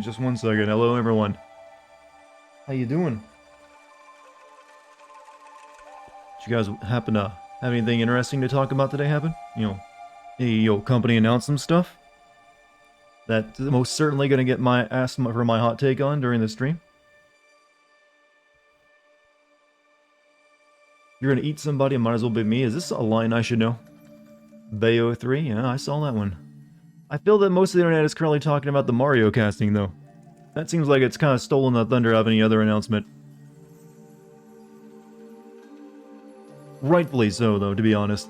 Just one second. Hello, everyone. How you doing? Did you guys happen to have anything interesting to talk about today happen? Any company announced some stuff that's most certainly gonna get my ass for my hot take on during the stream. You're gonna eat somebody, it might as well be me. Is this a line I should know? Bayo 3? Yeah, I saw that one. I feel that most of the internet is currently talking about the Mario casting, though. That seems like it's kind of stolen the thunder of any other announcement. Rightfully so, though, to be honest.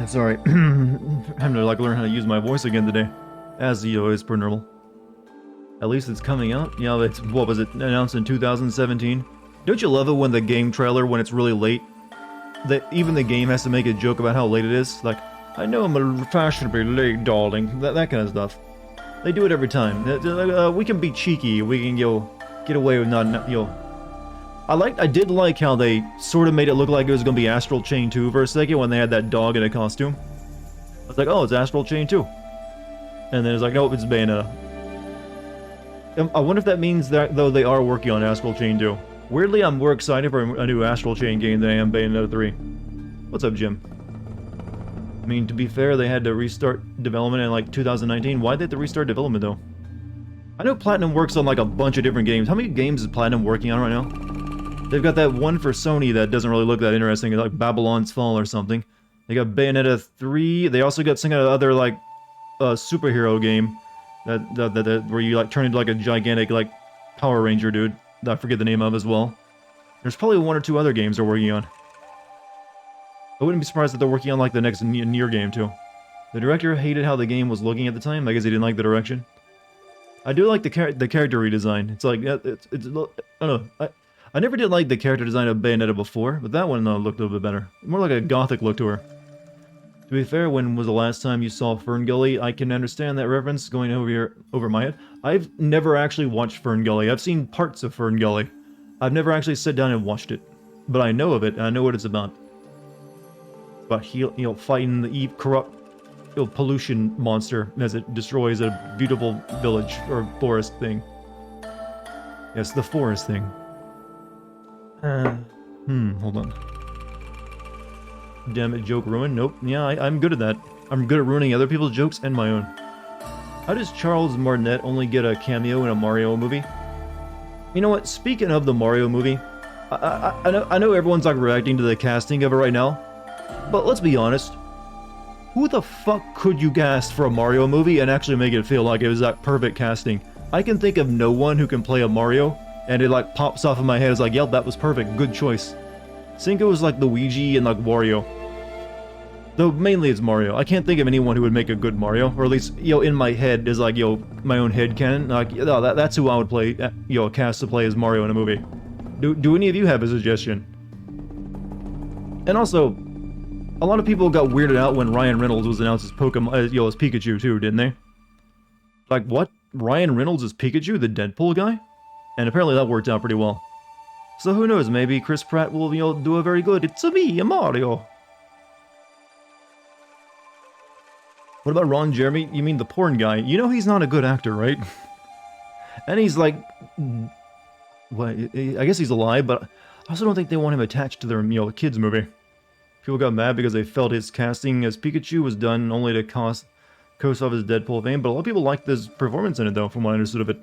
Sorry. I'm having to learn how to use my voice again today. As always per normal. At least it's coming out. Yeah, it's, what was it, announced in 2017? Don't you love it when the game trailer, when it's really late, that even the game has to make a joke about how late it is? Like, I know I'm a fashionably late, darling. That kind of stuff. They do it every time. We can be cheeky. We can, get away with not, I did like how they sort of made it look like it was going to be Astral Chain 2 for a second when they had that dog in a costume. I was like, oh, it's Astral Chain 2. And then it's like, nope, it's Bayonetta. I wonder if that means that, though, they are working on Astral Chain 2. Weirdly, I'm more excited for a new Astral Chain game than I am Bayonetta 3. What's up, Jim? I mean, to be fair, they had to restart development in, like, 2019. Why'd they have to restart development, though? I know Platinum works on, like, a bunch of different games. How many games is Platinum working on right now? They've got that one for Sony that doesn't really look that interesting, like Babylon's Fall or something. They got Bayonetta 3. They also got some kind of other, like, superhero game that where you, like, turn into, like, a gigantic, like, Power Ranger dude that I forget the name of as well. There's probably one or two other games they're working on. I wouldn't be surprised if they're working on, like, the next Nier game, too. The director hated how the game was looking at the time. I guess he didn't like the direction. I do like the character redesign. It's like, it's I don't know. I never did like the character design of Bayonetta before, but that one looked a little bit better. More like a gothic look to her. To be fair, when was the last time you saw Ferngully? I can understand that reference going over my head. I've never actually watched Ferngully. I've seen parts of Ferngully. I've never actually sat down and watched it. But I know of it, and I know what it's about. It's about, fighting the corrupt, pollution monster as it destroys a beautiful village or forest thing. Yes, the forest thing. Hold on. Damn it, joke ruin? Nope. Yeah, I'm good at that. I'm good at ruining other people's jokes and my own. How does Charles Martinet only get a cameo in a Mario movie? You know what? Speaking of the Mario movie, I know everyone's like reacting to the casting of it right now, but let's be honest. Who the fuck could you cast for a Mario movie and actually make it feel like it was that perfect casting? I can think of no one who can play a Mario, and it like pops off in my head. It's like, yep, that was perfect. Good choice. Cinco was like Luigi and like Wario. Though mainly it's Mario. I can't think of anyone who would make a good Mario, or at least, in my head is like, my own head canon. Like, that's who I would play, cast to play as Mario in a movie. Do any of you have a suggestion? And also, a lot of people got weirded out when Ryan Reynolds was announced as Pokemon, as Pikachu too, didn't they? Like, what? Ryan Reynolds is Pikachu, the Deadpool guy? And apparently that worked out pretty well. So who knows, maybe Chris Pratt will, do a very good, it's a me, a Mario. What about Ron Jeremy? You mean the porn guy? You know he's not a good actor, right? And he's like... Well, I guess he's alive, but I also don't think they want him attached to their, kids movie. People got mad because they felt his casting as Pikachu was done only to coast off his Deadpool fame, but a lot of people liked his performance in it, though, from what I understood of it.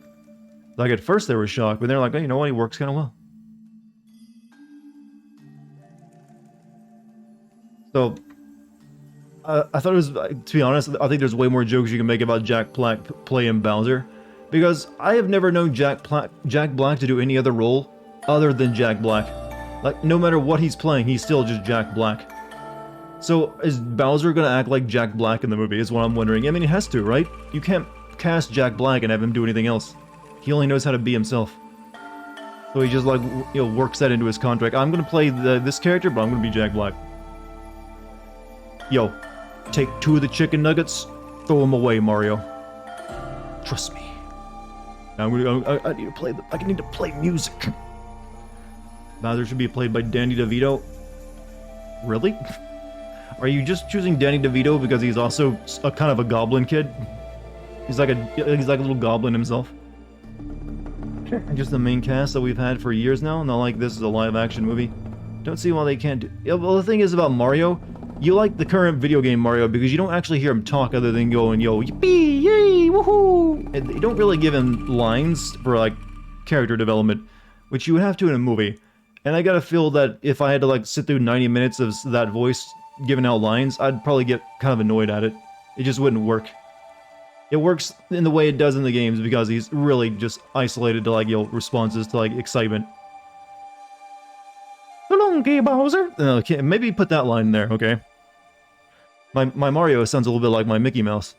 Like, at first they were shocked, but they're like, oh, you know what, he works kind of well. So, I thought it was, to be honest, I think there's way more jokes you can make about Jack Black playing Bowser, because I have never known Jack Black to do any other role other than Jack Black. Like, no matter what he's playing, he's still just Jack Black. So, is Bowser gonna act like Jack Black in the movie, is what I'm wondering. I mean, he has to, right? You can't cast Jack Black and have him do anything else. He only knows how to be himself. So he just, like, works that into his contract. I'm gonna play this character, but I'm gonna be Jack Black. Yo, take 2 of the chicken nuggets, throw them away, Mario. Trust me. Now I need to play I need to play music. Bowser should be played by Danny DeVito. Really? Are you just choosing Danny DeVito because he's also a kind of a goblin kid? He's like a little goblin himself. Just the main cast that we've had for years now, not like this is a live-action movie. Don't see why they can't do... Yeah, well, the thing is about Mario, you like the current video game Mario because you don't actually hear him talk other than going, yo, yippee, yay, woohoo! And you don't really give him lines for, like, character development, which you would have to in a movie. And I gotta feel that if I had to, like, sit through 90 minutes of that voice giving out lines, I'd probably get kind of annoyed at it. It just wouldn't work. It works in the way it does in the games because he's really just isolated to, like, you know, responses to, like, excitement. Hello, Bowser! Okay, maybe put that line in there, okay? My Mario sounds a little bit like my Mickey Mouse.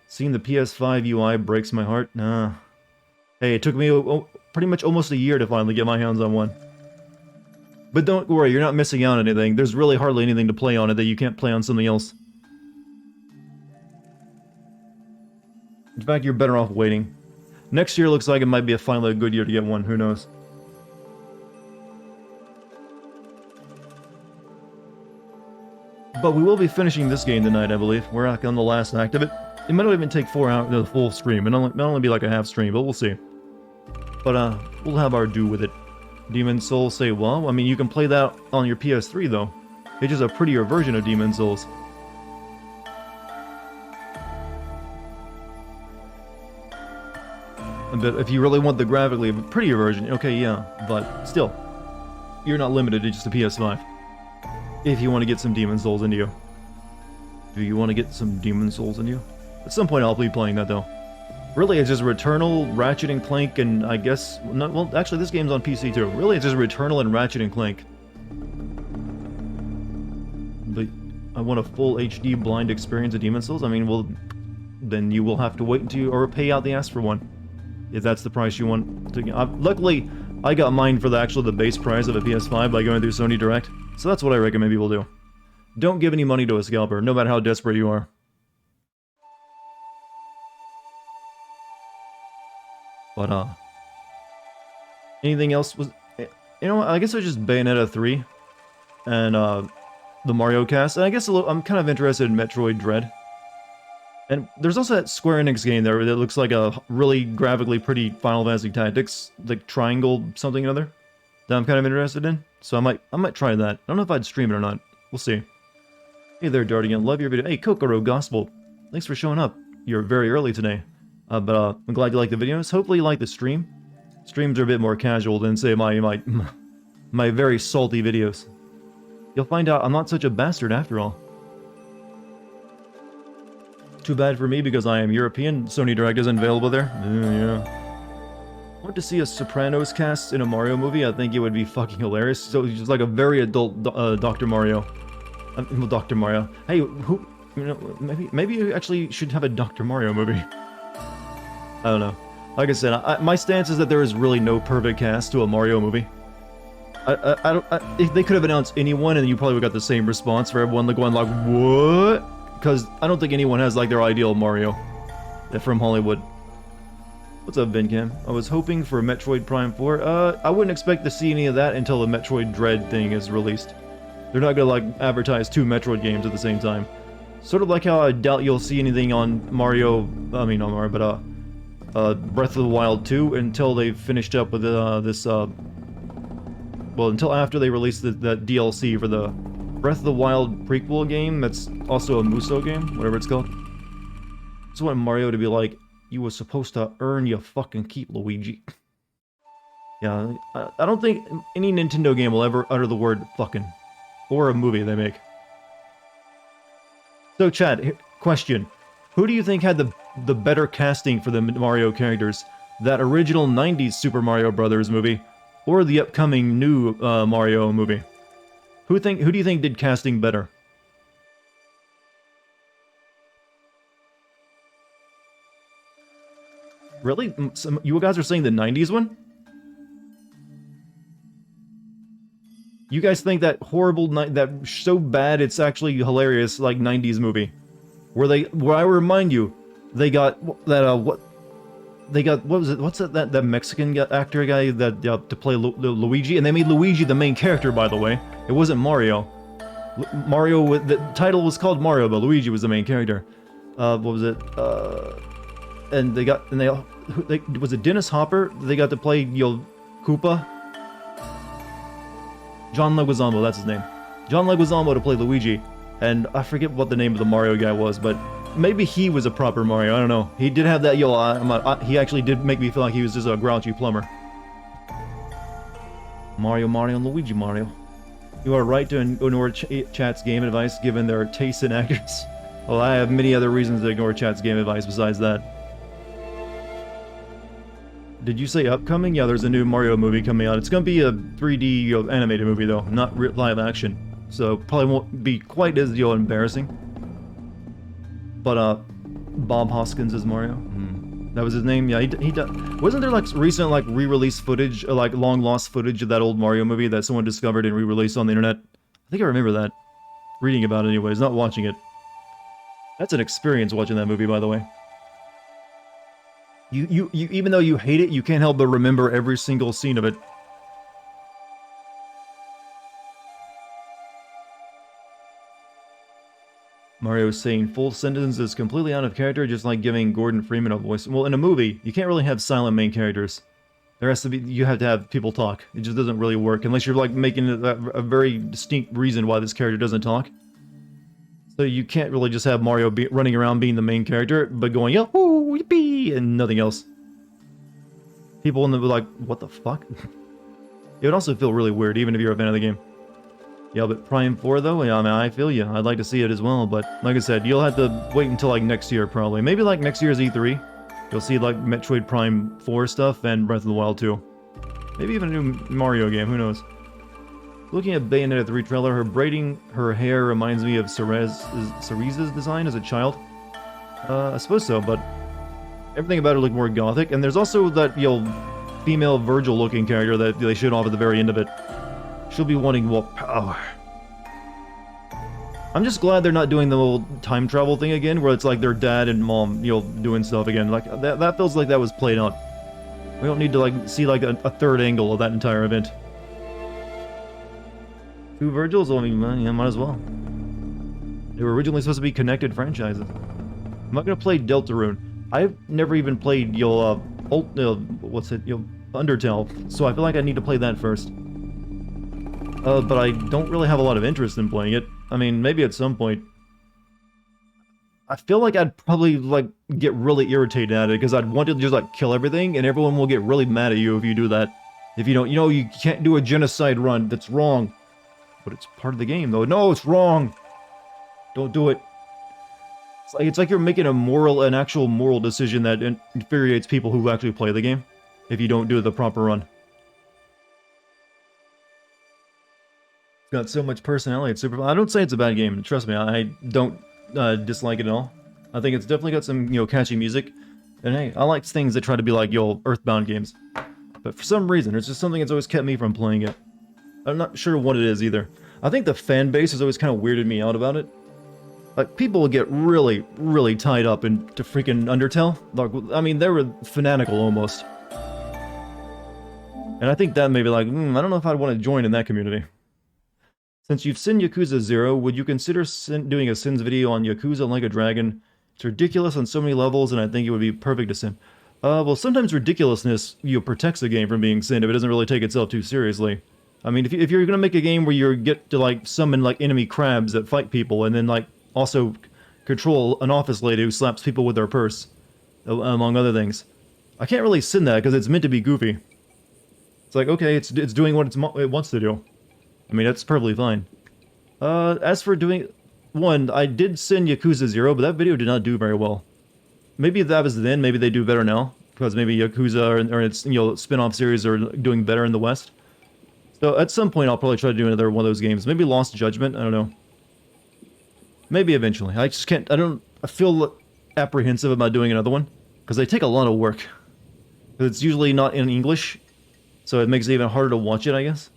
Seeing the PS5 UI breaks my heart. Nah. Hey, it took me pretty much almost a year to finally get my hands on one. But don't worry, you're not missing out on anything. There's really hardly anything to play on it that you can't play on something else. In fact, you're better off waiting. Next year looks like it might be finally a good year to get one, who knows. But we will be finishing this game tonight, I believe. We're like on the last act of it. It might not even take 4 hours, the full stream. It might only be like a half stream, but we'll see. But, we'll have our due with it. Demon's Souls say, well, I mean, you can play that on your PS3, though. It's just a prettier version of Demon's Souls. But if you really want the graphically prettier version, okay, yeah, but still, you're not limited to just a PS5. If you want to get some Demon's Souls into you. Do you want to get some Demon's Souls into you? At some point I'll be playing that, though. Really, it's just Returnal, Ratchet and Clank, and I guess... well, actually, this game's on PC, too. Really, it's just Returnal and Ratchet and Clank. But I want a full HD blind experience of Demon's Souls? I mean, well, then you will have to wait until you... or pay out the ass for one. If that's the price you want to get. Luckily, I got mine for the base price of a PS5 by going through Sony Direct. So that's what I recommend people do. Don't give any money to a scalper, no matter how desperate you are. But, anything else was... You know, I guess it was just Bayonetta 3. And, the Mario cast. And I guess I'm kind of interested in Metroid Dread. And there's also that Square Enix game there that looks like a really graphically pretty Final Fantasy Tactics, like Triangle something or other, that I'm kind of interested in. So I might try that. I don't know if I'd stream it or not. We'll see. Hey there, Dartigan. Love your video. Hey, Kokoro Gospel. Thanks for showing up. You're very early today. I'm glad you like the videos. Hopefully you like the stream. Streams are a bit more casual than, say, my very salty videos. You'll find out I'm not such a bastard after all. Too bad for me because I am European. Sony Direct isn't available there. Yeah. I want to see a Sopranos cast in a Mario movie. I think it would be fucking hilarious. So it's just like a very adult Dr. Mario. Dr. Mario. Hey, who? You know, maybe you actually should have a Dr. Mario movie. I don't know. Like I said, my stance is that there is really no perfect cast to a Mario movie. If they could have announced anyone, and you probably would have got the same response for everyone going like, what? Because I don't think anyone has, like, their ideal Mario. They're from Hollywood. What's up, Vincam? I was hoping for Metroid Prime 4. I wouldn't expect to see any of that until the Metroid Dread thing is released. They're not gonna, like, advertise 2 Metroid games at the same time. Sort of like how I doubt you'll see anything on Mario... I mean, not Mario, but, Breath of the Wild 2 until they've finished up with, well, until after they release that DLC for the Breath of the Wild prequel game that's also a Musou game, whatever it's called. I just want Mario to be like, you were supposed to earn your fucking keep, Luigi. Yeah, I don't think any Nintendo game will ever utter the word fucking. Or a movie they make. So, Chad, question. Who do you think had the better casting for the Mario characters? That original 90s Super Mario Bros. Movie, or the upcoming new Mario movie? Who do you think did casting better? Really? You guys are saying the 90s one? You guys think that horrible, that so bad it's actually hilarious, like, 90s movie? Where I remind you, they got that, what was it, what's that Mexican actor guy that, to play Luigi? And they made Luigi the main character, by the way. It wasn't Mario. Mario, the title was called Mario, but Luigi was the main character. What was it? And was it Dennis Hopper? They got to play, Koopa? John Leguizamo, that's his name. John Leguizamo to play Luigi. And I forget what the name of the Mario guy was, but maybe he was a proper Mario, I don't know. He did have that, he actually did make me feel like he was just a grouchy plumber. Mario, and Luigi Mario. You are right to ignore chat's game advice given their taste in actors. Well, I have many other reasons to ignore chat's game advice besides that. Did you say upcoming? Yeah, there's a new Mario movie coming out. It's gonna be a 3D animated movie though, not live action. So probably won't be quite as embarrassing. But Bob Hoskins is Mario. That was his name. Yeah, he wasn't there like recent like re-release footage, like long lost footage of that old Mario movie that someone discovered and re-released on the internet? I think I remember that. Reading about it anyways, not watching it. That's an experience watching that movie, by the way. You even though you hate it, you can't help but remember every single scene of it. Mario saying full sentences is completely out of character, just like giving Gordon Freeman a voice. Well, in a movie, you can't really have silent main characters. There has to be, you have to have people talk. It just doesn't really work, unless you're like making a very distinct reason why this character doesn't talk. So you can't really just have Mario running around being the main character, but going, yahoo, yippee, and nothing else. People in the like, what the fuck? It would also feel really weird, even if you're a fan of the game. Yeah, but Prime 4 though, yeah, I mean, I feel you. I'd like to see it as well, but like I said, you'll have to wait until like next year probably. Maybe like next year's E3. You'll see like Metroid Prime 4 stuff and Breath of the Wild 2. Maybe even a new Mario game, who knows. Looking at Bayonetta 3 trailer, her braiding her hair reminds me of Cerese's design as a child. I suppose so, but everything about her looked more gothic, and there's also that, female Virgil looking character that they showed off at the very end of it. She'll be wanting more power. I'm just glad they're not doing the whole time travel thing again, where it's like their dad and mom, doing stuff again. Like, that feels like that was played out. We don't need to, like, see, like, a third angle of that entire event. 2 Virgils? I mean, yeah, might as well. They were originally supposed to be connected franchises. I'm not gonna play Deltarune. I've never even played, Undertale, so I feel like I need to play that first. But I don't really have a lot of interest in playing it. I mean, maybe at some point. I feel like I'd probably, like, get really irritated at it, because I'd want to just, like, kill everything, and everyone will get really mad at you if you do that. If you don't, you can't do a genocide run, that's wrong. But it's part of the game, though. No, it's wrong! Don't do it. It's like you're making an actual moral decision that infuriates people who actually play the game, if you don't do the proper run. Got so much personality, it's super fun. I don't say it's a bad game, trust me, I don't dislike it at all. I think it's definitely got some, catchy music. And hey, I like things that try to be like, Earthbound games. But for some reason, it's just something that's always kept me from playing it. I'm not sure what it is either. I think the fan base has always kind of weirded me out about it. Like, people will get really, really tied up into freaking Undertale. Like, I mean, they were fanatical almost. And I think that may be like, I don't know if I'd want to join in that community. Since you've seen Yakuza 0, would you consider doing a Sins video on Yakuza Like a Dragon? It's ridiculous on so many levels, and I think it would be perfect to sin. Well, sometimes ridiculousness, protects the game from being sinned if it doesn't really take itself too seriously. I mean, if you're gonna make a game where you get to, like, summon, like, enemy crabs that fight people, and then, like, also control an office lady who slaps people with their purse, among other things, I can't really sin that, because it's meant to be goofy. It's like, okay, it's doing what it wants to do. I mean, that's perfectly fine. As for doing... One, I did send Yakuza 0, but that video did not do very well. Maybe if that was then, maybe they do better now. Because maybe Yakuza or its, spin-off series are doing better in the West. So at some point, I'll probably try to do another one of those games. Maybe Lost Judgment, I don't know. Maybe eventually. I just can't... I feel apprehensive about doing another one. Because they take a lot of work. Because it's usually not in English. So it makes it even harder to watch it, I guess.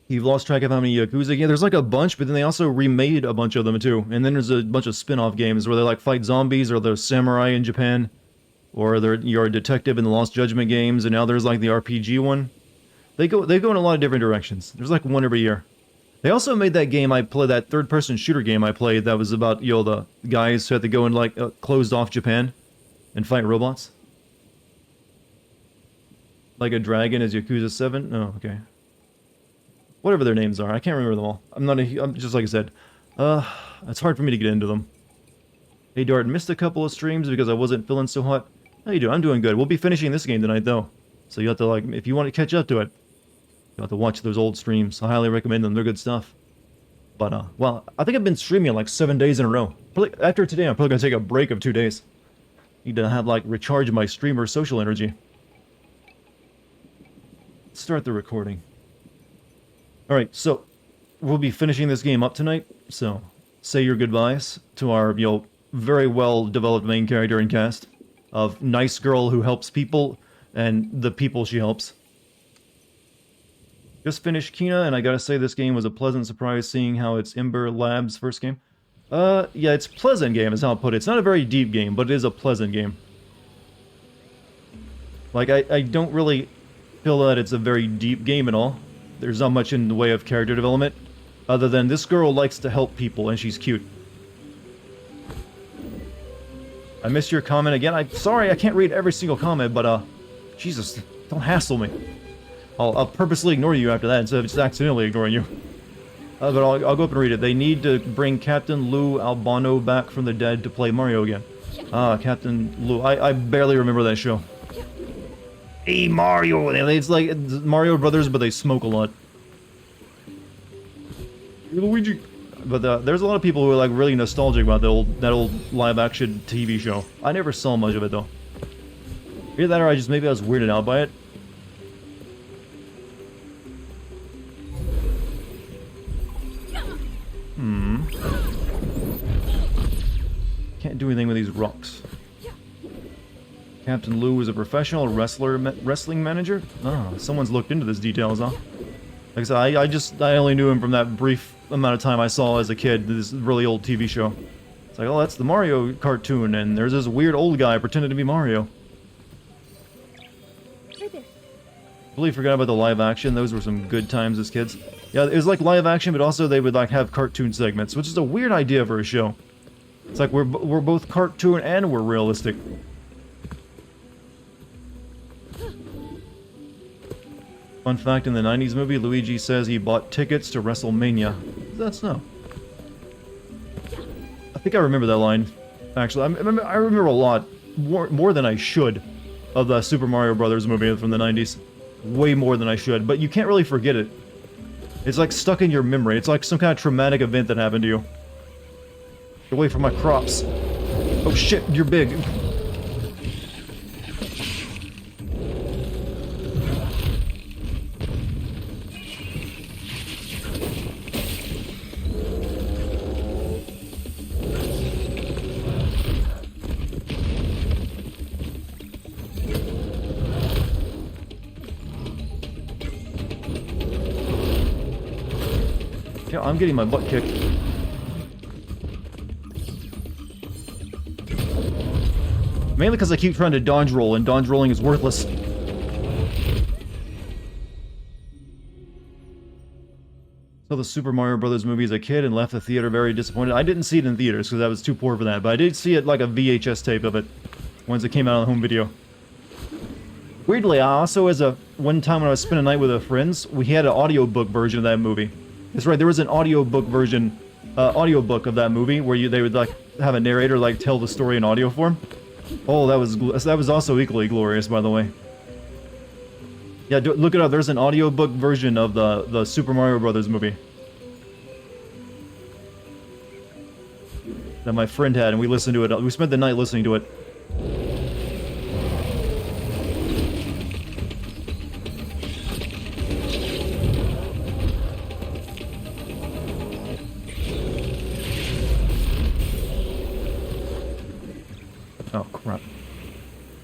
You've lost track of how many Yakuza games. There's like a bunch, but then they also remade a bunch of them too. And then there's a bunch of spin-off games where they like fight zombies, or they're samurai in Japan, or you're a detective in the Lost Judgment games, and now there's like the RPG one. They go in a lot of different directions. There's like one every year. They also made that game I played, that third-person shooter game I played that was about, you know, the guys who had to go in, like, closed-off Japan and fight robots. Like a Dragon as Yakuza 7? Oh, okay. Whatever their names are, I can't remember them all. I'm just like I said. It's hard for me to get into them. Hey Dart, missed a couple of streams because I wasn't feeling so hot. How you doing? I'm doing good. We'll be finishing this game tonight, though. So you have to, like, if you want to catch up to it, you'll have to watch those old streams. I highly recommend them. They're good stuff. But, well, I think I've been streaming like 7 days in a row. Probably, after today, I'm probably going to take a break of 2 days. Need to have, like, recharge my streamer social energy. Start the recording. Alright, so, we'll be finishing this game up tonight. So, say your goodbyes to our, you know, very well-developed main character and cast of nice girl who helps people and the people she helps. Just finished Kina, and I gotta say this game was a pleasant surprise seeing how it's Ember Labs' first game. Yeah, it's pleasant game is how I'll put it. It's not a very deep game, but it is a pleasant game. Like, I don't really feel that it's a very deep game at all. There's not much in the way of character development, other than this girl likes to help people, and she's cute. I missed your comment again. I'm sorry, I can't read every single comment, but, Jesus, don't hassle me. I'll purposely ignore you after that instead of just accidentally ignoring you. But I'll go up and read it. They need to bring Captain Lou Albano back from the dead to play Mario again. Ah, Captain Lou. I barely remember that show. Hey, Mario! It's like Mario Brothers, but they smoke a lot. Luigi. But there's a lot of people who are like really nostalgic about that old live-action TV show. I never saw much of it though. Either that or maybe I was weirded out by it. Can't do anything with these rocks. Captain Lou is a professional wrestling manager? Oh, someone's looked into this details, huh? Like I said, I only knew him from that brief amount of time I saw as a kid, this really old TV show. It's like, oh, that's the Mario cartoon, and there's this weird old guy pretending to be Mario. Completely forgot about the live action. Those were some good times as kids. Yeah, it was like live action, but also they would like have cartoon segments, which is a weird idea for a show. It's like we're both cartoon and we're realistic. Fun fact, in the 90s movie, Luigi says he bought tickets to WrestleMania. That's no. I think I remember that line, actually. I remember a lot, more than I should, of the Super Mario Brothers movie from the 90s. Way more than I should, but you can't really forget it. It's like stuck in your memory. It's like some kind of traumatic event that happened to you. Get away from my crops. Oh shit, you're big. Yeah, I'm getting my butt kicked. Mainly because I keep trying to dodge roll, and dodge rolling is worthless. Saw the Super Mario Brothers movie as a kid and left the theater very disappointed. I didn't see it in theaters because I was too poor for that, but I did see it like a VHS tape of it once it came out on home video. Weirdly, I also, one time when I was spending a night with friends, we had an audiobook version of that movie. That's right, there was an audiobook version, audiobook of that movie where they would like have a narrator like tell the story in audio form. Oh, that was also equally glorious, by the way. Yeah, look it up. There's an audiobook version of the Super Mario Brothers movie that my friend had, and we listened to it. We spent the night listening to it. Oh crap!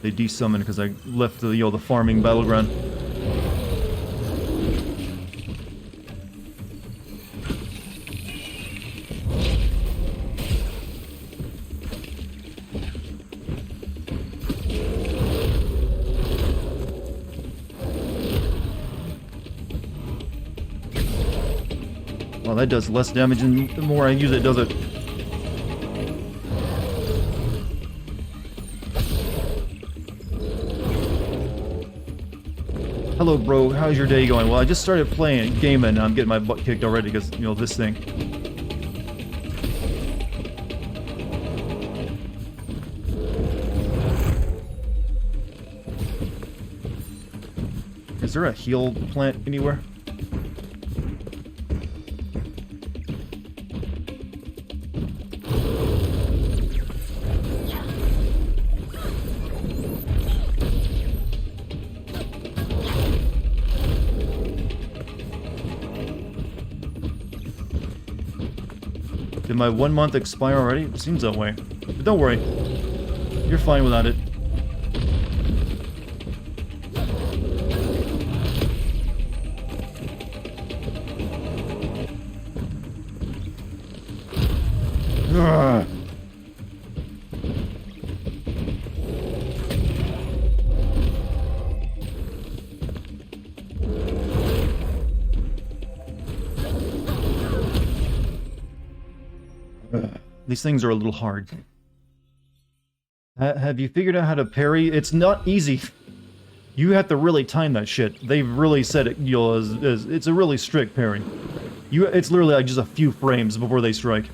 They desummoned because I left the farming battleground. that does less damage and the more I use it, does it? Hello, bro. How's your day going? Well, I just started playing gaming and I'm getting my butt kicked already because, you know, this thing. Is there a heal plant anywhere? Did my 1 month expire already? It seems that way. But don't worry. You're fine without it. Ugh. These things are a little hard. Have you figured out how to parry? It's not easy. You have to really time that shit. They've really said it, you know, as it's a really strict parry. It's literally like just a few frames before they strike.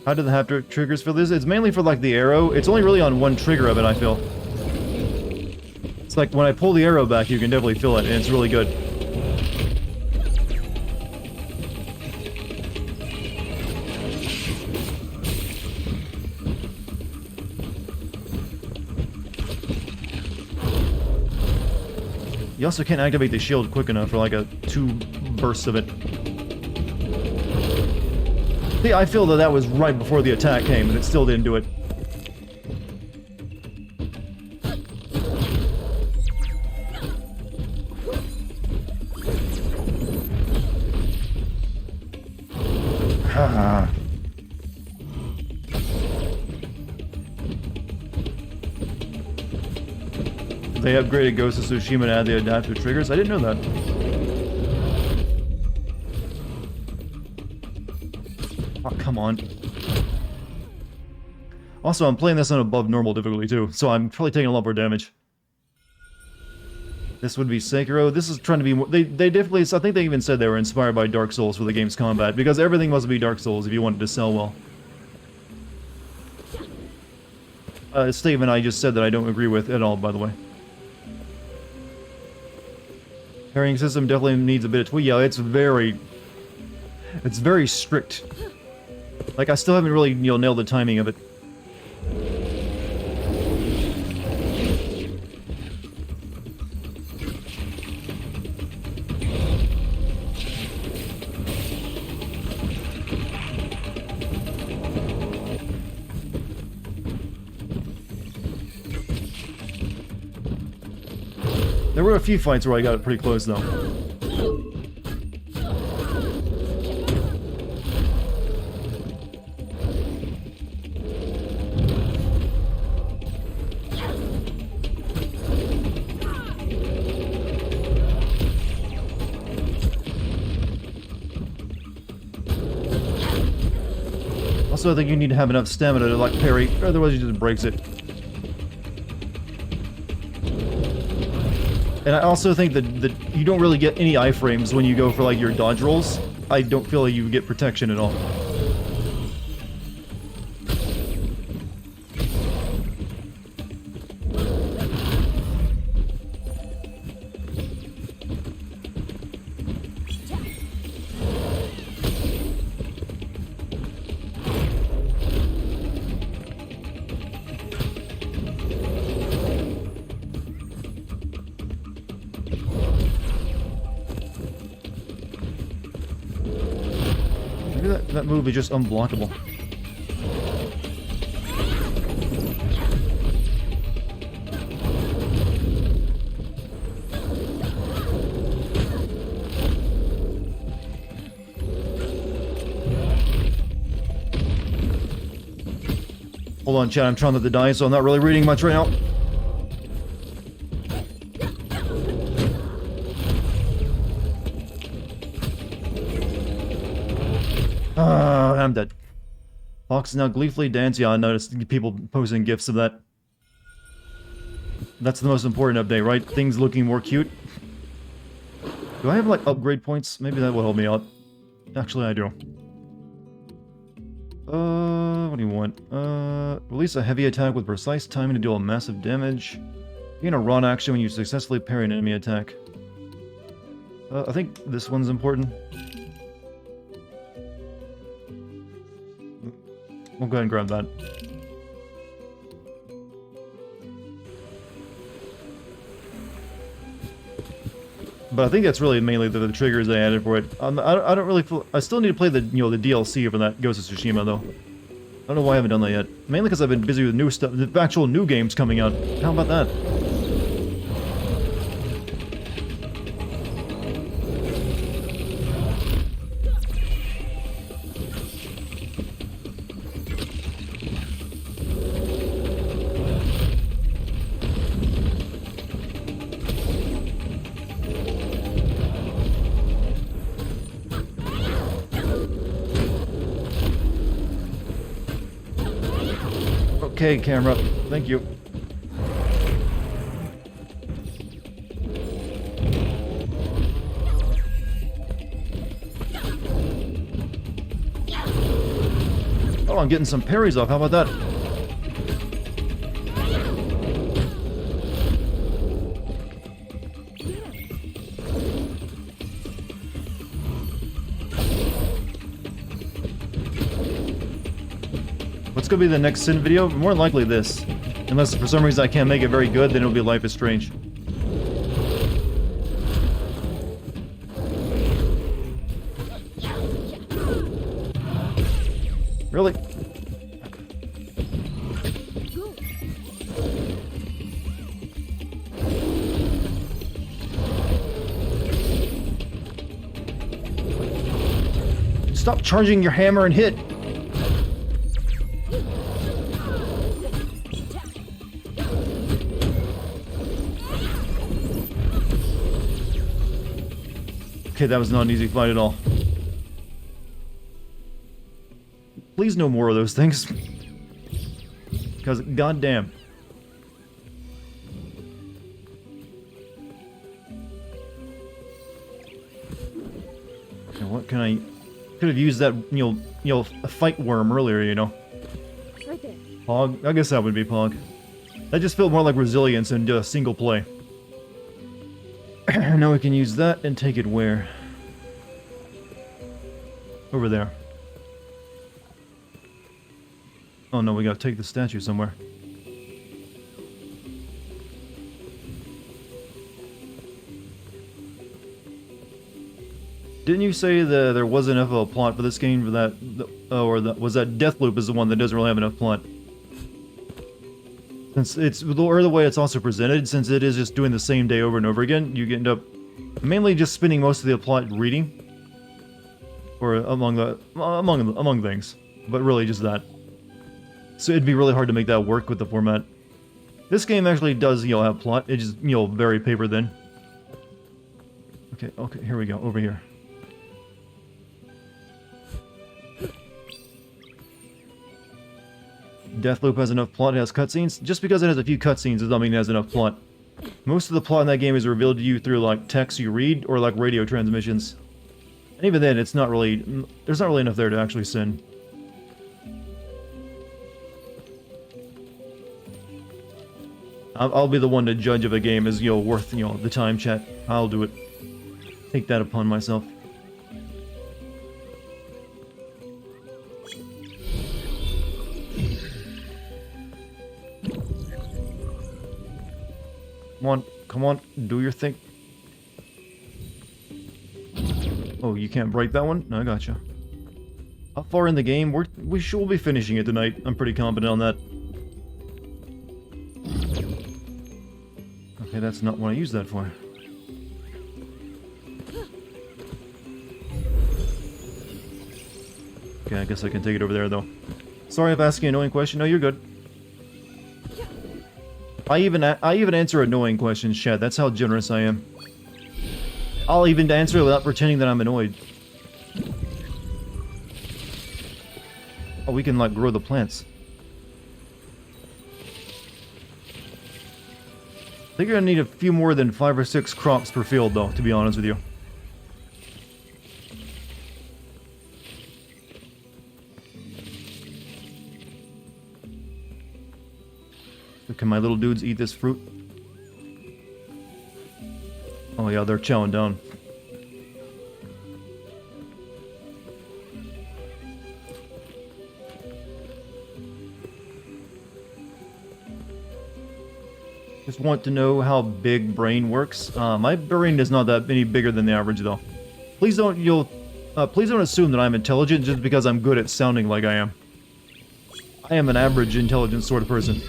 How do the haptic triggers for this? It's mainly for like the arrow. It's only really on one trigger of it, I feel. It's like when I pull the arrow back, you can definitely feel it, and it's really good. You also can't activate the shield quick enough for like a 2 bursts of it. See, I feel that was right before the attack came, and it still didn't do it. They upgraded Ghost of Tsushima to add the adaptive triggers? I didn't know that. Oh, come on. Also, I'm playing this on above normal difficulty too, so I'm probably taking a lot more damage. This would be Sekiro. This is trying to be more... They definitely... I think they even said they were inspired by Dark Souls for the game's combat, because everything must be Dark Souls if you wanted to sell well. A statement I just said that I don't agree with at all, by the way. Parrying system definitely needs a bit of tweak. Yeah, it's very strict. Like, I still haven't really, you know, nailed the timing of it. There were a few fights where I got it pretty close, though. Also, I think you need to have enough stamina to, like, parry, otherwise he just breaks it. And I also think that you don't really get any iframes when you go for, like, your dodge rolls. I don't feel like you get protection at all. That move is just unblockable. Hold on, chat, I'm trying not to die, so I'm not really reading much right now. I'm dead. Fox now gleefully dance. Yeah, I noticed people posting gifs of that. That's the most important update, right? Things looking more cute. Do I have, like, upgrade points? Maybe that will help me out. Actually, I do. What do you want? Release a heavy attack with precise timing to deal massive damage. Gain a run action when you successfully parry an enemy attack. I think this one's important. We'll go ahead and grab that. But I think that's really mainly the triggers I added for it. I don't really feel... I still need to play the, you know, the DLC for that Ghost of Tsushima, though. I don't know why I haven't done that yet. Mainly because I've been busy with new stuff, the actual new games coming out. How about that? Okay, camera. Thank you. Oh, I'm getting some parries off. How about that? What's gonna be the next Sin video? More than likely this. Unless for some reason I can't make it very good, then it'll be Life is Strange. Really? Stop charging your hammer and hit! Okay, that was not an easy fight at all. Please no more of those things. Because, goddamn. Okay, what can I... Could have used that, you know, a fight worm earlier, you know. Right there. Pog? I guess that would be Pog. That just felt more like resilience and a single play. Now we can use that and take it where? Over there. Oh no, we gotta take the statue somewhere. Didn't you say that there wasn't enough of a plot for this game for that... was that Deathloop is the one that doesn't really have enough plot? Since it's... or the way it's also presented, since it is just doing the same day over and over again, you end up mainly just spending most of the plot reading. Or among things. But really just that. So it'd be really hard to make that work with the format. This game actually does, you know, have plot. It's just, you know, very paper thin. Okay, here we go, over here. Deathloop has enough plot, it has cutscenes. Just because it has a few cutscenes does not mean it has enough plot. Most of the plot in that game is revealed to you through, like, text you read, or, like, radio transmissions. And even then, it's not really... there's not really enough there to actually sin. I'll be the one to judge if a game is, you know, worth, you know, the time, chat. I'll do it. Take that upon myself. Come on, do your thing. Oh, you can't break that one? No, I gotcha. How far in the game? We should be finishing it tonight. I'm pretty confident on that. Okay, that's not what I used that for. Okay, I guess I can take it over there, though. Sorry if asking an annoying question. No, you're good. I even answer annoying questions, Chad. That's how generous I am. I'll even answer without pretending that I'm annoyed. Oh, we can, like, grow the plants. I think you're gonna need a few more than 5 or 6 crops per field, though, to be honest with you. So can my little dudes eat this fruit? Oh yeah, they're chowing down. Just want to know how big brain works. My brain is not that any bigger than the average, though. Please don't assume that I'm intelligent just because I'm good at sounding like I am. I am an average intelligent sort of person.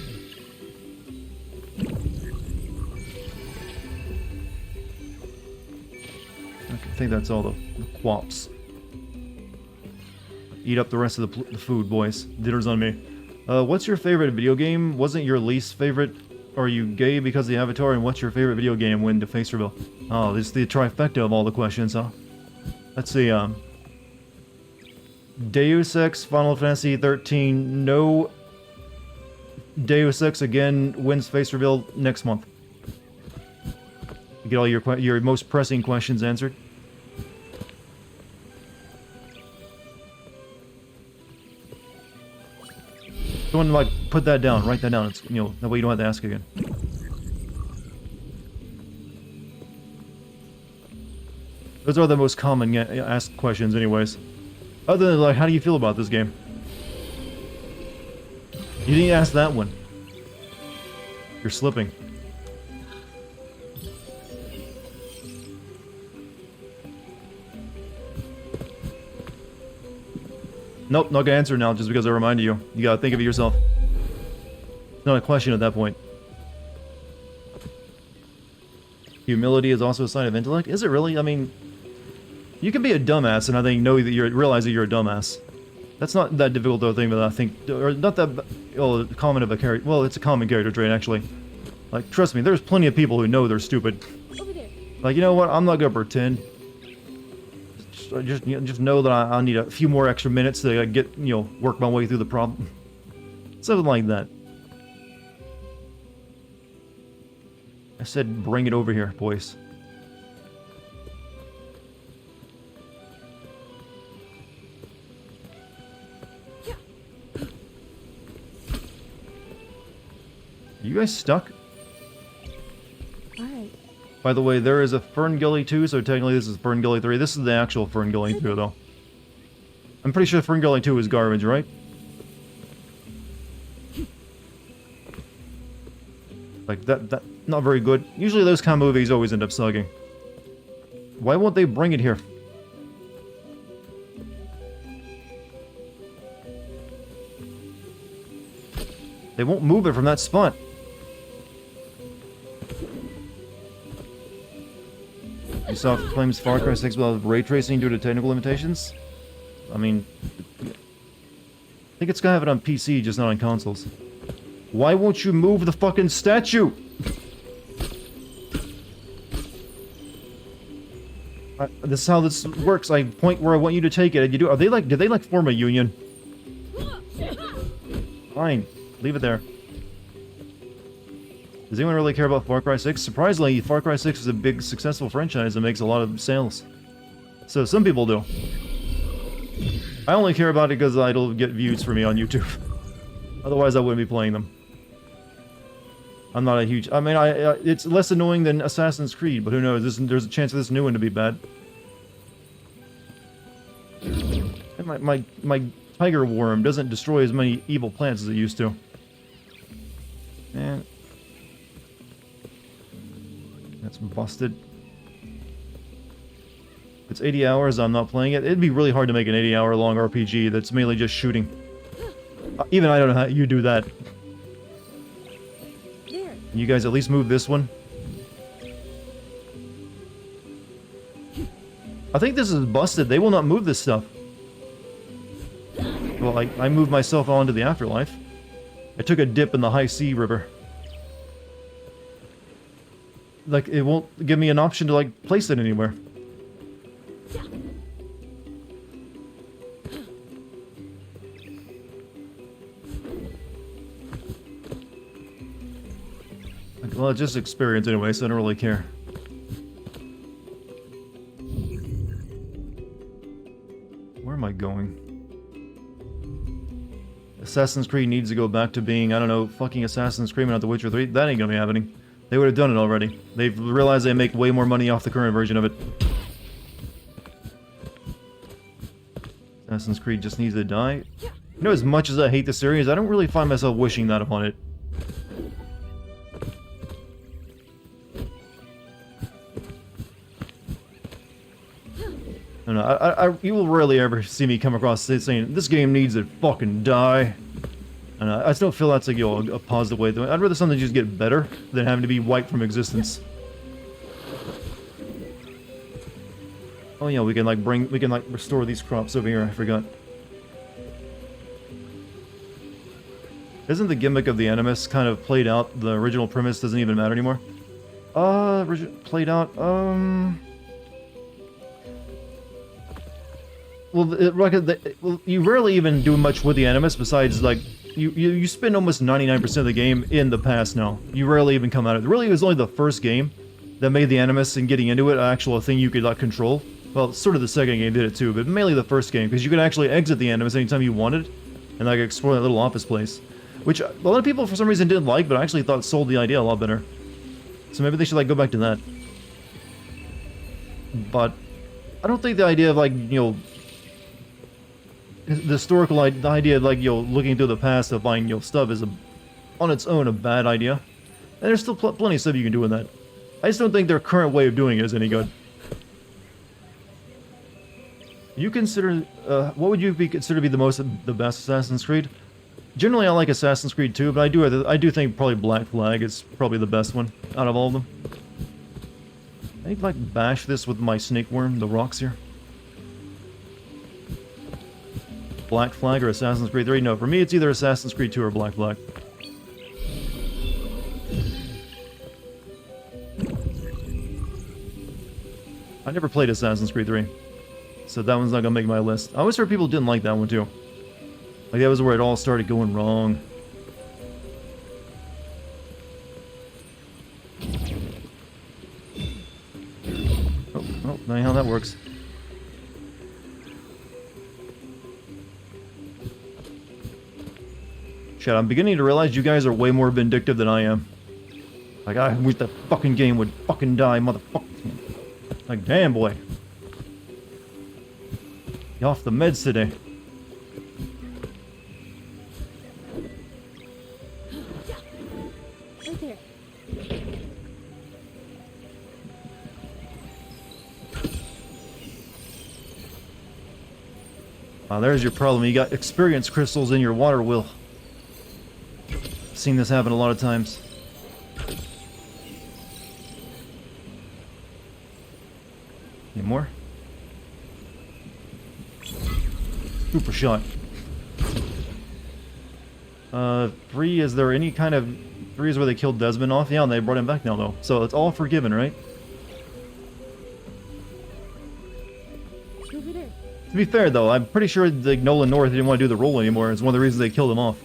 I think that's all the quaps. Eat up the rest of the food, boys. Dinner's on me. What's your favorite video game? Wasn't your least favorite? Are you gay because of the Avatar? And what's your favorite video game when the face reveal? Oh, this is the trifecta of all the questions, huh? Let's see, Deus Ex, Final Fantasy 13, no Deus Ex again, wins face reveal next month. You get all your most pressing questions answered. Someone, like, put that down, write that down, it's, you know, that way you don't have to ask again. Those are the most common asked questions anyways. Other than, like, how do you feel about this game? You didn't ask that one. You're slipping. Nope, not gonna answer now just because I reminded you. You gotta think of it yourself. It's not a question at that point. Humility is also a sign of intellect? Is it really? I mean, you can be a dumbass and I think realize that you're a dumbass. That's not that difficult of a thing, but I think, or not that common of a character. Well, it's a common character trait actually. Like, trust me, there's plenty of people who know they're stupid. Over there. Like, you know what? I'm not gonna pretend. Just know that I need a few more extra minutes to get, you know, work my way through the problem. Something like that. I said bring it over here, boys. Are you guys stuck? Alright. By the way, there is a Fern Gully 2, so technically this is Fern Gully 3. This is the actual Fern Gully 2, though. I'm pretty sure Fern Gully 2 is garbage, right? Like, that, not very good. Usually those kind of movies always end up sucking. Why won't they bring it here? They won't move it from that spot. Ubisoft claims Far Cry 6 will have ray tracing due to technical limitations. I mean, I think it's gonna have it on PC, just not on consoles. Why won't you move the fucking statue? This is how this works. I point where I want you to take it, and you do. Did they like form a union? Fine, leave it there. Does anyone really care about Far Cry 6? Surprisingly, Far Cry 6 is a big, successful franchise that makes a lot of sales. So some people do. I only care about it because it'll get views for me on YouTube. Otherwise, I wouldn't be playing them. I'm not a huge... I mean, it's less annoying than Assassin's Creed, but who knows? There's a chance of this new one to be bad. And my tiger worm doesn't destroy as many evil plants as it used to. Man. That's busted. If it's 80 hours, I'm not playing it. It'd be really hard to make an 80-hour long RPG that's mainly just shooting. Even I don't know how you do that. There. Can you guys at least move this one? I think this is busted. They will not move this stuff. Well, I moved myself onto the afterlife. I took a dip in the high sea river. like, it won't give me an option to, like, place it anywhere. Like, well, it's just experience anyway, so I don't really care. Where am I going? Assassin's Creed needs to go back to being, I don't know, fucking Assassin's Creed and not The Witcher 3. That ain't gonna be happening. They would have done it already. They've realized they make way more money off the current version of it. Assassin's Creed just needs to die. You know, as much as I hate the series, I don't really find myself wishing that upon it. I don't know, you will rarely ever see me come across saying, this game needs to fucking die. And I still feel that's like, a positive way. I'd rather something just get better than having to be wiped from existence. Oh yeah, we can restore these crops over here, I forgot. Isn't the gimmick of the Animus kind of played out? The original premise doesn't even matter anymore? Played out, well, you rarely even do much with the Animus besides, like, you spend almost 99% of the game in the past now. You rarely even come out of it. Really, it was only the first game that made the Animus and getting into it an actual thing you could, like, control. Well, sort of the second game did it too, but mainly the first game, because you could actually exit the Animus anytime you wanted, and, like, explore that little office place. Which a lot of people, for some reason, didn't like, but I actually thought sold the idea a lot better. So maybe they should, like, go back to that. But I don't think the idea of, like, the historical the idea of, like, looking through the past to find, stuff is, on its own, a bad idea. And there's still plenty of stuff you can do with that. I just don't think their current way of doing it is any good. You consider, what would you consider to be the best Assassin's Creed? Generally, I like Assassin's Creed 2, but I do think probably Black Flag is probably the best one out of all of them. I need to, like, bash this with my snake worm, the rocks here. Black Flag or Assassin's Creed 3? No, for me it's either Assassin's Creed 2 or Black Flag. I never played Assassin's Creed 3, so that one's not gonna make my list. I always heard people didn't like that one too. Like, that was where it all started going wrong. Oh, now how that works. Shit, I'm beginning to realize you guys are way more vindictive than I am. Like, I wish that fucking game would fucking die, motherfucker. Like, damn, boy. You off the meds today. Right there. There's your problem. You got experience crystals in your water wheel. Seen this happen a lot of times. Any more? Super shot. 3, is there any kind of... 3 is where they killed Desmond off? Yeah, and they brought him back now, though. So it's all forgiven, right? Over there. To be fair, though, I'm pretty sure like, Nolan North didn't want to do the role anymore. It's one of the reasons they killed him off.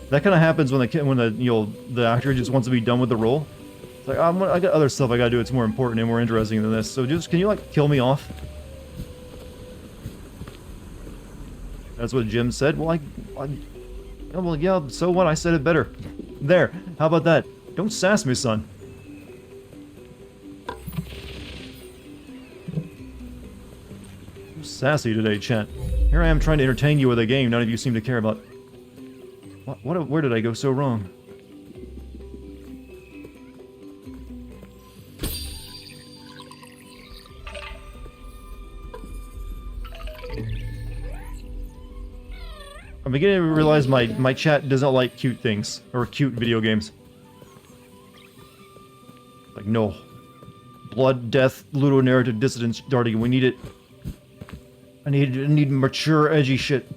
That kind of happens when the actor just wants to be done with the role. It's like, I got other stuff I gotta do. It's more important and more interesting than this. So just, can you, like, kill me off? That's what Jim said. Well, well, yeah, so what? I said it better. There. How about that? Don't sass me, son. I'm sassy today, chat. Here I am trying to entertain you with a game none of you seem to care about. Where did I go so wrong? I'm beginning to realize my chat doesn't like cute things, or cute video games. Like, no. Blood, death, ludonarrative dissidence, Dartigan, we need it. I need mature, edgy shit.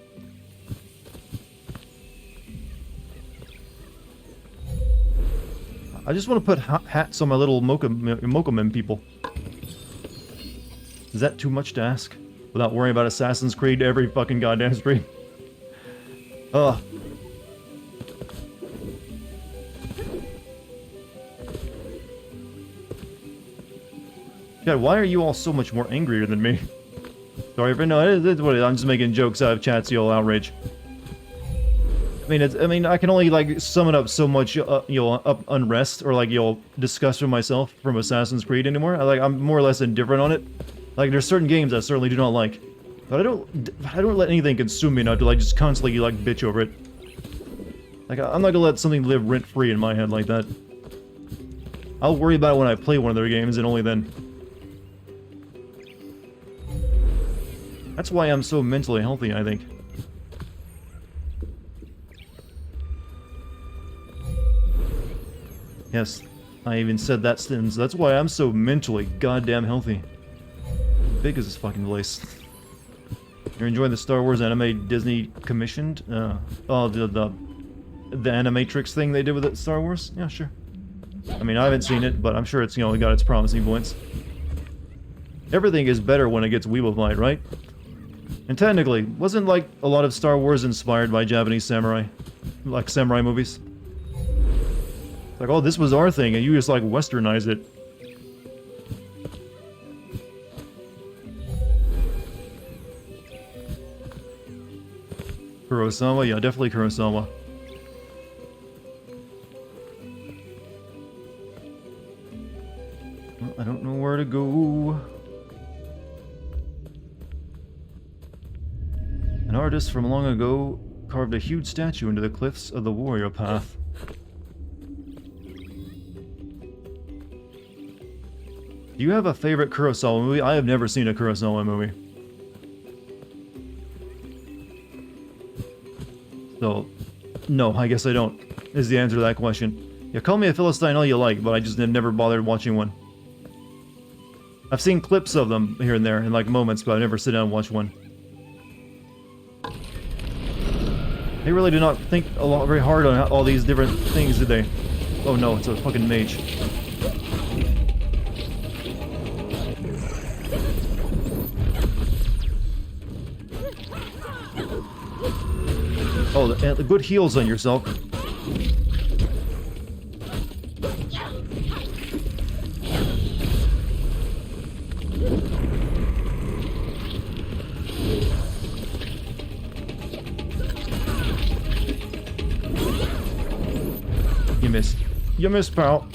I just want to put hats on my little Mochaman people. Is that too much to ask? Without worrying about Assassin's Creed every fucking goddamn stream. Ugh. God, why are you all so much more angrier than me? Sorry for no, it's what I'm just making jokes out of chat's you'll outrage. I mean, I can only like summon up so much, unrest or like disgust from myself from Assassin's Creed anymore. I'm more or less indifferent on it. Like, there's certain games I certainly do not like, but I don't let anything consume me enough to like just constantly like bitch over it. Like, I'm not gonna let something live rent free in my head like that. I'll worry about it when I play one of their games, and only then. That's why I'm so mentally healthy, I think. Yes, I even said that sentence. That's why I'm so mentally goddamn healthy. How big is this fucking place? You're enjoying the Star Wars anime Disney commissioned? Oh, the Animatrix thing they did with it, Star Wars? Yeah, sure. I mean, I haven't seen it, but I'm sure it's, got its promising points. Everything is better when it gets weebified, right? And technically, wasn't, like, a lot of Star Wars inspired by Japanese samurai? Like, samurai movies? Like, oh, this was our thing, and you just, like, westernized it. Kurosawa? Yeah, definitely Kurosawa. Well, I don't know where to go. An artist from long ago carved a huge statue into the cliffs of the warrior path. Do you have a favorite Kurosawa movie? I have never seen a Kurosawa movie. So, no, I guess I don't, is the answer to that question. Yeah, call me a Philistine all you like, but I just have never bothered watching one. I've seen clips of them here and there, in like moments, but I've never sit down and watch one. They really do not think very hard on all these different things, did they? Oh no, it's a fucking mage. Oh, the good heals on yourself. You missed. You missed, pal.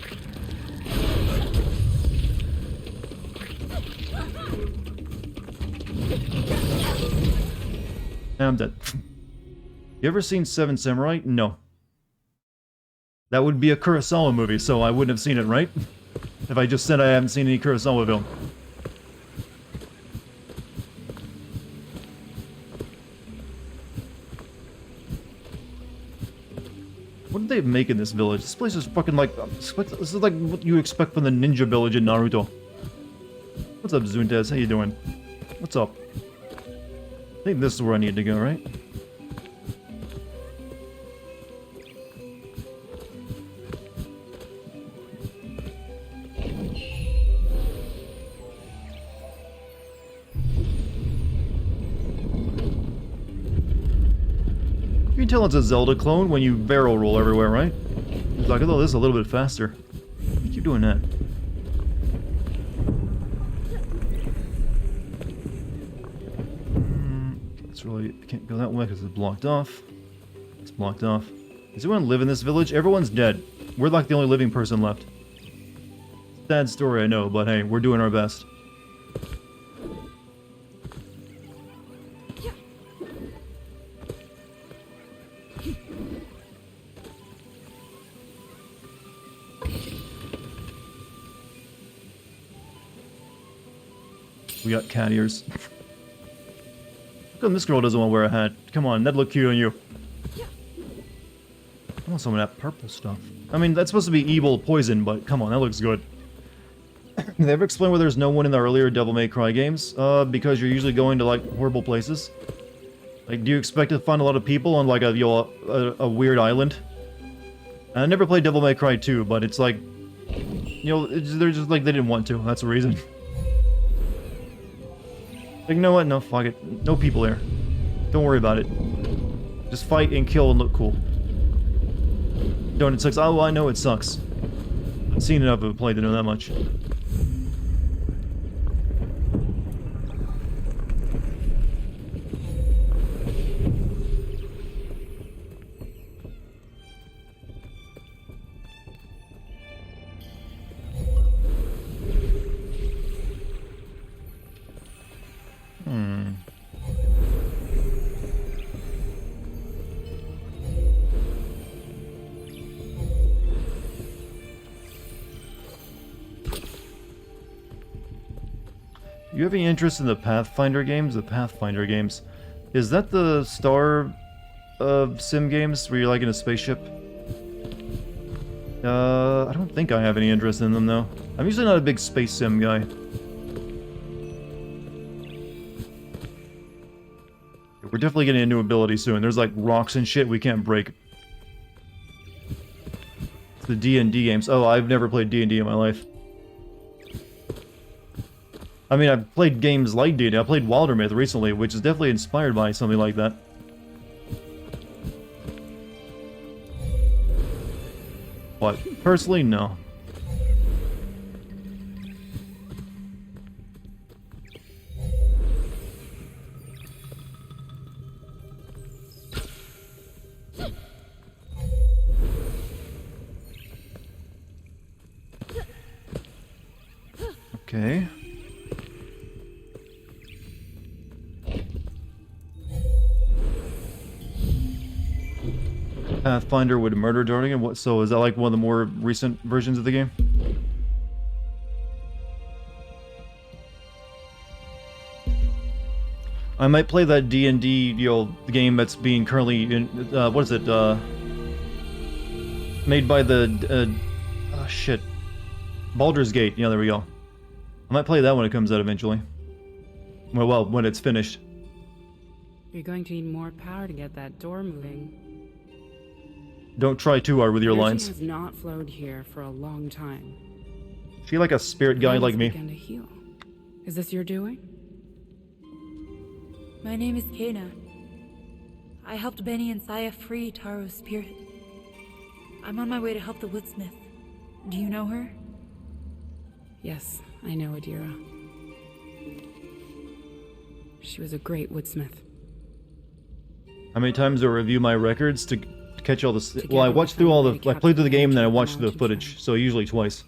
And I'm dead. You ever seen Seven Samurai? No. That would be a Kurosawa movie, so I wouldn't have seen it, right? If I just said I haven't seen any Kurosawa film. What did they make in this village? This place is fucking like... This is like what you expect from the ninja village in Naruto. What's up, Zuntes? How you doing? What's up? I think this is where I need to go, right? You can tell it's a Zelda clone when you barrel roll everywhere, right? It's like, oh, this is a little bit faster. Keep doing that. It's really... Can't go that way because it's blocked off. It's blocked off. Does anyone live in this village? Everyone's dead. We're like the only living person left. Sad story, I know, but hey, we're doing our best. We got cat ears. How come this girl doesn't want to wear a hat? Come on, that'd look cute on you. I want some of that purple stuff. I mean, that's supposed to be evil poison, but come on, that looks good. Did they ever explain why there's no one in the earlier Devil May Cry games? Because you're usually going to, like, horrible places. Like, do you expect to find a lot of people on, like, a weird island? I never played Devil May Cry 2, but it's like, you know, they're just like they didn't want to. That's the reason. Like, you know what? No, fuck it. No people there. Don't worry about it. Just fight and kill and look cool. Don't it sucks? Oh, I know it sucks. I've seen enough of it play to know that much. You have any interest in the Pathfinder games? The Pathfinder games. Is that the Star Sim games where you're like in a spaceship? I don't think I have any interest in them though. I'm usually not a big space sim guy. We're definitely getting a new ability soon. There's like rocks and shit we can't break. It's the D&D games. Oh, I've never played D&D in my life. I mean, I've played games like D&D. I played Wilder Myth recently, which is definitely inspired by something like that. But personally, no. Okay. Pathfinder would murder Dartigan? What? So is that like one of the more recent versions of the game? I might play that D&D, you know, game that's being currently in, what is it, made by the, shit, Baldur's Gate. Yeah, there we go. I might play that when it comes out eventually. Well, when it's finished. You're going to need more power to get that door moving. Don't try too hard with your lines. Energy has not flowed here for a long time. She like a spirit guy like me. Began to heal. Is this your doing? My name is Kena. I helped Benny and Saya free Taro's spirit. I'm on my way to help the woodsmith. Do you know her? Yes, I know Adira. She was a great woodsmith. How many times do I review my records to catch all this? Well, I watched through all the... I played through the game and then I watched the footage, so usually twice.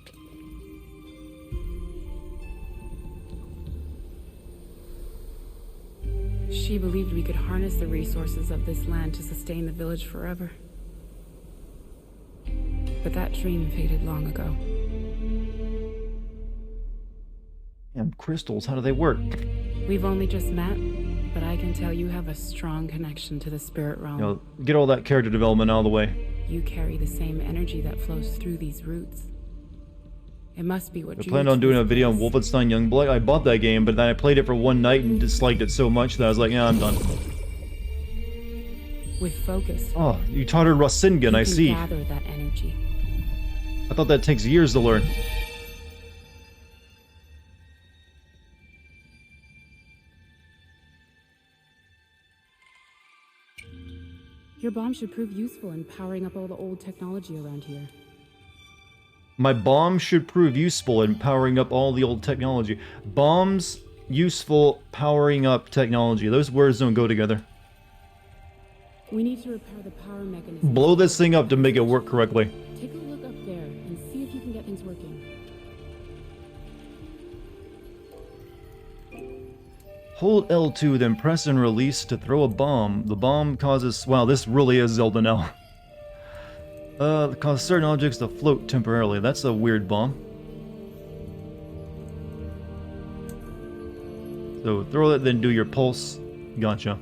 She believed we could harness the resources of this land to sustain the village forever. But that dream faded long ago. And crystals, how do they work? We've only just met, but I can tell you have a strong connection to the spirit realm. You know, get all that character development out of the way. You carry the same energy that flows through these roots. It must be what I planned on doing a video on Wolfenstein Youngblood. I bought that game, but then I played it for one night and disliked it so much that I was like, yeah, I'm done. With focus. Oh, you taught her Rasengan, I see. Gather that energy. I thought that takes years to learn. Your bomb should prove useful in powering up all the old technology around here. My bomb should prove useful in powering up all the old technology. Bombs, useful, powering up technology. Those words don't go together. We need to repair the power mechanism. Blow this thing up to make it work correctly. Take a look up there and see if you can get things working. Hold L2, then press and release to throw a bomb. The bomb causes... Wow, this really is Zelda now. Cause certain objects to float temporarily. That's a weird bomb. So throw it, then do your pulse. Gotcha.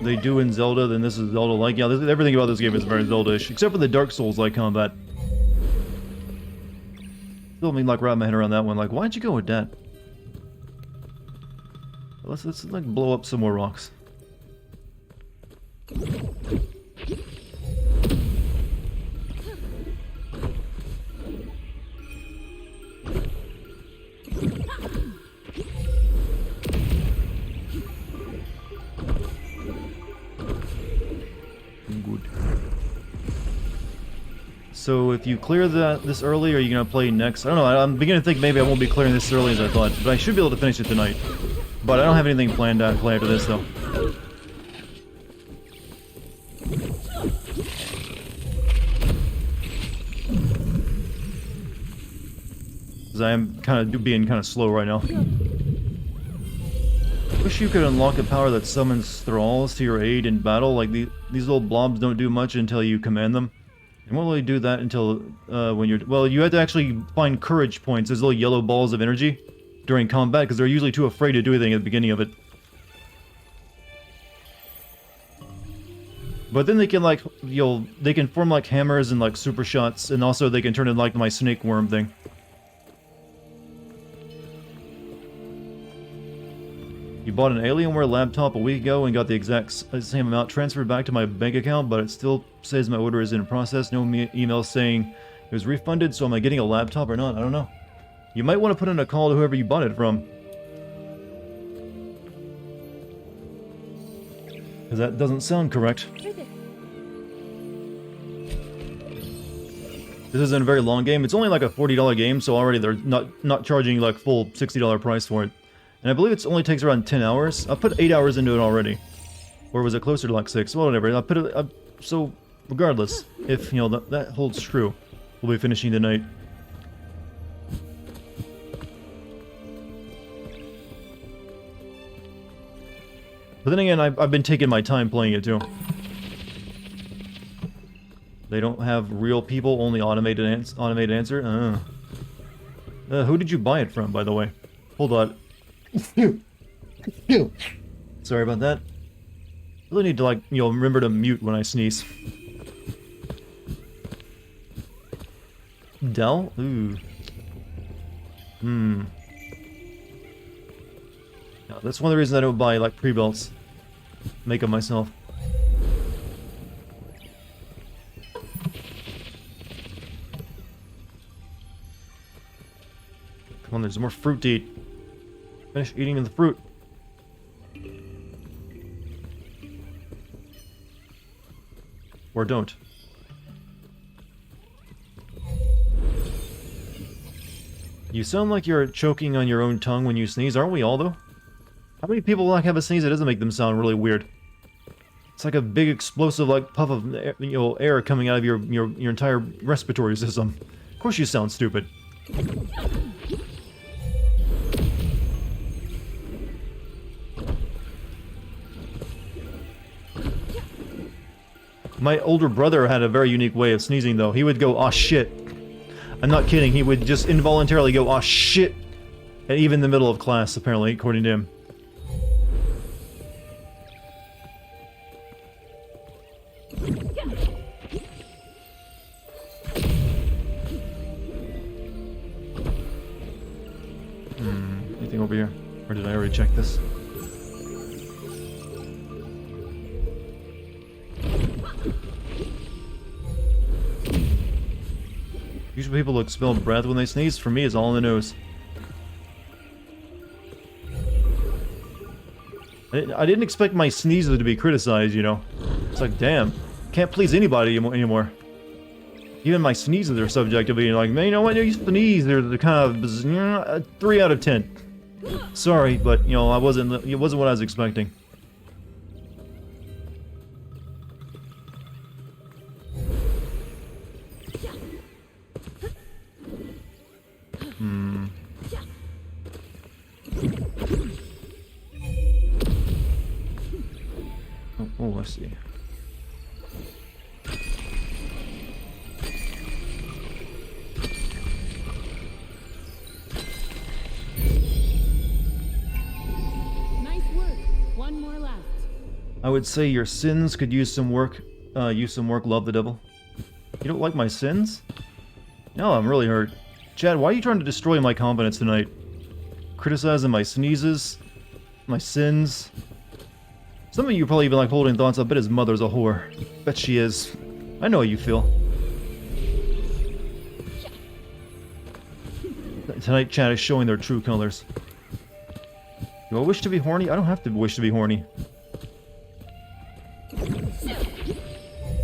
they do in Zelda, then this is Zelda-like. Yeah, everything about this game is very Zelda-ish, except for the Dark Souls-like combat. Still me like wrap my head around that one. Like, why'd you go with that? Let's like blow up some more rocks. Good. So if you clear this early, are you gonna play next? I don't know. I'm beginning to think maybe I won't be clearing this as early as I thought, but I should be able to finish it tonight. But I don't have anything planned to play after this, though. Because I am being kind of slow right now. Wish you could unlock a power that summons thralls to your aid in battle. Like these little blobs don't do much until you command them. You won't really do that until when you're... Well, you have to actually find courage points, those little yellow balls of energy, during combat, because they're usually too afraid to do anything at the beginning of it. But then they can, like, they can form, like, hammers and, like, super shots, and also they can turn into, like, my snake worm thing. You bought an Alienware laptop a week ago and got the exact same amount transferred back to my bank account, but it still says my order is in process. No email saying it was refunded, so am I getting a laptop or not? I don't know. You might want to put in a call to whoever you bought it from. Because that doesn't sound correct. This isn't a very long game. It's only like a $40 game, so already they're not charging like full $60 price for it. And I believe it only takes around 10 hours. I put 8 hours into it already. Or was it closer to like 6? Well, whatever. I put it... so, regardless, if, you know, that holds true, we'll be finishing tonight. But then again, I've been taking my time playing it, too. They don't have real people, only automated answer? Who did you buy it from, by the way? Hold on. Sorry about that. I really need to, like, you know, remember to mute when I sneeze. Dell? Ooh. Yeah, that's one of the reasons I don't buy, like, pre-belts. Make them myself. Come on, there's more fruit to eat. Finish eating the fruit. Or don't. You sound like you're choking on your own tongue when you sneeze, aren't we all, though? How many people like have a sneeze that doesn't make them sound really weird? It's like a big explosive like puff of air coming out of your entire respiratory system. Of course you sound stupid. My older brother had a very unique way of sneezing, though. He would go, "Aw, shit." I'm not kidding. He would just involuntarily go, "Aw, shit." And even in the middle of class, apparently, according to him. Anything over here? Or did I already check this? Usually people expel breath when they sneeze. For me, it's all in the nose. I didn't expect my sneezes to be criticized, you know. It's like, damn, can't please anybody anymore. Even my sneezes are subject to being like, man, you know what, you sneeze, they're kind of 3 out of 10. Sorry, but, you know, it wasn't what I was expecting. Oh, let's see. I would say your sins could use some work. Love the devil. You don't like my sins? No, I'm really hurt. Chad, why are you trying to destroy my confidence tonight? Criticizing my sneezes? My sins? Some of you probably even like holding thoughts. I bet his mother's a whore. Bet she is. I know how you feel. Tonight, Chad is showing their true colors. Do I wish to be horny? I don't have to wish to be horny.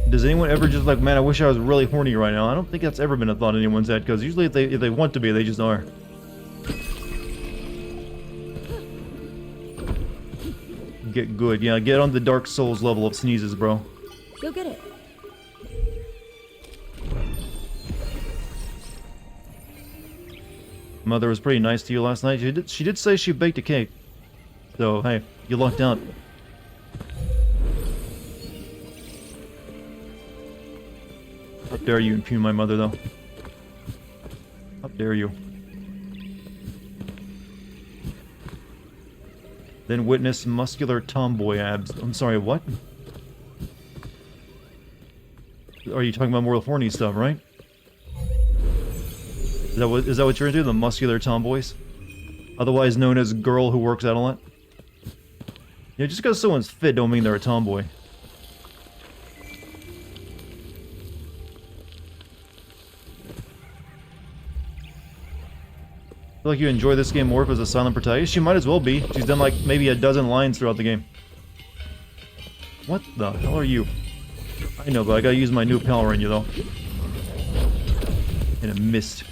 Does anyone ever just like, man, I wish I was really horny right now? I don't think that's ever been a thought in anyone's head, because usually if they want to be, they just are. Get good. Yeah, get on the Dark Souls level of sneezes, bro. Go get it. Mother was pretty nice to you last night. She did say she baked a cake. So, hey, you lucked out. How dare you impugn my mother, though? How dare you? Then witness muscular tomboy abs. I'm sorry, what? Are you talking about more horny stuff, right? Is that what you're into? The muscular tomboys? Otherwise known as girl who works out a lot? Yeah, just because someone's fit don't mean they're a tomboy. I feel like you enjoy this game more if it's a silent protagonist. She might as well be. She's done like maybe a dozen lines throughout the game. What the hell are you? I know, but I gotta use my new Power Ranger though. And it missed.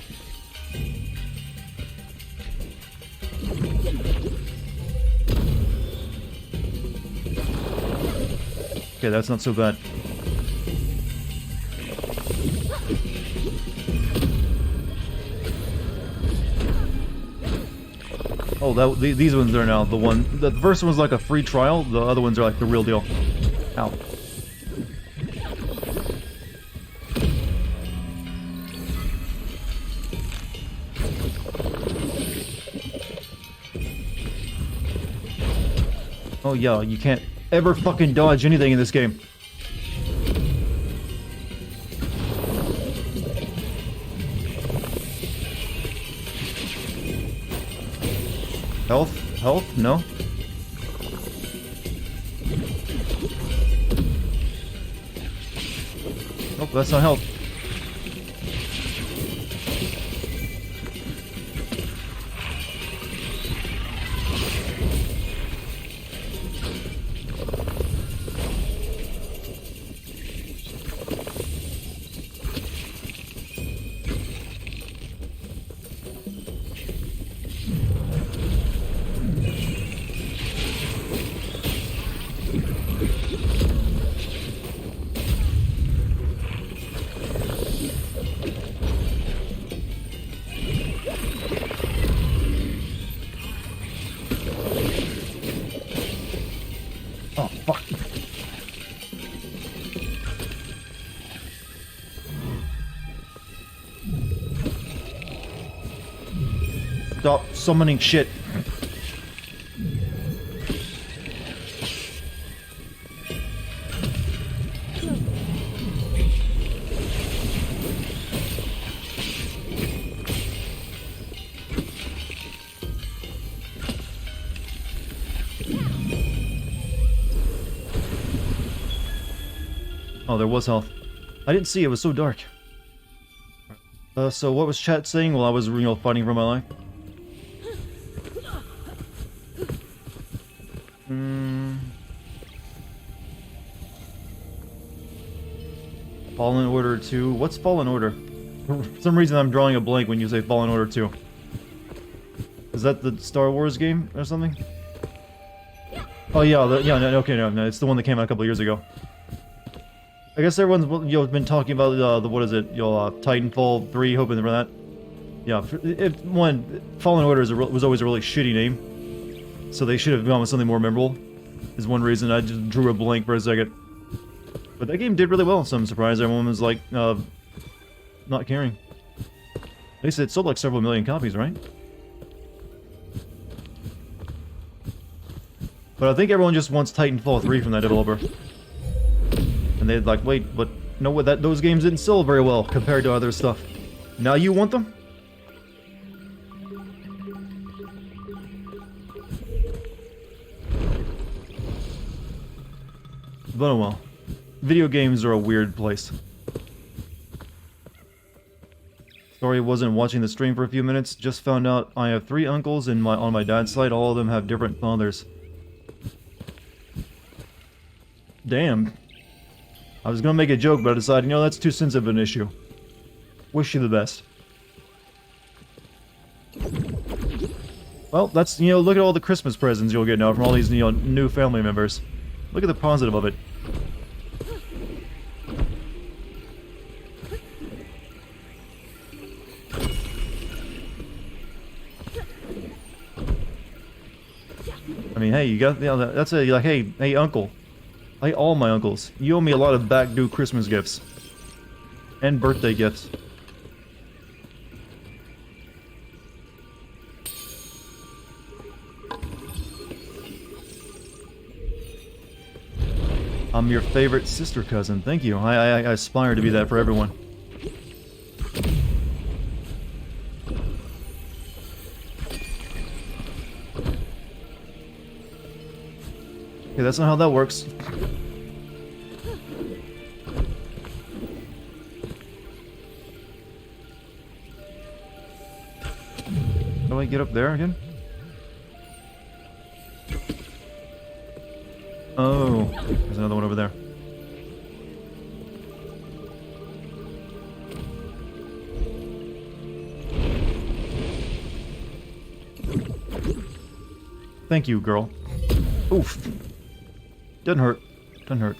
Okay, that's not so bad. Oh, these ones are now the first one's like a free trial, the other ones are like the real deal. Ow. Oh yeah, you can't ever fucking dodge anything in this game. Health? Health? No? Nope, that's not health. Oh, fuck. Stop summoning shit. Oh, there was health. I didn't see it was so dark. So what was chat saying while I was, fighting for my life? Fallen Order 2. What's Fallen Order? For some reason I'm drawing a blank when you say Fallen Order 2. Is that the Star Wars game or something? Oh yeah, no, it's the one that came out a couple of years ago. I guess everyone's been talking about what is it? Titanfall 3, hoping for that. Yeah, Fallen Order was always a really shitty name, so they should have gone with something more memorable. Is one reason I just drew a blank for a second. But that game did really well, so I'm surprised everyone was like not caring. They said it sold like several million copies, right? But I think everyone just wants Titanfall 3 from that developer. And they'd like, wait, but no, what those games didn't sell very well compared to other stuff. Now you want them? But oh well. Video games are a weird place. Sorry I wasn't watching the stream for a few minutes. Just found out I have 3 uncles on my dad's side. All of them have different fathers. Damn. I was gonna make a joke, but I decided, you know, that's too sensitive an issue. Wish you the best. Well, that's, you know, look at all the Christmas presents you'll get now from all these, you know, new family members. Look at the positive of it. I mean, hey, you got, you know, that's a, like, hey, uncle. Hey, all my uncles. You owe me a lot of back due Christmas gifts. And birthday gifts. I'm your favorite sister cousin. Thank you. I aspire to be that for everyone. Okay, that's not how that works. How do I get up there again? Oh, there's another one over there. Thank you, girl. Oof. Doesn't hurt. Doesn't hurt.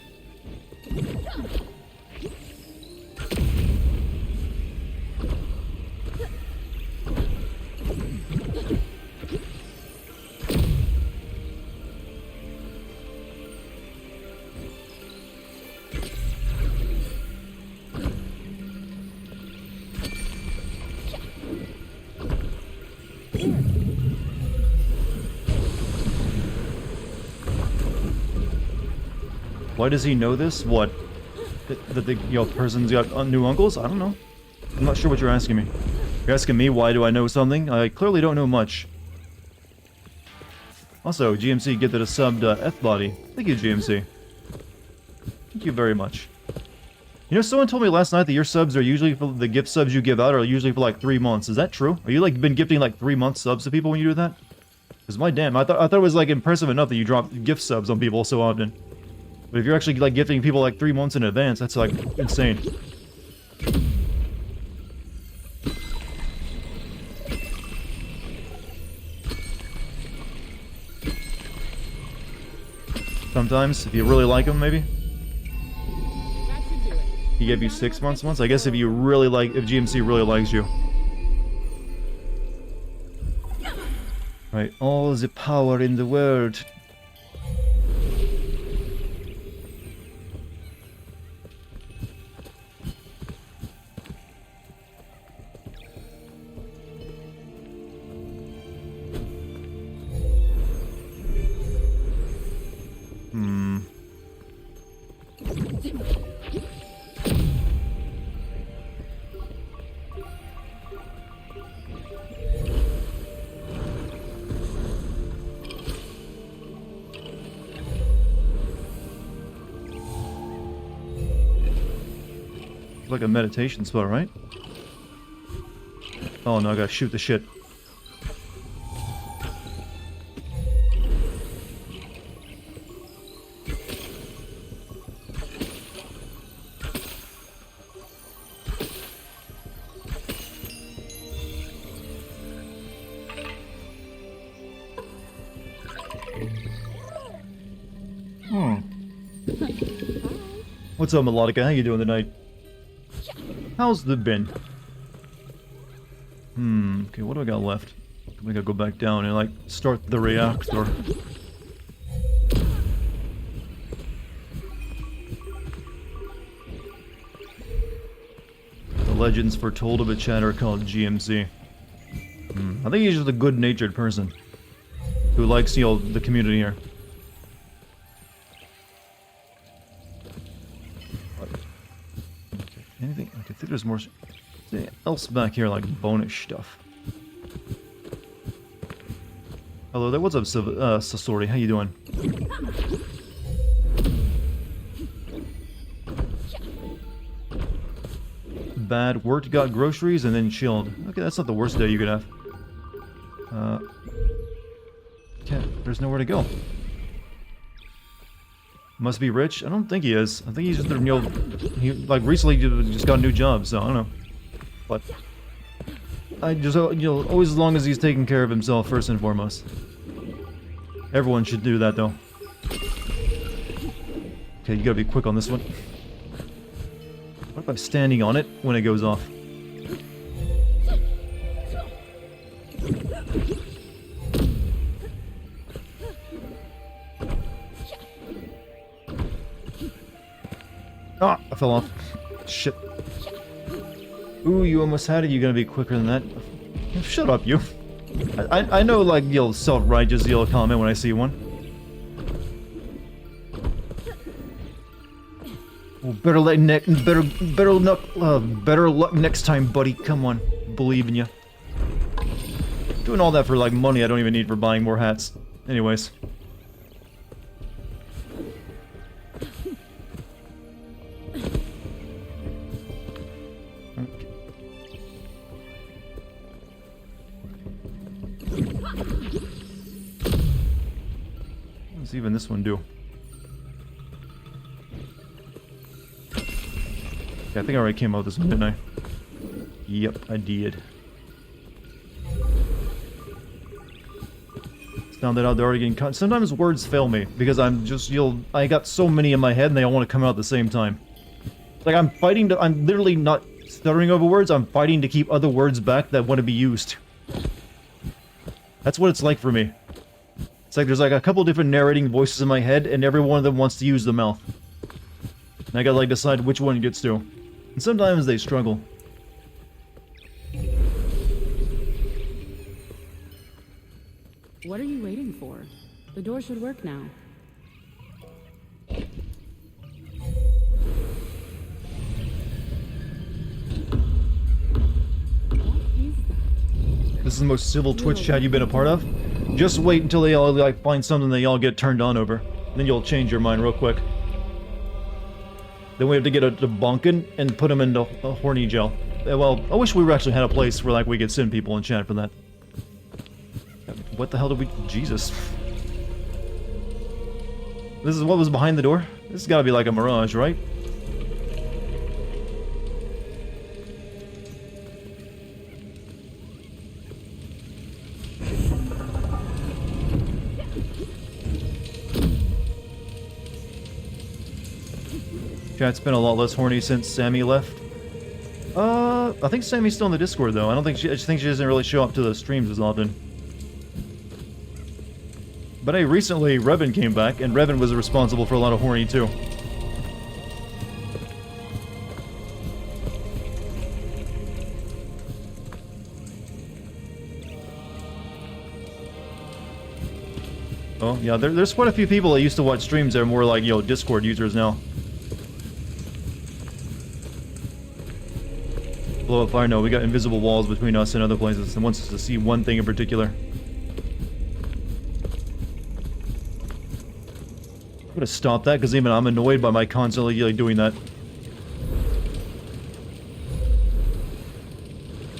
Why does he know this? What? That the, you know, person's got new uncles? I don't know. I'm not sure what you're asking me. You're asking me why do I know something? I clearly don't know much. Also, GMC, get that a subbed F-Body. Thank you, GMC. Thank you very much. You know, someone told me last night that your subs are usually for the gift subs you give out are usually for like 3 months. Is that true? Are you like been gifting like 3 month subs to people when you do that? Because my damn, I thought it was like impressive enough that you drop gift subs on people so often. But if you're actually like gifting people like 3 months in advance, that's like insane. Sometimes, if you really like them, maybe. He gave you 6 months once? I guess if you really like, if GMC really likes you. Right, all the power in the world. Like a meditation spell, right? Oh no, I gotta shoot the shit. What's up, Melodica? How you doing tonight? How's the bin? Okay, what do I got left? We gotta go back down and, like, start the reactor. The legends foretold of a chatter called GMC. I think he's just a good-natured person who likes, you know, the community here. there's more else back here, like bonus stuff. Hello there, what's up, Sasori? How you doing? Bad, worked, got groceries, and then chilled. Okay, that's not the worst day you could have. Okay, there's nowhere to go. Must be rich? I don't think he is. I think he's just, you know, he, like, recently just got a new job, so I don't know. But I just, you know, always as long as he's taking care of himself first and foremost. Everyone should do that, though. Okay, you gotta be quick on this one. What if I'm standing on it when it goes off? Ah, I fell off. Shit. Ooh, you almost had it. You're gonna be quicker than that. Shut up, you. I know, like, you'll self-righteous, you'll comment when I see one. Well, better luck next time, buddy. Come on, believe in you. Doing all that for like money I don't even need for buying more hats. Anyways. Okay. What's even this one do? Yeah, I think I already came out with this one, didn't I? Yep, I did. Found that out, they're already getting cut. Sometimes words fail me, because I'm just, I got so many in my head and they all want to come out at the same time. Like, I'm literally not stuttering over words, I'm fighting to keep other words back that want to be used. That's what it's like for me. It's like there's like a couple different narrating voices in my head, and every one of them wants to use the mouth. And I gotta like decide which one gets to. And sometimes they struggle. What are you waiting for? The door should work now. This is the most civil Twitch chat you've been a part of. Just wait until they all like find something they all get turned on over. Then you'll change your mind real quick. Then we have to get a bonkin and put them into a horny jail. Well, I wish we actually had a place where like we could send people in chat for that. What the hell did we... Jesus. This is what was behind the door? This has got to be like a mirage, right? Chat's been a lot less horny since Sammy left. I think Sammy's still in the Discord though. I don't think I just think she doesn't really show up to the streams as often. But hey, recently Revan came back, and Revan was responsible for a lot of horny too. Oh yeah, there's quite a few people that used to watch streams that are more like, you know, Discord users now. Blow up fire, no, we got invisible walls between us and other places, and wants us to see one thing in particular. I'm gonna stop that, because even I'm annoyed by my constantly like, doing that.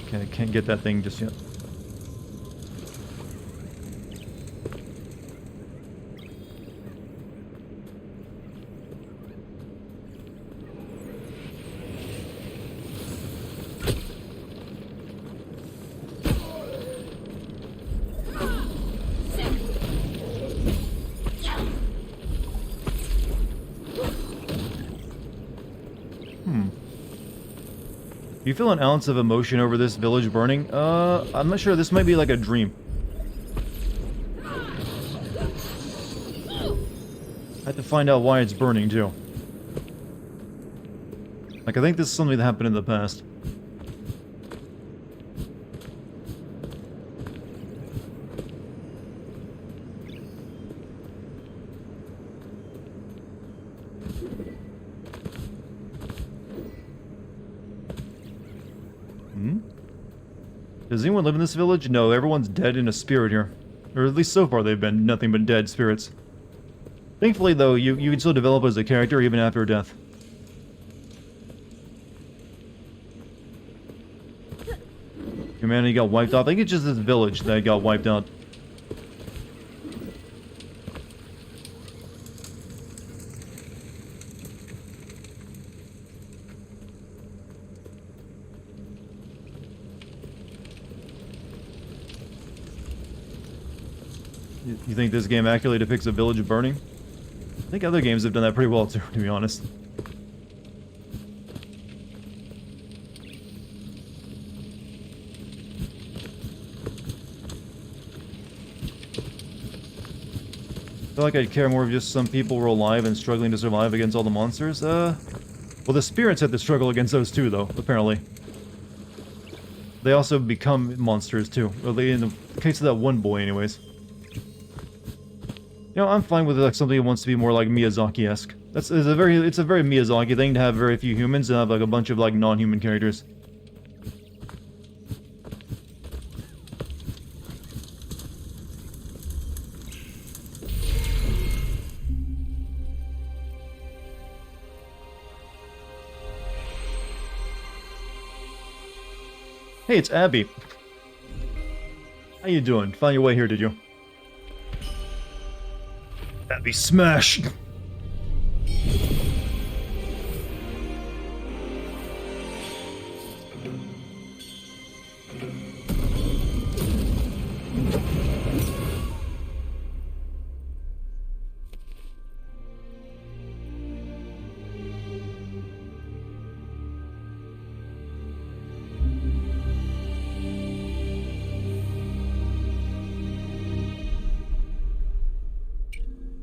Okay, I can't get that thing just yet. Do you feel an ounce of emotion over this village burning? I'm not sure. This might be like a dream. I have to find out why it's burning, too. Like, I think this is something that happened in the past. Does anyone live in this village? No, everyone's dead in a spirit here. Or at least so far they've been nothing but dead spirits. Thankfully, though, you can still develop as a character even after death. Humanity got wiped off. I think it's just this village that got wiped out. You think this game accurately depicts a village burning? I think other games have done that pretty well too, to be honest. I feel like I'd care more if just some people were alive and struggling to survive against all the monsters. Well, the spirits had to struggle against those too, though, apparently. They also become monsters too. Or in the case of that one boy, anyways. You know, I'm fine with like something that wants to be more like Miyazaki-esque. It's a very Miyazaki thing to have very few humans and have like a bunch of like non-human characters. Hey, it's Abby. How you doing? Found your way here, did you? Abby, smash!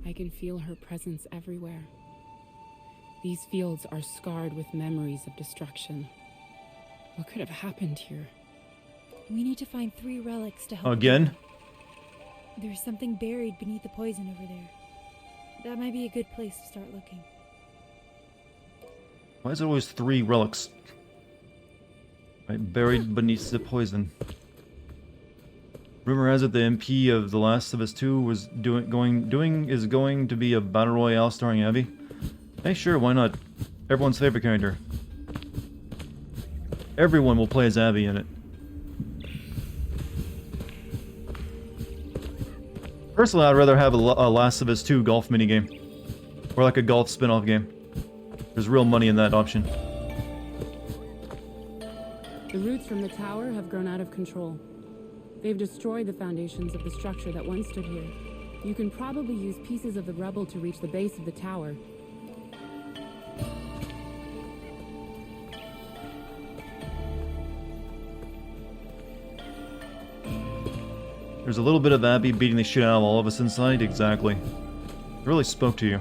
I can feel her presence everywhere. These fields are scarred with memories of destruction. What could have happened here? We need to find 3 relics to help. Again? There's something buried beneath the poison over there. That might be a good place to start looking. Why is there always 3 relics? Right, buried beneath the poison. Rumor has it the MP of The Last of Us 2 was is going to be a battle royale starring Abby. Hey, sure, why not? Everyone's favorite character. Everyone will play as Abby in it. Personally, I'd rather have a Last of Us 2 golf minigame. Or like a golf spin-off game. There's real money in that option. The roots from the tower have grown out of control. They've destroyed the foundations of the structure that once stood here. You can probably use pieces of the rubble to reach the base of the tower. There's a little bit of Abby beating the shit out of all of us inside, exactly. It really spoke to you.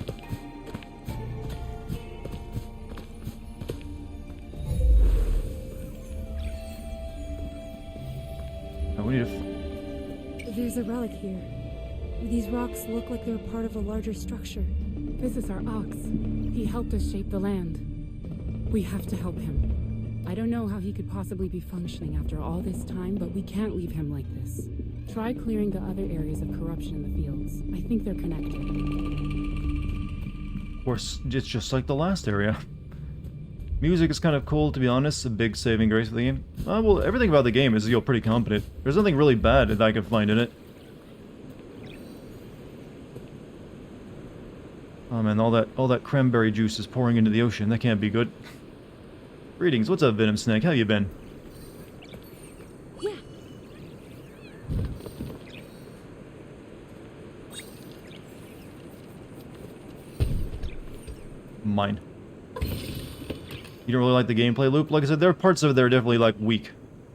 We need to... There's a relic here. These rocks look like they're part of a larger structure. This is our ox. He helped us shape the land. We have to help him. I don't know how he could possibly be functioning after all this time, but we can't leave him like this. Try clearing the other areas of corruption in the fields. I think they're connected. Of course, it's just like the last area. Music is kind of cool, to be honest. A big saving grace for the game. Well, everything about the game is, pretty competent. There's nothing really bad that I could find in it. Oh man, all that cranberry juice is pouring into the ocean. That can't be good. Greetings, what's up, Venom Snake? How you been? Yeah. Mine. You don't really like the gameplay loop? Like I said, there are parts of it that are definitely, like, weak.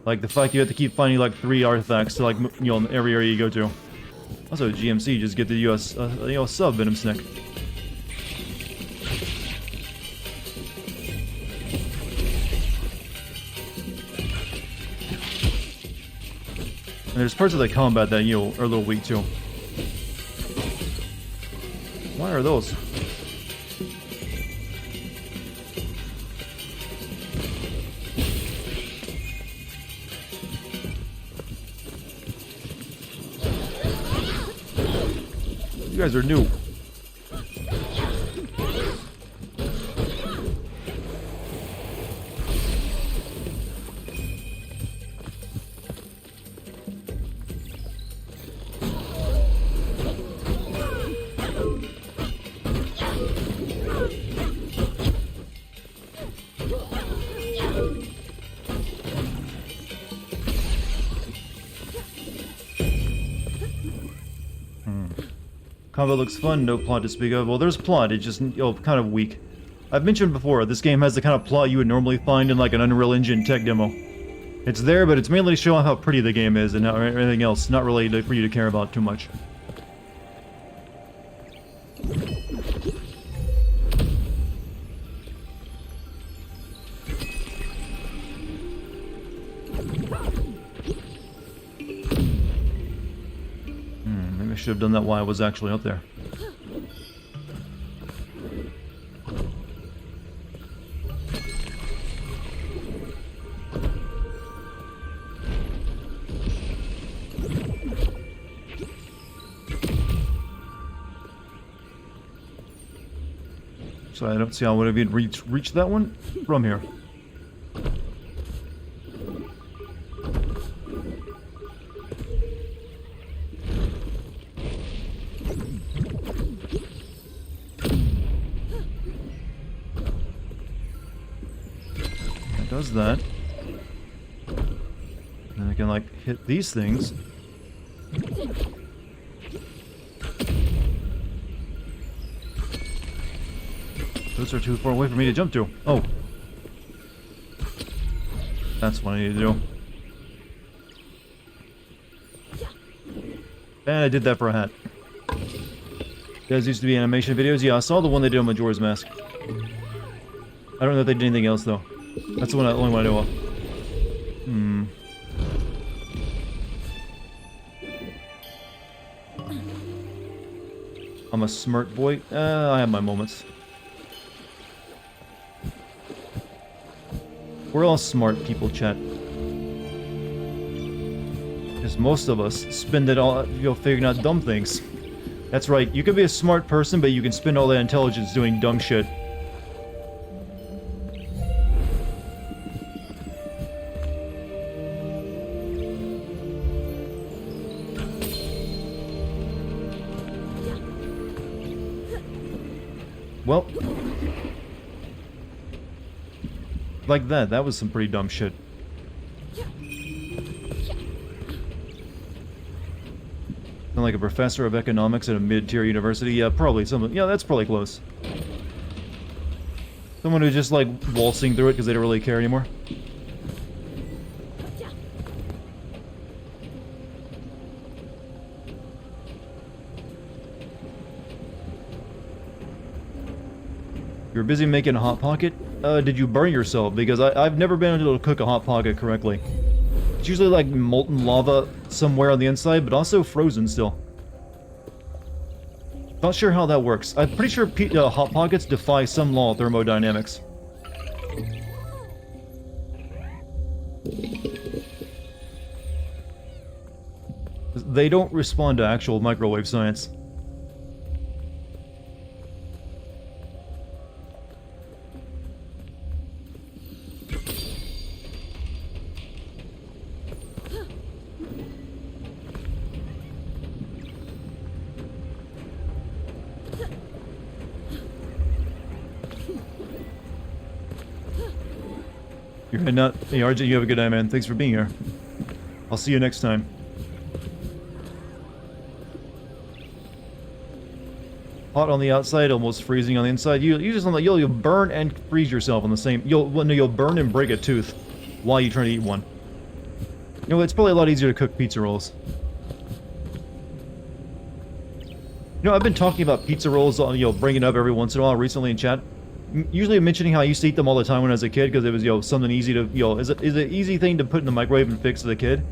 Like, the fact you have to keep finding, like, 3 artifacts to, like, you know, in every area you go to. Also, GMC, just get the US, sub, Venom Snake. And there's parts of the combat that, you know, are a little weak, too. Why are those? You guys are new. Combat looks fun, no plot to speak of. Well, there's plot, it's just, kind of weak. I've mentioned before, this game has the kind of plot you would normally find in like an Unreal Engine tech demo. It's there, but it's mainly to show off how pretty the game is and not anything else, not really for you to care about too much. Maybe I should have done that while I was actually up there. So I don't see how would have reached that one from here. That does that. Then I can like hit these things. Those are too far away for me to jump to. Oh. That's what I need to do. And I did that for a hat. Guys used to be animation videos. Yeah, I saw the one they did on Majora's Mask. I don't know if they did anything else though. That's the only one I know of. I'm a smart boy. I have my moments. We're all smart people, chat. Because most of us spend it all, figuring out dumb things. That's right, you can be a smart person, but you can spend all that intelligence doing dumb shit. Well, like that. That was some pretty dumb shit. Sound like a professor of economics at a mid-tier university? Yeah, probably something. Yeah, that's probably close. Someone who's just like waltzing through it because they don't really care anymore. You're busy making a Hot Pocket? Did you burn yourself? Because I've never been able to cook a Hot Pocket correctly. It's usually like molten lava somewhere on the inside, but also frozen still. Not sure how that works. I'm pretty sure Hot Pockets defy some law of thermodynamics. They don't respond to actual microwave science. You're heading out. Hey, RJ, you have a good night, man. Thanks for being here. I'll see you next time. Hot on the outside, almost freezing on the inside. You'll burn and freeze yourself on the same. You'll burn and break a tooth while you try to eat one. You know, it's probably a lot easier to cook pizza rolls. You know, I've been talking about pizza rolls, bringing it up every once in a while recently in chat. Usually mentioning how I used to eat them all the time when I was a kid because it was, something easy to, is an easy thing to put in the microwave and fix as a kid.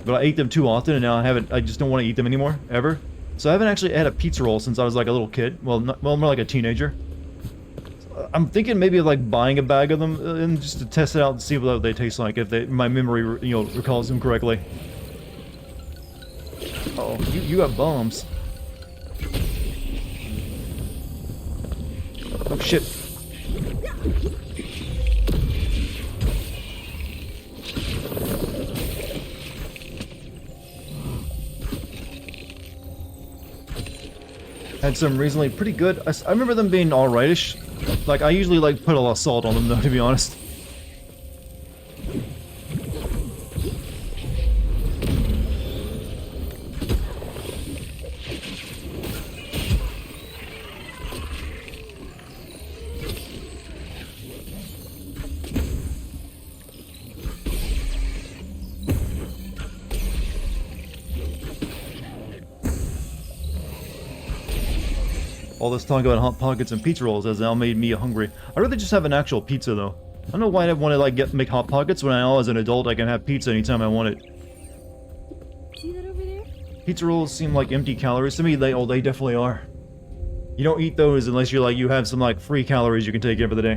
But I ate them too often and now I just don't want to eat them anymore, ever. So I haven't actually had a pizza roll since I was like a little kid. Well, more like a teenager. I'm thinking maybe of like buying a bag of them and just to test it out and see what they taste like if my memory, recalls them correctly. Uh oh, you got bombs. shit. Had some recently pretty good. I remember them being alrightish. Like, I usually like put a lot of salt on them though, to be honest. All this talk about Hot Pockets and pizza rolls has now made me hungry. I'd rather just have an actual pizza though. I don't know why I want to like make Hot Pockets when I know as an adult I can have pizza anytime I want it. See that over there? Pizza rolls seem like empty calories to me. They definitely are. You don't eat those unless you're like you have some like free calories you can take in for the day.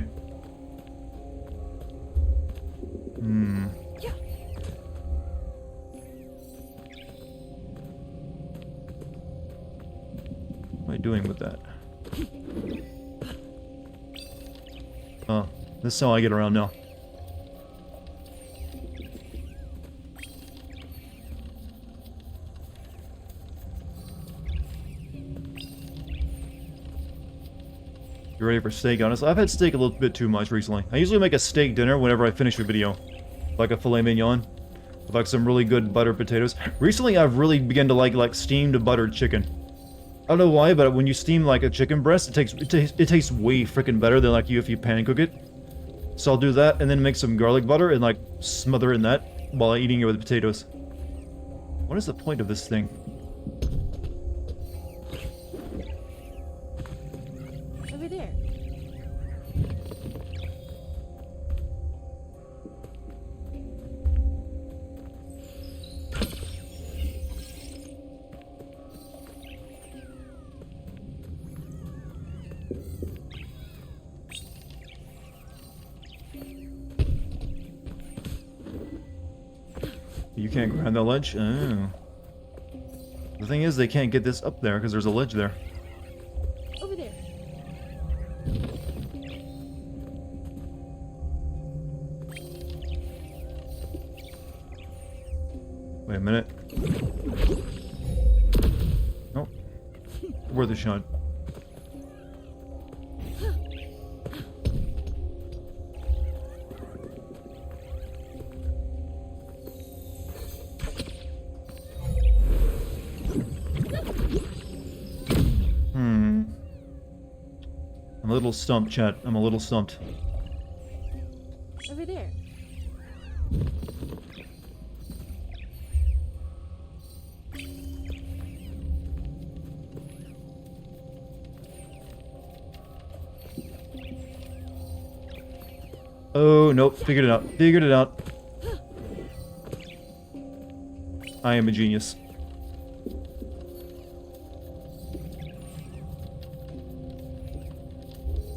What am I doing with that? Oh, this is how I get around now. You ready for steak? Honestly, I've had steak a little bit too much recently. I usually make a steak dinner whenever I finish a video. Like a filet mignon. With like some really good buttered potatoes. Recently, I've really begun to like steamed buttered chicken. I don't know why, but when you steam like a chicken breast, it tastes way freaking better than like if you pan cook it. So I'll do that and then make some garlic butter and like smother in that while eating it with potatoes. What is the point of this thing? Over there. You can't grab that ledge? Oh. The thing is, they can't get this up there because there's a ledge there. Over there. Wait a minute. Nope. Worth a shot. I'm a little stumped, chat. I'm a little stumped. Over there. Oh, nope. Figured it out. Figured it out. I am a genius.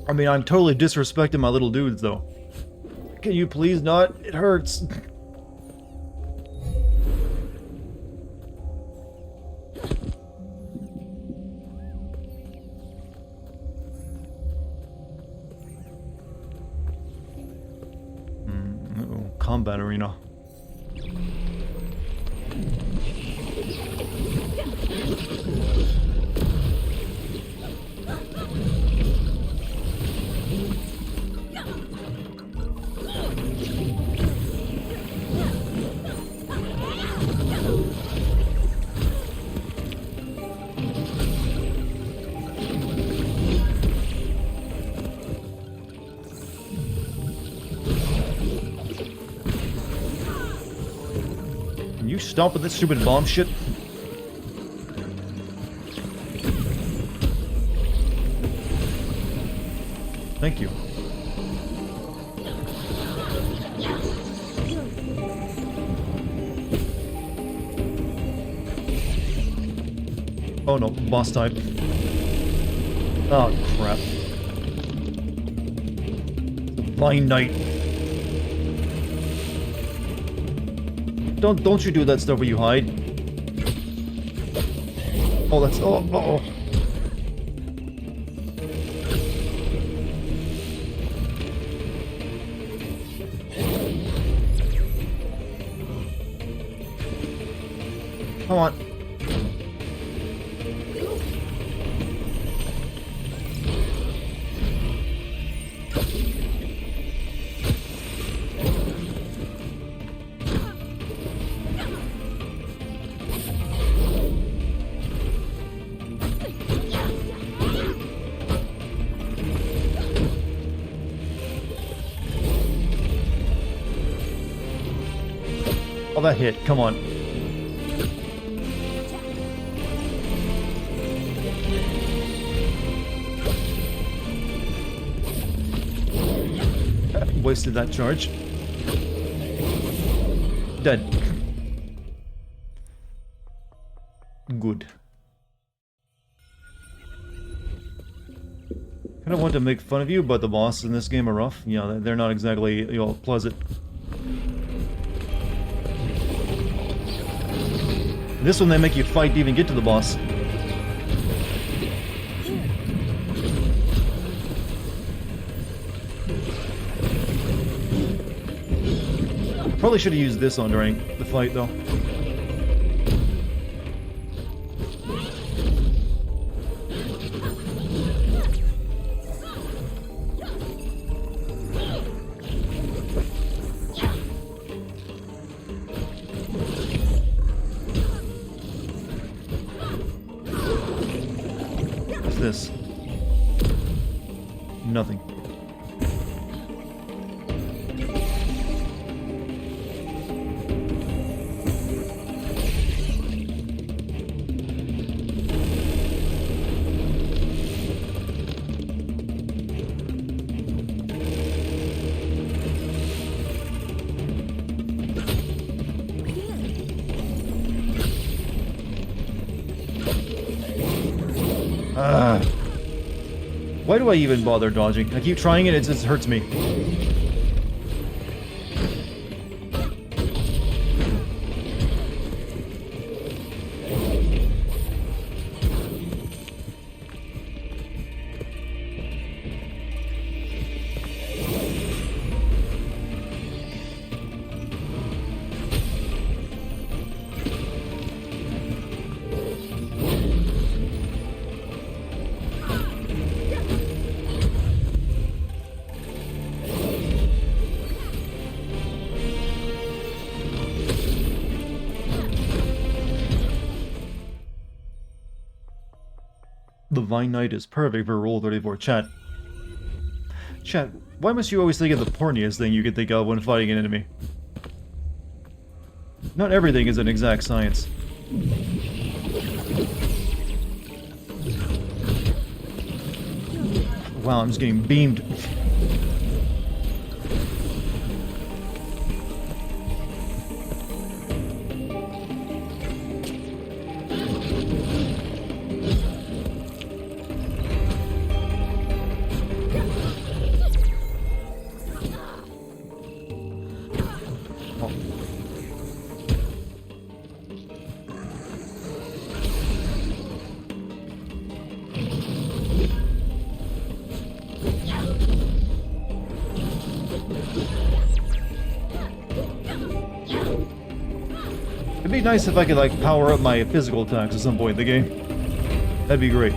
I mean, I'm totally disrespecting my little dudes, though. Can you please not? It hurts. Uh-oh. Combat arena. Can you stop with this stupid bomb shit? Thank you. Oh no, boss type. Oh crap. Divine Knight. Don't you do that stuff where you hide. Oh, that's oh. Come on. Oh, that hit. Come on. Wasted that charge. Dead. Good. Kind of want to make fun of you, but the bosses in this game are rough. You know, they're not exactly, you know, pleasant. This one, they make you fight to even get to the boss. Probably should have used this on during the fight, though. What's this? Nothing. Why do I even bother dodging? I keep trying it, it just hurts me. The Vine Knight is perfect for Rule 34. Chat, why must you always think of the porniest thing you can think of when fighting an enemy? Not everything is an exact science. Wow, I'm just getting beamed. It'd be nice if I could, like, power up my physical attacks at some point in the game. That'd be great.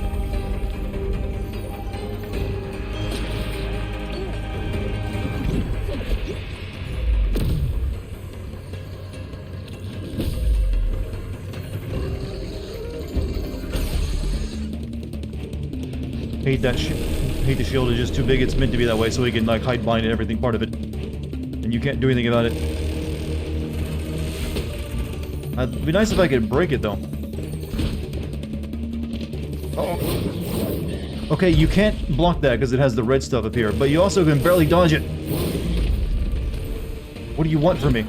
Hate that shit. Hate the shield is just too big. It's meant to be that way so he can, like, hide behind everything part of it. And you can't do anything about it. It'd be nice if I could break it, though. Uh-oh. Okay, you can't block that because it has the red stuff up here, but you also can barely dodge it. What do you want from me?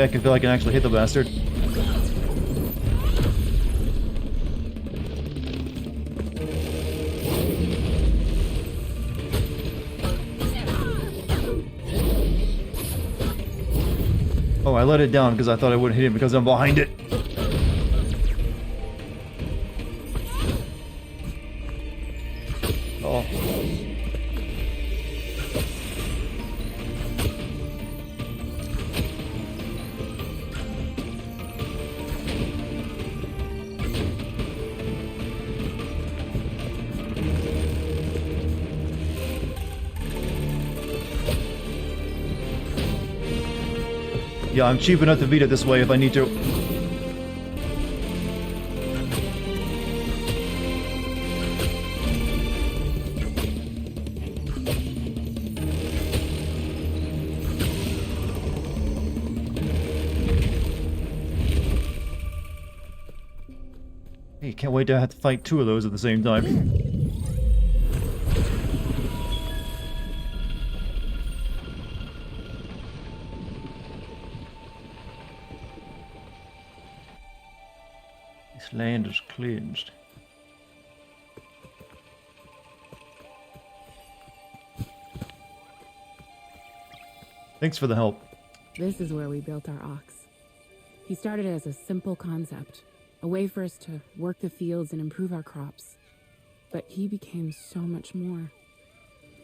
way I can feel I can actually hit the bastard. Oh, I let it down because I thought I wouldn't hit him because I'm behind it. Oh. Yeah, I'm cheap enough to beat it this way if I need to. Hey, can't wait to have to fight two of those at the same time. This land is cleansed. Thanks for the help. This is where we built our ox. He started as a simple concept, a way for us to work the fields and improve our crops. But he became so much more.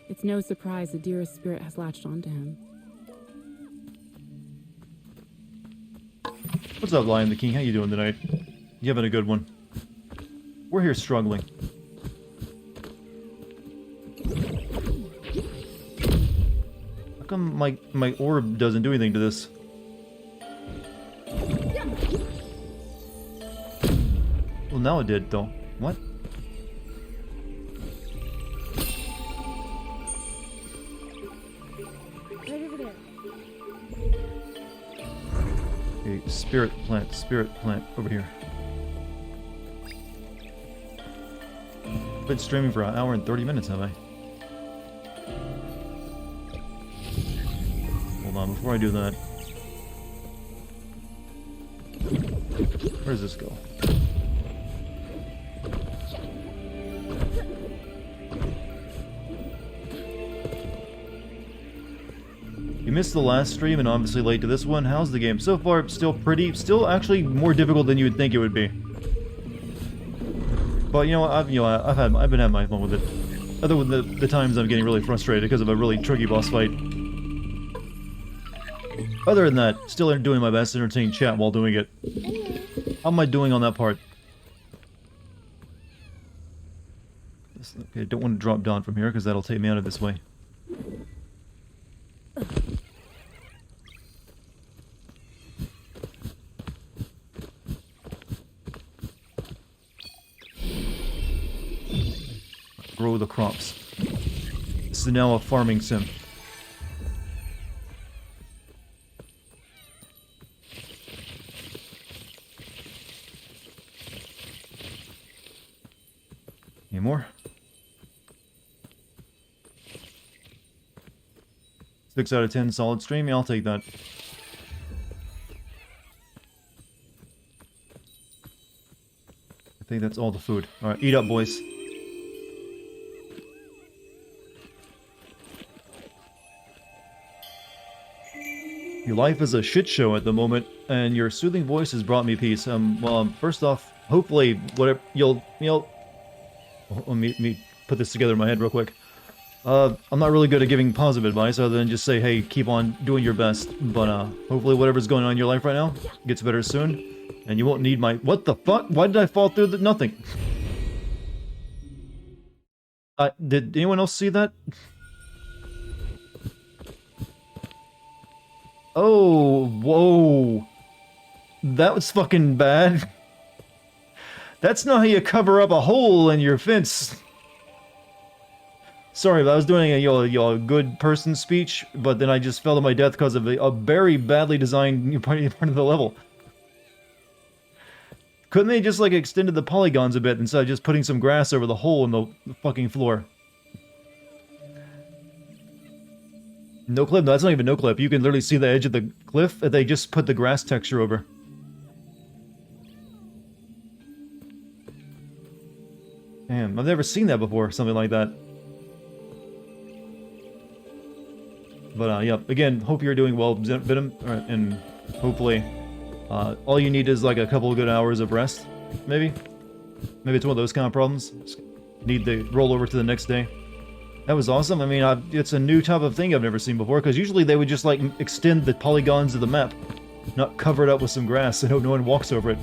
It's no surprise the dearest spirit has latched onto him. What's up, Lion the King? How you doing tonight? You having a good one? We're here struggling. How come my orb doesn't do anything to this? Well, now it did, though. What? Right over there. Okay, spirit plant over here. Been streaming for an hour and 30 minutes, have I? Hold on, before I do that. Where does this go? You missed the last stream and obviously late to this one. How's the game? So far, still pretty, still actually more difficult than you would think it would be. But you know, I've been having my fun with it. Other than the times I'm getting really frustrated because of a really tricky boss fight. Other than that, still doing my best to entertain chat while doing it. How am I doing on that part? Okay, don't want to drop down from here because that'll take me out of this way. Grow the crops. This is now a farming sim. Any more? 6 out of 10 solid stream. Yeah, I'll take that. I think that's all the food. Alright, eat up, boys. Your life is a shit show at the moment, and your soothing voice has brought me peace. Well, first off, hopefully, whatever you'll. Let me put this together in my head real quick. I'm not really good at giving positive advice, other than just say, hey, keep on doing your best. But hopefully, whatever's going on in your life right now gets better soon, and you won't need my. What the fuck? Why did I fall through the nothing? Did anyone else see that? Oh, whoa. That was fucking bad. That's not how you cover up a hole in your fence. Sorry, but I was doing a good person speech, but then I just fell to my death because of a very badly designed part of the level. Couldn't they just, like, extended the polygons a bit instead of just putting some grass over the hole in the fucking floor? No clip? No, that's not even no clip. You can literally see the edge of the cliff that they just put the grass texture over. Damn, I've never seen that before, something like that. But, yeah, again, hope you're doing well, Venom, and hopefully, all you need is, like, a couple of good hours of rest, maybe? Maybe it's one of those kind of problems. Just need to roll over to the next day. That was awesome. I mean, it's a new type of thing I've never seen before, because usually they would just, like, extend the polygons of the map, not cover it up with some grass so no one walks over it.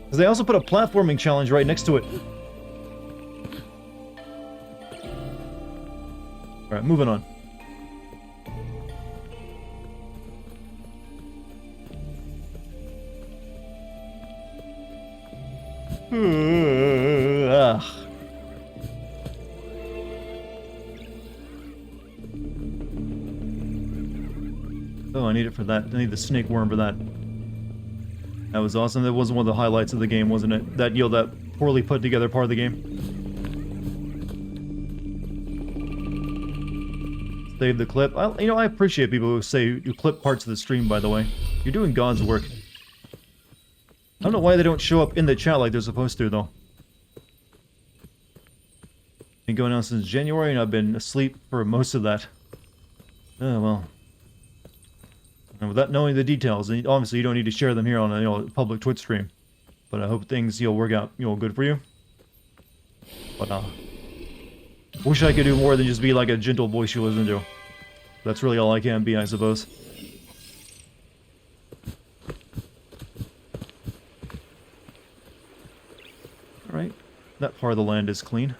Because they also put a platforming challenge right next to it. Alright, moving on. Ugh. Oh, I need it for that. I need the snake worm for that. That was awesome. That was one of the highlights of the game, wasn't it? That, that poorly put together part of the game. Save the clip. I appreciate people who say you clip parts of the stream, by the way. You're doing God's work. I don't know why they don't show up in the chat like they're supposed to, though. Been going on since January, and I've been asleep for most of that. Oh, well. And without knowing the details, and obviously you don't need to share them here on a public Twitch stream. But I hope things work out good for you. But wish I could do more than just be like a gentle voice you listen to. That's really all I can be, I suppose. Alright, that part of the land is clean.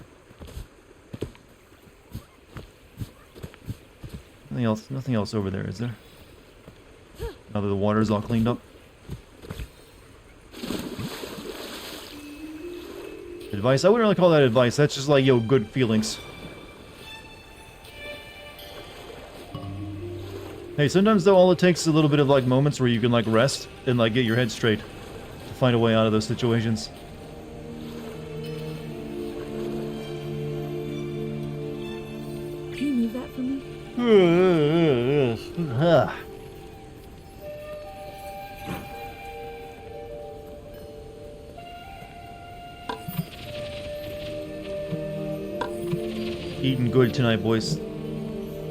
Nothing else over there, is there? Now that the water's all cleaned up. Advice? I wouldn't really call that advice, that's just like, good feelings. Hey, sometimes though all it takes is a little bit of like moments where you can like rest and like get your head straight to find a way out of those situations. Can you move that for me? Eating good tonight, boys.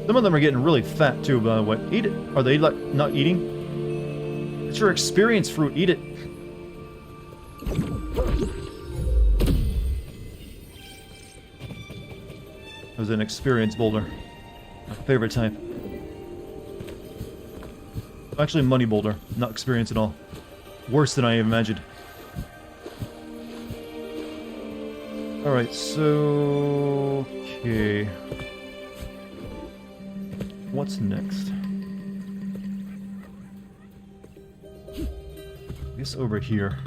Some of them are getting really fat too, by the way. Eat it. Are they like not eating? It's your experience fruit. Eat it. It was an experience boulder. My favorite type. Actually, money boulder. Not experience at all. Worse than I imagined. Alright, so... okay. What's next? I guess over here.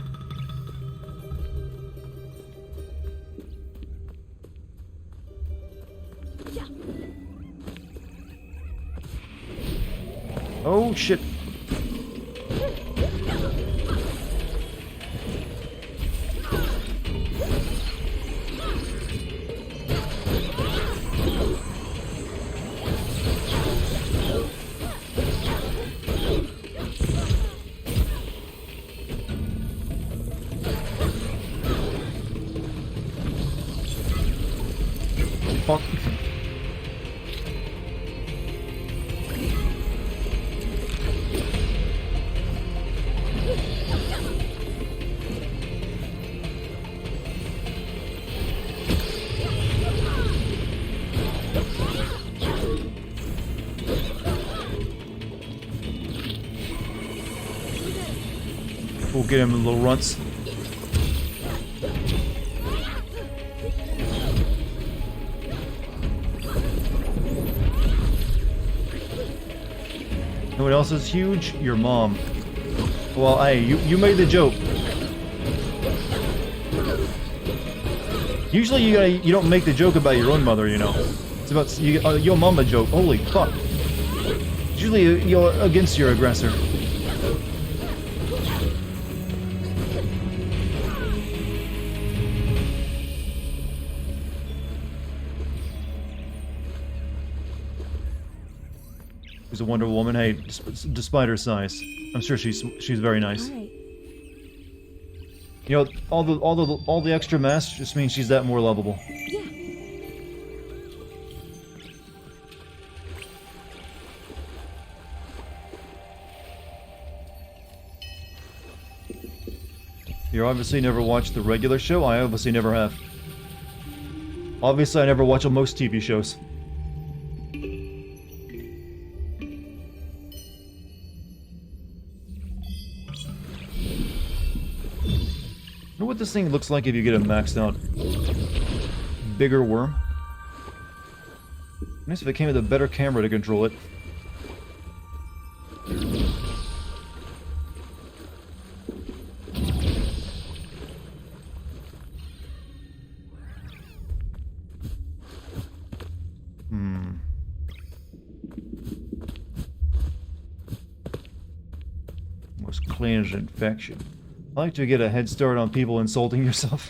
Oh shit. Fuck. We'll get him in little runts. Know what else is huge? Your mom. Well, hey, you made the joke. Usually you don't make the joke about your own mother, It's about your mama joke. Holy fuck. Usually you're against your aggressor. She's a Wonder Woman. Hey, despite her size, I'm sure she's very nice. All right. You know, all the extra mass just means she's that more lovable. Yeah. You obviously never watched the regular show. I obviously never have. Obviously, I never watch most TV shows. I wonder what this thing looks like if you get a maxed out bigger worm. Nice if it came with a better camera to control it. Most cleanse infection. I like to get a head start on people insulting yourself.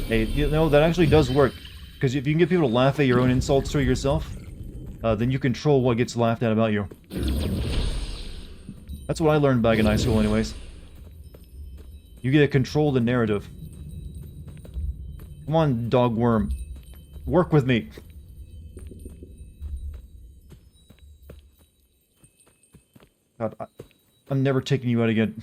Hey, you know, that actually does work. Because if you can get people to laugh at your own insults to yourself, then you control what gets laughed at about you. That's what I learned back in high school anyways. You get to control the narrative. Come on, dog worm. Work with me. God, I'm never taking you out again.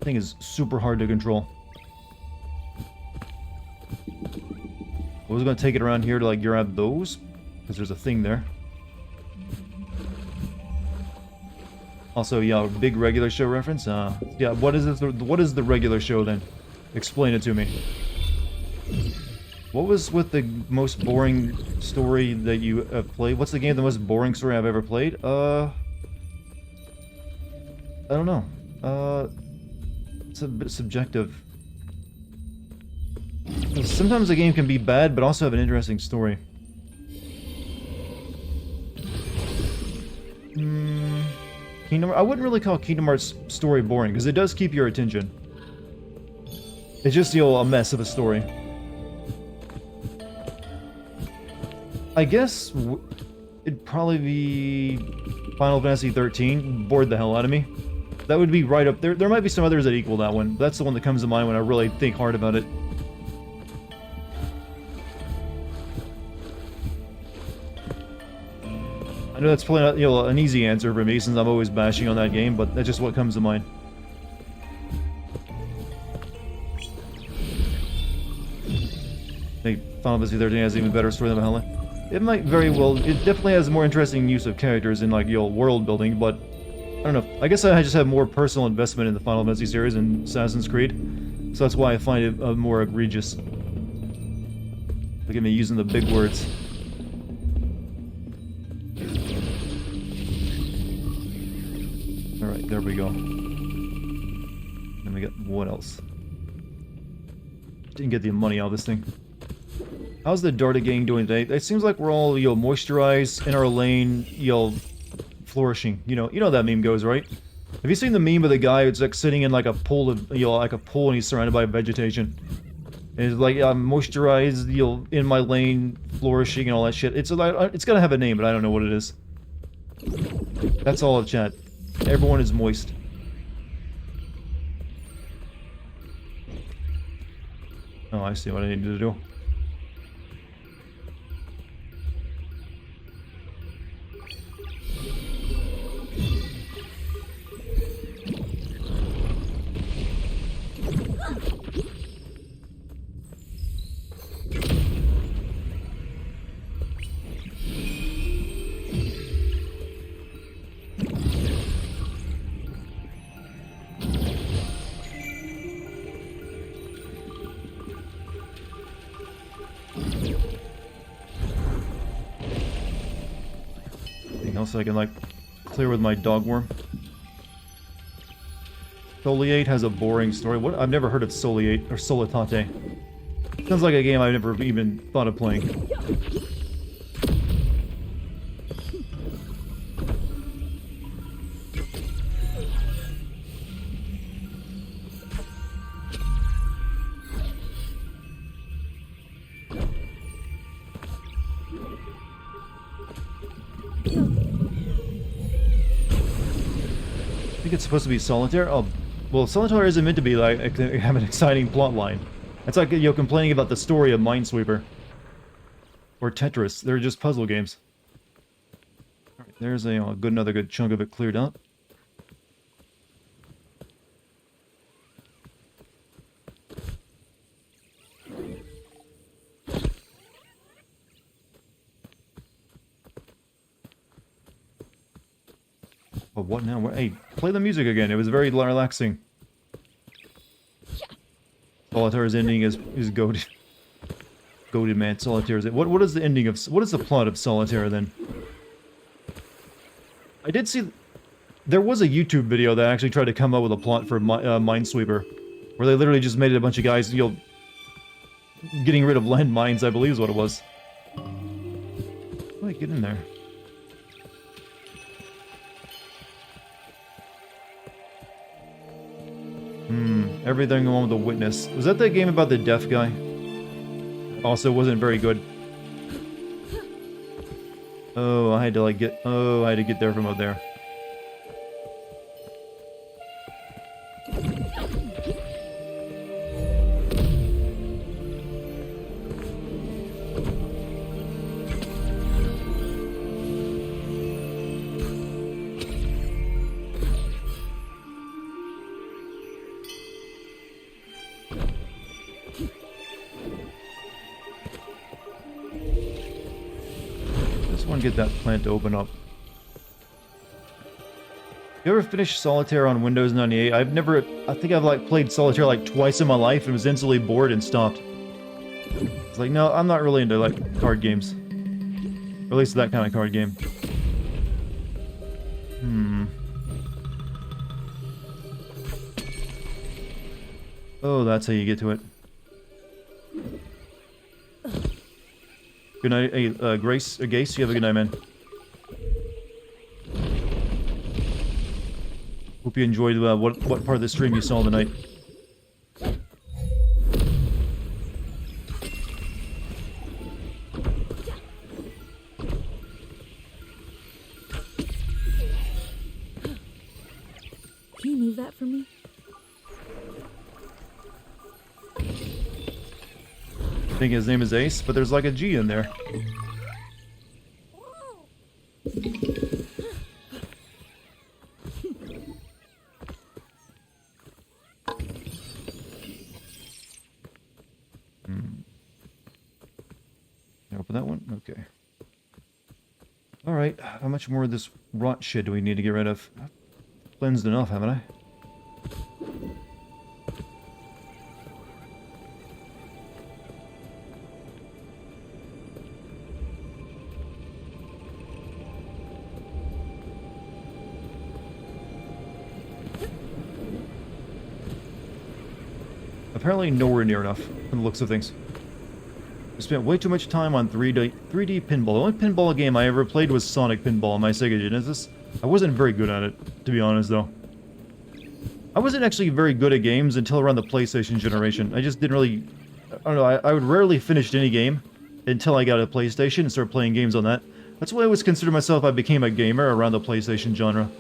Thing is super hard to control. I was gonna take it around here to like grab those, because there's a thing there. Also, yeah, big regular show reference. Yeah, what is this? What is the regular show then? Explain it to me. What was with the most boring story that you have played? What's the game the most boring story I've ever played? I don't know. It's a bit subjective. Sometimes a game can be bad, but also have an interesting story. I wouldn't really call Kingdom Hearts story boring, because it does keep your attention. It's just, you know, a mess of a story. I guess it'd probably be Final Fantasy 13. Bored the hell out of me. That would be right up there. There might be some others that equal that one. That's the one that comes to mind when I really think hard about it. I know that's probably not, you know, an easy answer for me since I'm always bashing on that game, but that's just what comes to mind. I think Final Fantasy 13 has an even better story than Valhalla. It might very well. It definitely has more interesting use of characters in like, you know, world building, but I don't know. I guess I just have more personal investment in the Final Fantasy series and Assassin's Creed, so that's why I find it more egregious. Look at me using the big words. Alright, there we go. Then we got what else? Didn't get the money out of this thing. How's the Dartigan doing today? It seems like we're all, you know, moisturized in our lane, you know, flourishing. You know how that meme goes, right? Have you seen the meme of the guy who's like sitting in like a pool of, you know, like a pool and he's surrounded by vegetation? And it's like, I'm moisturized, you know, in my lane, flourishing and all that shit. It's gotta have a name, but I don't know what it is. That's all in chat. Everyone is moist. Oh, I see what I need to do. So I can like clear with my dog worm. Soliate has a boring story. What? I've never heard of Soliate or Solitate. Sounds like a game I've never even thought of playing. I think it's supposed to be Solitaire. Oh, well, Solitaire isn't meant to be like have an exciting plot line. It's like you're complaining about the story of Minesweeper or Tetris. They're just puzzle games. All right, there's another good chunk of it cleared out. Oh, what now? Hey, play the music again. It was very relaxing. Solitaire's ending is goated. Goated, man. Solitaire's it. What is the ending of? What is the plot of Solitaire then? I did see. There was a YouTube video that actually tried to come up with a plot for Minesweeper, where they literally just made it a bunch of guys, getting rid of landmines. I believe is what it was. Wait, get in there. Everything along with the witness. Was that game about the deaf guy? Also wasn't very good. Oh, I had to get there from out there. Get that plant to open up. You ever finished Solitaire on Windows 98? I think I've played Solitaire twice in my life and was instantly bored and stopped. It's like, no, I'm not really into card games. Or at least that kind of card game. Oh, that's how you get to it. Good night, hey, Gase, you have a good night, man. Hope you enjoyed what part of the stream you saw tonight. Can you move that for me? I think his name is Ace, but there's like a G in there. Open that one? Okay. Alright, how much more of this rot shit do we need to get rid of? I've cleansed enough, haven't I? Apparently nowhere near enough, from the looks of things. I spent way too much time on 3D pinball. The only pinball game I ever played was Sonic Pinball on my Sega Genesis. I wasn't very good at it, to be honest, though. I wasn't actually very good at games until around the PlayStation generation. I just didn't really... I don't know, I would rarely finish any game until I got a PlayStation and started playing games on that. That's why I always consider myself I became a gamer around the PlayStation generation.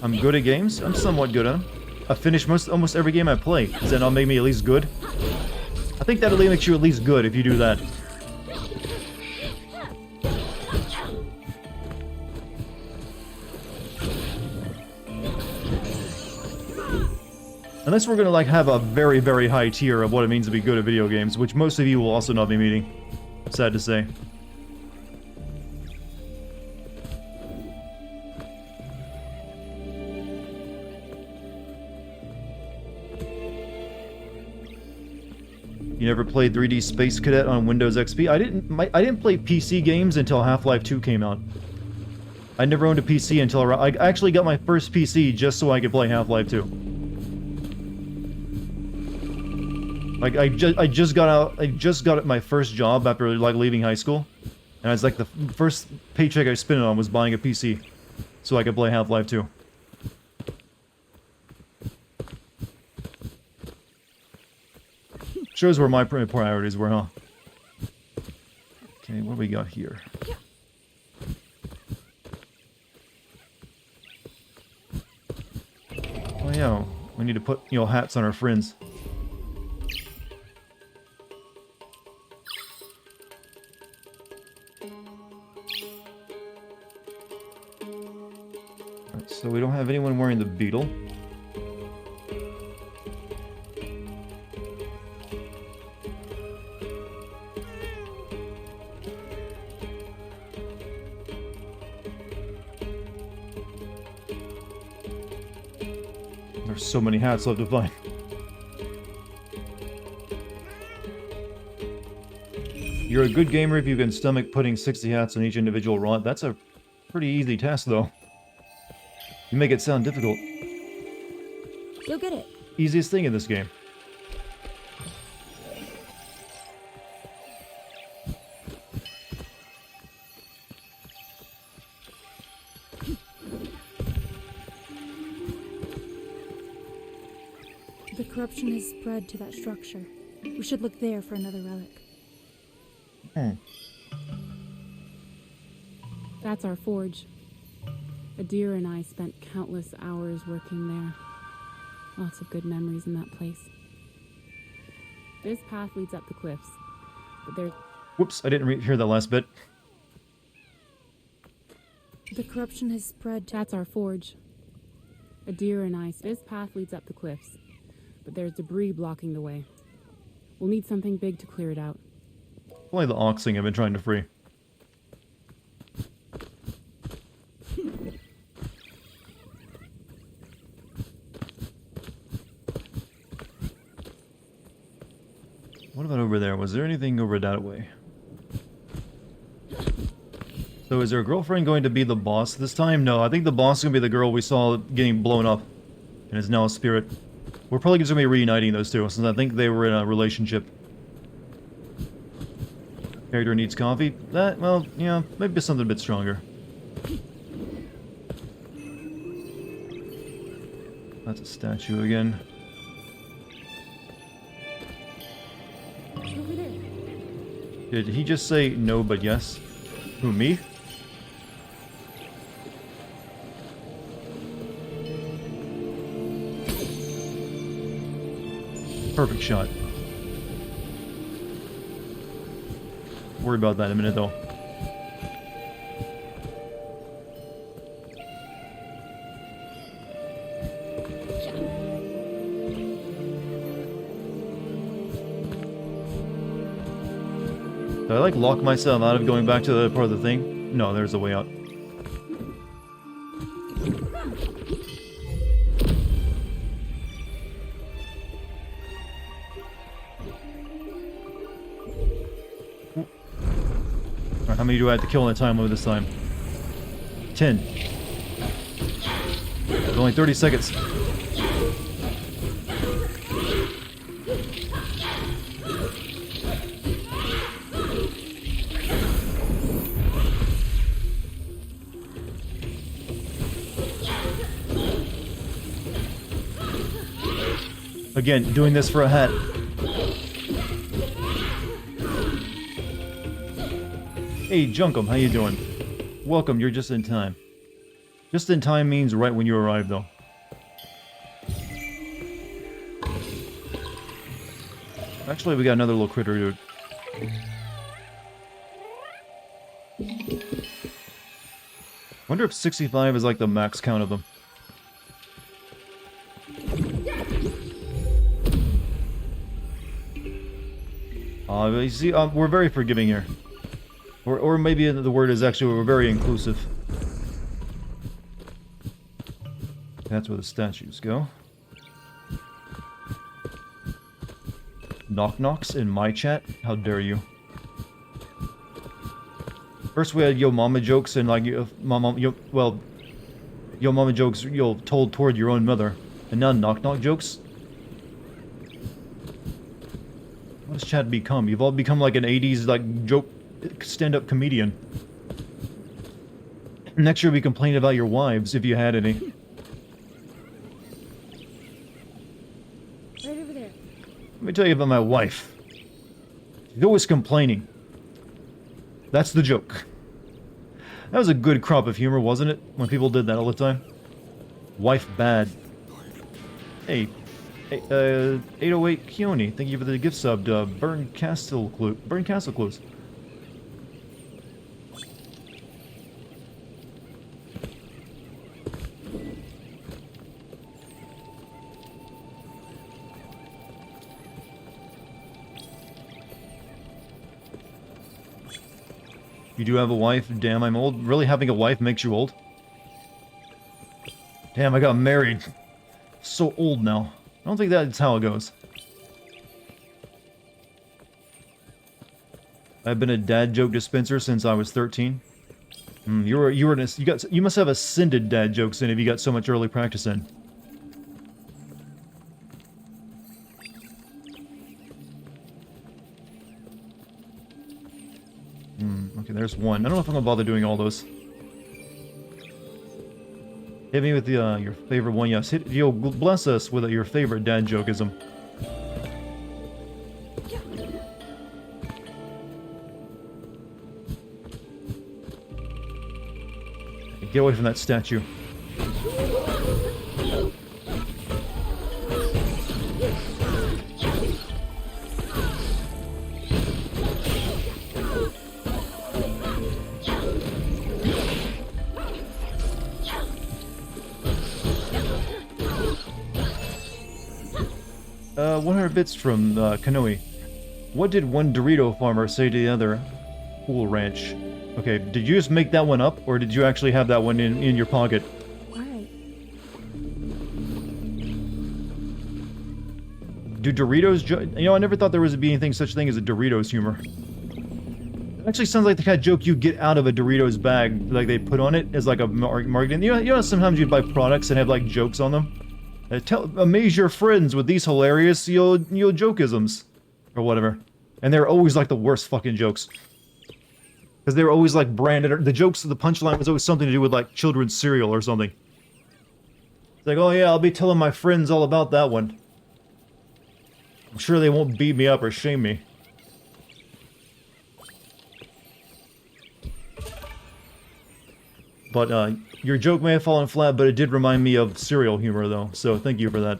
I'm good at games. I'm somewhat good at them. I finish almost every game I play. Does that not make me at least good? I think that at least makes you at least good if you do that. Unless we're gonna have a very, very high tier of what it means to be good at video games, which most of you will also not be meeting. Sad to say. You never played 3D Space Cadet on Windows XP? I didn't play PC games until Half-Life 2 came out. I never owned a PC until around... I actually got my first PC just so I could play Half-Life 2. I just got my first job after leaving high school, and it's the first paycheck I spent it on was buying a PC, so I could play Half-Life 2. Shows where my priorities were, huh? Okay, what do we got here? Oh yeah, we need to put, you know, hats on our friends. Alright, so we don't have anyone wearing the beetle. There's so many hats left to find. You're a good gamer if you can stomach putting 60 hats on each individual rod. That's a pretty easy task, though. You make it sound difficult. You'll get it. Easiest thing in this game. The corruption has spread to that structure. We should look there for another relic. That's our forge. Adir and I spent countless hours working there. Lots of good memories in that place. This path leads up the cliffs, but there's... Whoops, I didn't hear that last bit. The corruption has spread to... That's our forge. Adir and I... This path leads up the cliffs, but there's debris blocking the way. We'll need something big to clear it out. Only the oxing I've been trying to free. What about over there? Was there anything over that way? So is our girlfriend going to be the boss this time? No, I think the boss is going to be the girl we saw getting blown up and is now a spirit. We're probably just going to be reuniting those two, since I think they were in a relationship. Character needs coffee? That, well, yeah, maybe something a bit stronger. That's a statue again. Over there. Did he just say no but yes? Who, me? Perfect shot. Worry about that in a minute, though. Did I, like, lock myself out of going back to the part of the thing? No, there's a way out. Alright, how many do I have to kill in a time limit this time? 10. There's only 30 seconds. Again, doing this for a hat. Hey, Junkum, how you doing? Welcome, you're just in time. Just in time means right when you arrive, though. Actually, we got another little critter, dude. Wonder if 65 is like the max count of them. You see, we're very forgiving here. Or maybe the word is actually we're very inclusive. That's where the statues go. Knock knocks in my chat? How dare you? First we had yo mama jokes and like yo mama jokes told toward your own mother, and now knock knock jokes. What has chat become? You've all become like an 80s like joke stand-up comedian. Next year we complain about your wives if you had any. Right over there. How many tell you about my wife. She's always complaining. That's the joke. That was a good crop of humor, wasn't it? When people did that all the time. Wife bad. Hey, 808 Keone, thank you for the gift sub to Burn Castle Clues. You do have a wife? Damn, I'm old. Really, having a wife makes you old? Damn, I got married. So old now. I don't think that's how it goes. I've been a dad joke dispenser since I was 13. You must have ascended dad jokes in if you got so much early practice in. Okay, there's one. I don't know if I'm gonna bother doing all those. Hit me with the, your favorite one, yes. You'll bless us with your favorite dad jokeism. Get away from that statue. Uh, 100 bits from Kanoe. What did one Dorito farmer say to the other? Cool Ranch. Okay, did you just make that one up, or did you actually have that one in your pocket? Alright. Do Doritos... You know, I never thought there was anything such thing as a Doritos humor. It actually sounds like the kind of joke you get out of a Doritos bag, like they put on it as like a marketing... You know sometimes you buy products and have like jokes on them? Amaze your friends with these hilarious, jokeisms. Or whatever. And they're always like the worst fucking jokes. Because they were always like branded, the jokes of the punchline was always something to do with like children's cereal or something. It's like, oh yeah, I'll be telling my friends all about that one. I'm sure they won't beat me up or shame me. But, your joke may have fallen flat, but it did remind me of cereal humor, though, so thank you for that.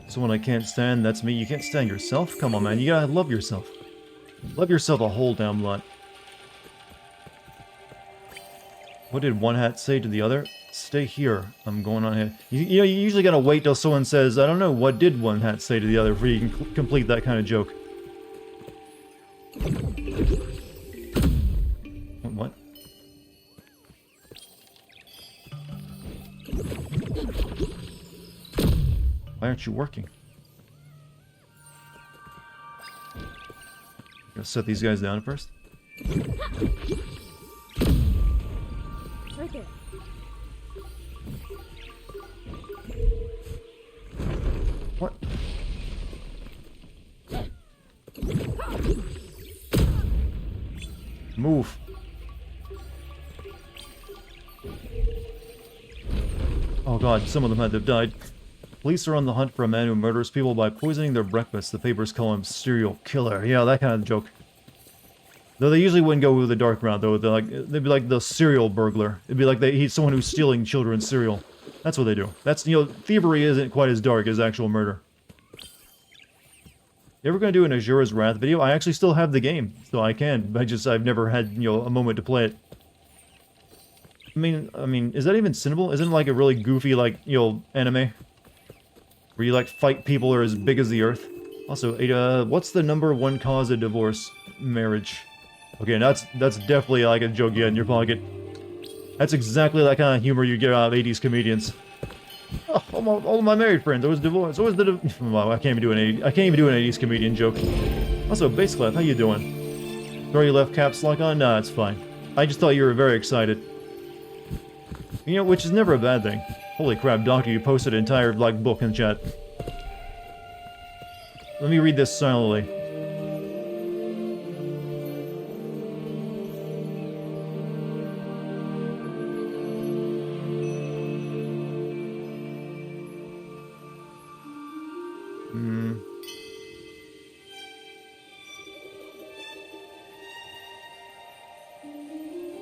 Someone I can't stand, that's me. You can't stand yourself? Come on, man, you gotta love yourself. Love yourself a whole damn lot. What did one hat say to the other? Stay here. I'm going on ahead. You know, you usually gotta wait till someone says, I don't know, what did one hat say to the other before you can complete that kind of joke. What? Why aren't you working? Gonna set these guys down first. Right there. What? Move. Oh god, some of them had to have died. Police are on the hunt for a man who murders people by poisoning their breakfast. The papers call him serial killer. Yeah, that kind of joke. Though they usually wouldn't go with the dark route, though. They'd be like the serial burglar. It'd be like he's someone who's stealing children's cereal. That's what they do. That's, thievery isn't quite as dark as actual murder. You ever gonna do an Azura's Wrath video? I actually still have the game, so I can. I've never had, a moment to play it. I mean, is that even cinnable? Isn't it like a really goofy, anime? Where you, fight people that are as big as the earth? Also, what's the #1 cause of divorce? Marriage. Okay, that's definitely like a joke you had in your pocket. That's exactly that kind of humor you get out of 80s comedians. Oh, all my married friends, always divorced, always well, I can't even do an 80s comedian joke. Also, Base Clef, how you doing? Sorry you left caps lock on? Nah, it's fine. I just thought you were very excited. You know, which is never a bad thing. Holy crap, Doctor, you posted an entire, like, book in chat. Let me read this silently.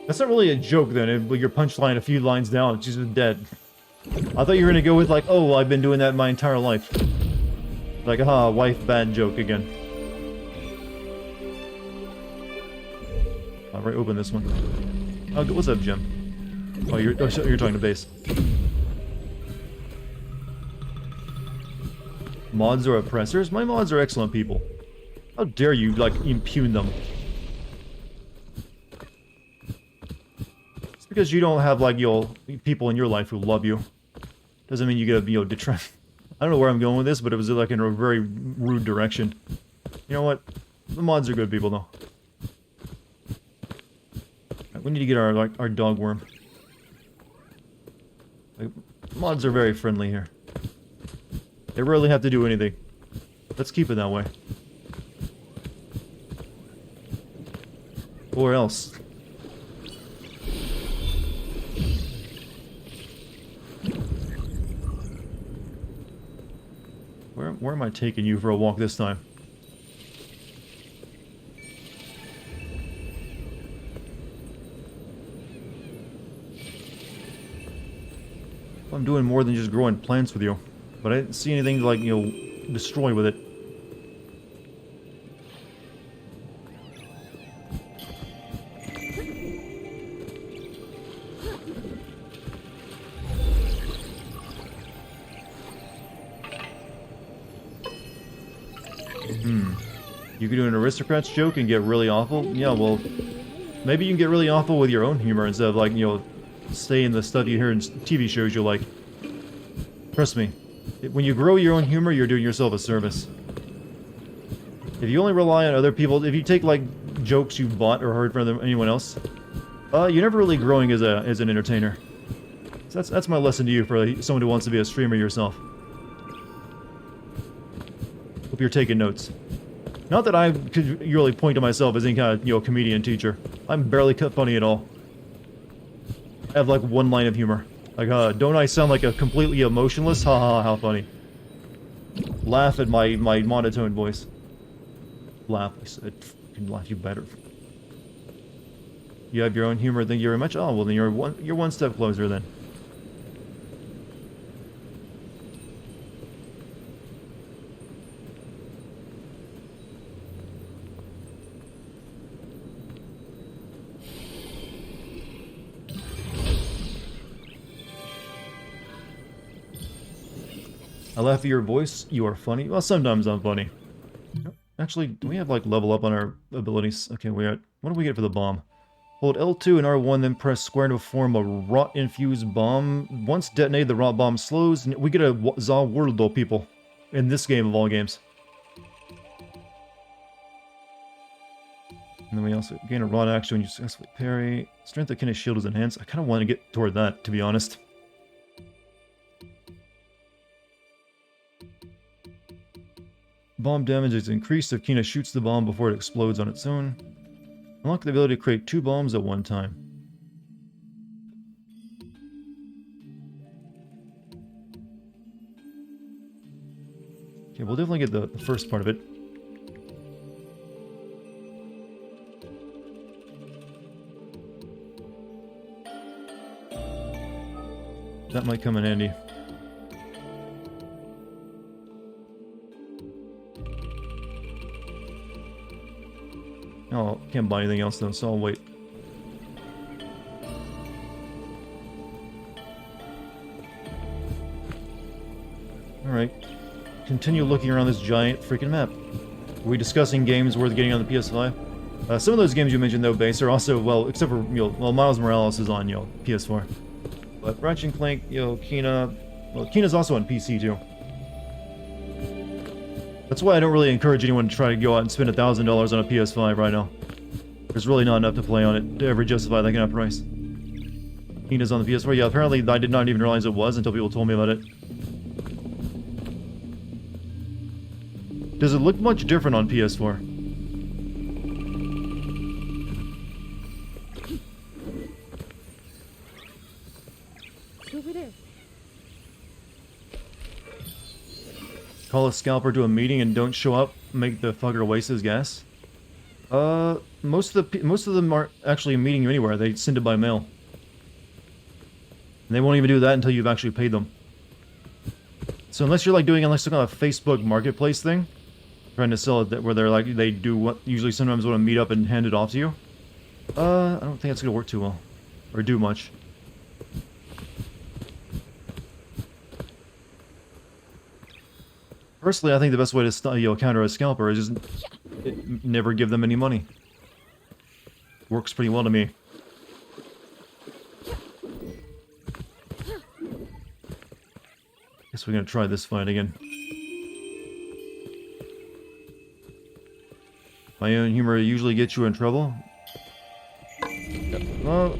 That's not really a joke then, your punchline a few lines down, she's just dead. I thought you were gonna go with like, oh, well, I've been doing that my entire life. Like, aha, wife bad joke again. Alright, open this one. Oh, what's up, Jim? Oh, you're talking to base. Mods are oppressors? My mods are excellent people. How dare you, like, impugn them? It's because you don't have, like, people in your life who love you. Doesn't mean you get, detract. I don't know where I'm going with this, but it was, like, in a very rude direction. You know what? The mods are good people, though. Right, we need to get our dog worm. Like, mods are very friendly here. They rarely have to do anything. Let's keep it that way. Or else. Where am I taking you for a walk this time? I'm doing more than just growing plants with you. But I didn't see anything to, like, destroy with it. You can do an aristocrat's joke and get really awful? Yeah, well, maybe you can get really awful with your own humor instead of, like, stay in the stuff you hear in TV shows you like. Trust me. When you grow your own humor, you're doing yourself a service. If you only rely on other people, if you take, like, jokes you bought or heard from anyone else, you're never really growing as an entertainer. So that's my lesson to you for someone who wants to be a streamer yourself. Hope you're taking notes. Not that I could really point to myself as any kind of, comedian teacher. I'm barely cut funny at all. I have, like, one line of humor. Like, don't I sound like a completely emotionless? Haha, how funny. Laugh at my monotone voice. Laugh, I said. Can laugh you better. You have your own humor, thank you very much. Oh, well then you're one step closer then. I laugh at your voice. You are funny. Well, sometimes I'm funny. Actually, do we have, like, level up on our abilities? Okay, we're at... What do we get for the bomb? Hold L2 and R1, then press square to form a rot-infused bomb. Once detonated, the rot bomb slows. We get a Za World, people. In this game of all games. And then we also gain a rot action when you successfully parry. Strength of Kinna's shield is enhanced. I kind of want to get toward that, to be honest. Bomb damage is increased if Kina shoots the bomb before it explodes on its own. Unlock the ability to create 2 bombs at one time. Okay, we'll definitely get the first part of it. That might come in handy. Oh, can't buy anything else though, so I'll wait. Alright. Continue looking around this giant freaking map. Are we discussing games worth getting on the PS5? Some of those games you mentioned though, Base, are also, well, except for, well, Miles Morales is on, PS4. But Ratchet & Clank, Kina... Well, Kina's also on PC too. That's why I don't really encourage anyone to try to go out and spend $1,000 on a PS5 right now. There's really not enough to play on it to ever justify that kind of price. Nina's on the PS4. Yeah, apparently I did not even realize it was until people told me about it. Does it look much different on PS4? Over there. Call a scalper to a meeting and don't show up, make the fucker waste his gas? Most of them aren't actually meeting you anywhere. They send it by mail. And they won't even do that until you've actually paid them. So unless you're like doing some kind of Facebook marketplace thing, trying to sell it, where they're like, they do what, usually sometimes want to meet up and hand it off to you. I don't think it's gonna work too well. Or do much. Personally, I think the best way to counter a scalper is just never give them any money. Works pretty well to me. Guess we're gonna try this fight again. My own humor usually gets you in trouble. Well,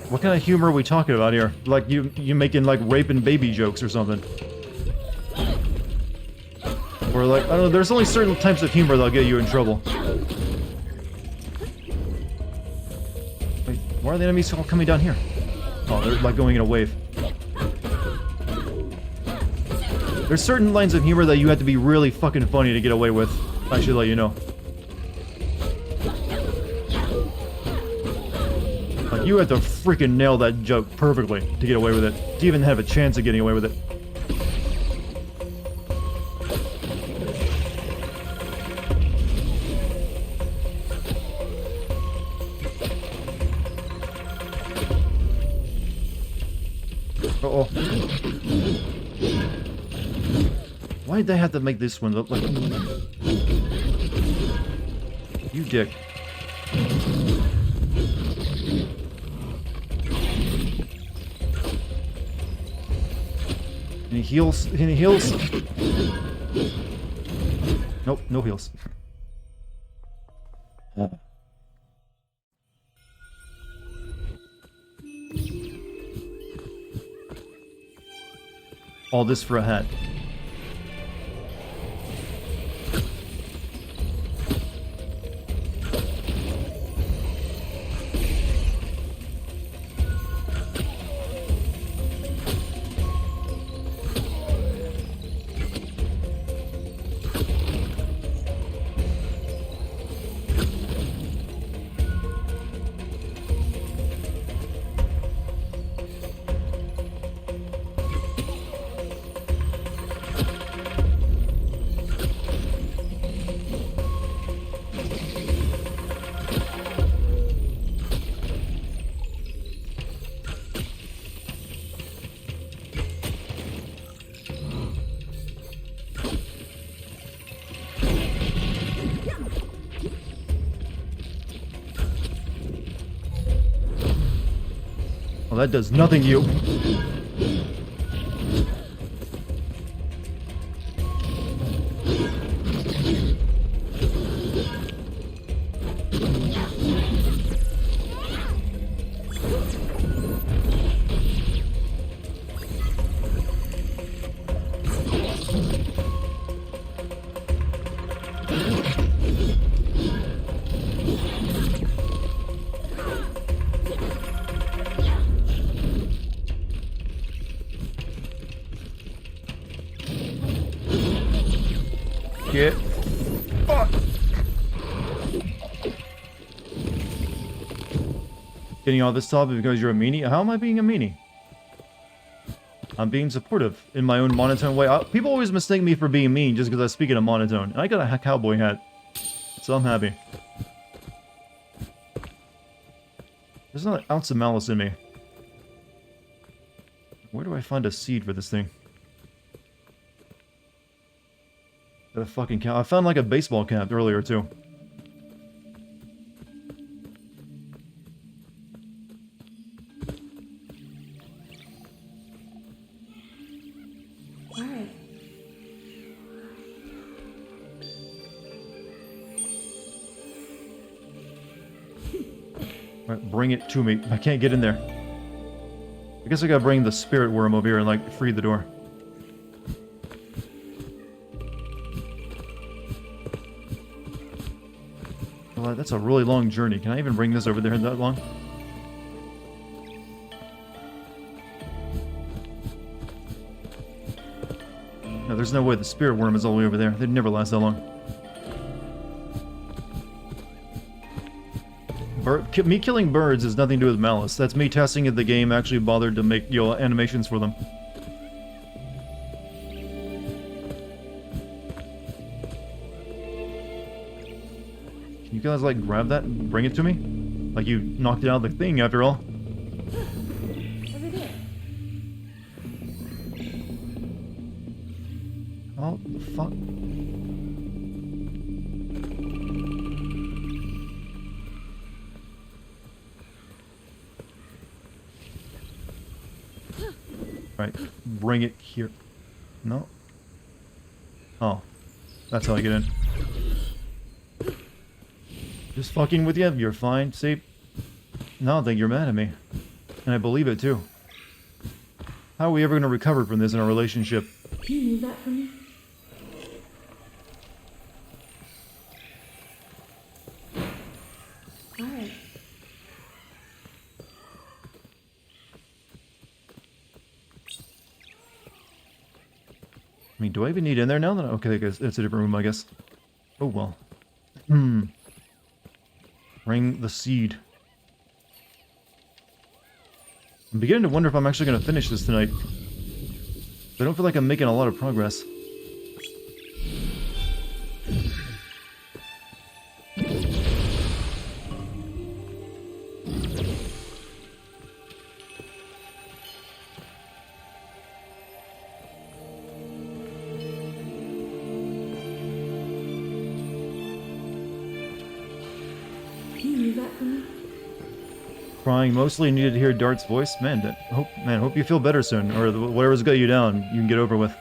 what kind of humor are we talking about here? Like you making like rape and baby jokes or something? Or like, I don't know, there's only certain types of humor that'll get you in trouble. Wait, why are the enemies all coming down here? Oh, they're like going in a wave. There's certain lines of humor that you have to be really fucking funny to get away with. I should let you know. Like, you have to freaking nail that joke perfectly to get away with it. To even have a chance of getting away with it. Uh-oh. Why did they have to make this one look like... You dick. Any heals? Any heals? Nope, no heals. All this for a hat. Well, that does nothing to you. Get fucked. Getting all this topic because you're a meanie? How am I being a meanie? I'm being supportive in my own monotone way. People always mistake me for being mean just because I speak in a monotone. And I got a cowboy hat, so I'm happy. There's not an ounce of malice in me. Where do I find a seed for this thing? Got a fucking cap. I found like a baseball cap earlier too. Alright. Alright, bring it to me. I can't get in there. I guess I gotta bring the spirit worm over here and, like, free the door. Well, that's a really long journey. Can I even bring this over there that long? No, there's no way the spirit worm is all the way over there. They'd never last that long. Me killing birds has nothing to do with malice. That's me testing if the game actually bothered to make, you know, animations for them. Can you guys, like, grab that and bring it to me? Like you knocked it out of the thing, after all. Over there. Oh, fuck. Right, bring it here. No. Oh, that's how I get in. Just fucking with you, you're fine. See? Now I think you're mad at me. And I believe it too. How are we ever going to recover from this in our relationship? Can you move that for me? Alright. I mean, do I even need in there now? That okay, I guess it's a different room, I guess. Oh, well. Bring the seed. I'm beginning to wonder if I'm actually going to finish this tonight. I don't feel like I'm making a lot of progress. Can you move that for me? Crying mostly, needed to hear Dart's voice. Man, hope you feel better soon, or whatever's got you down, you can get over with.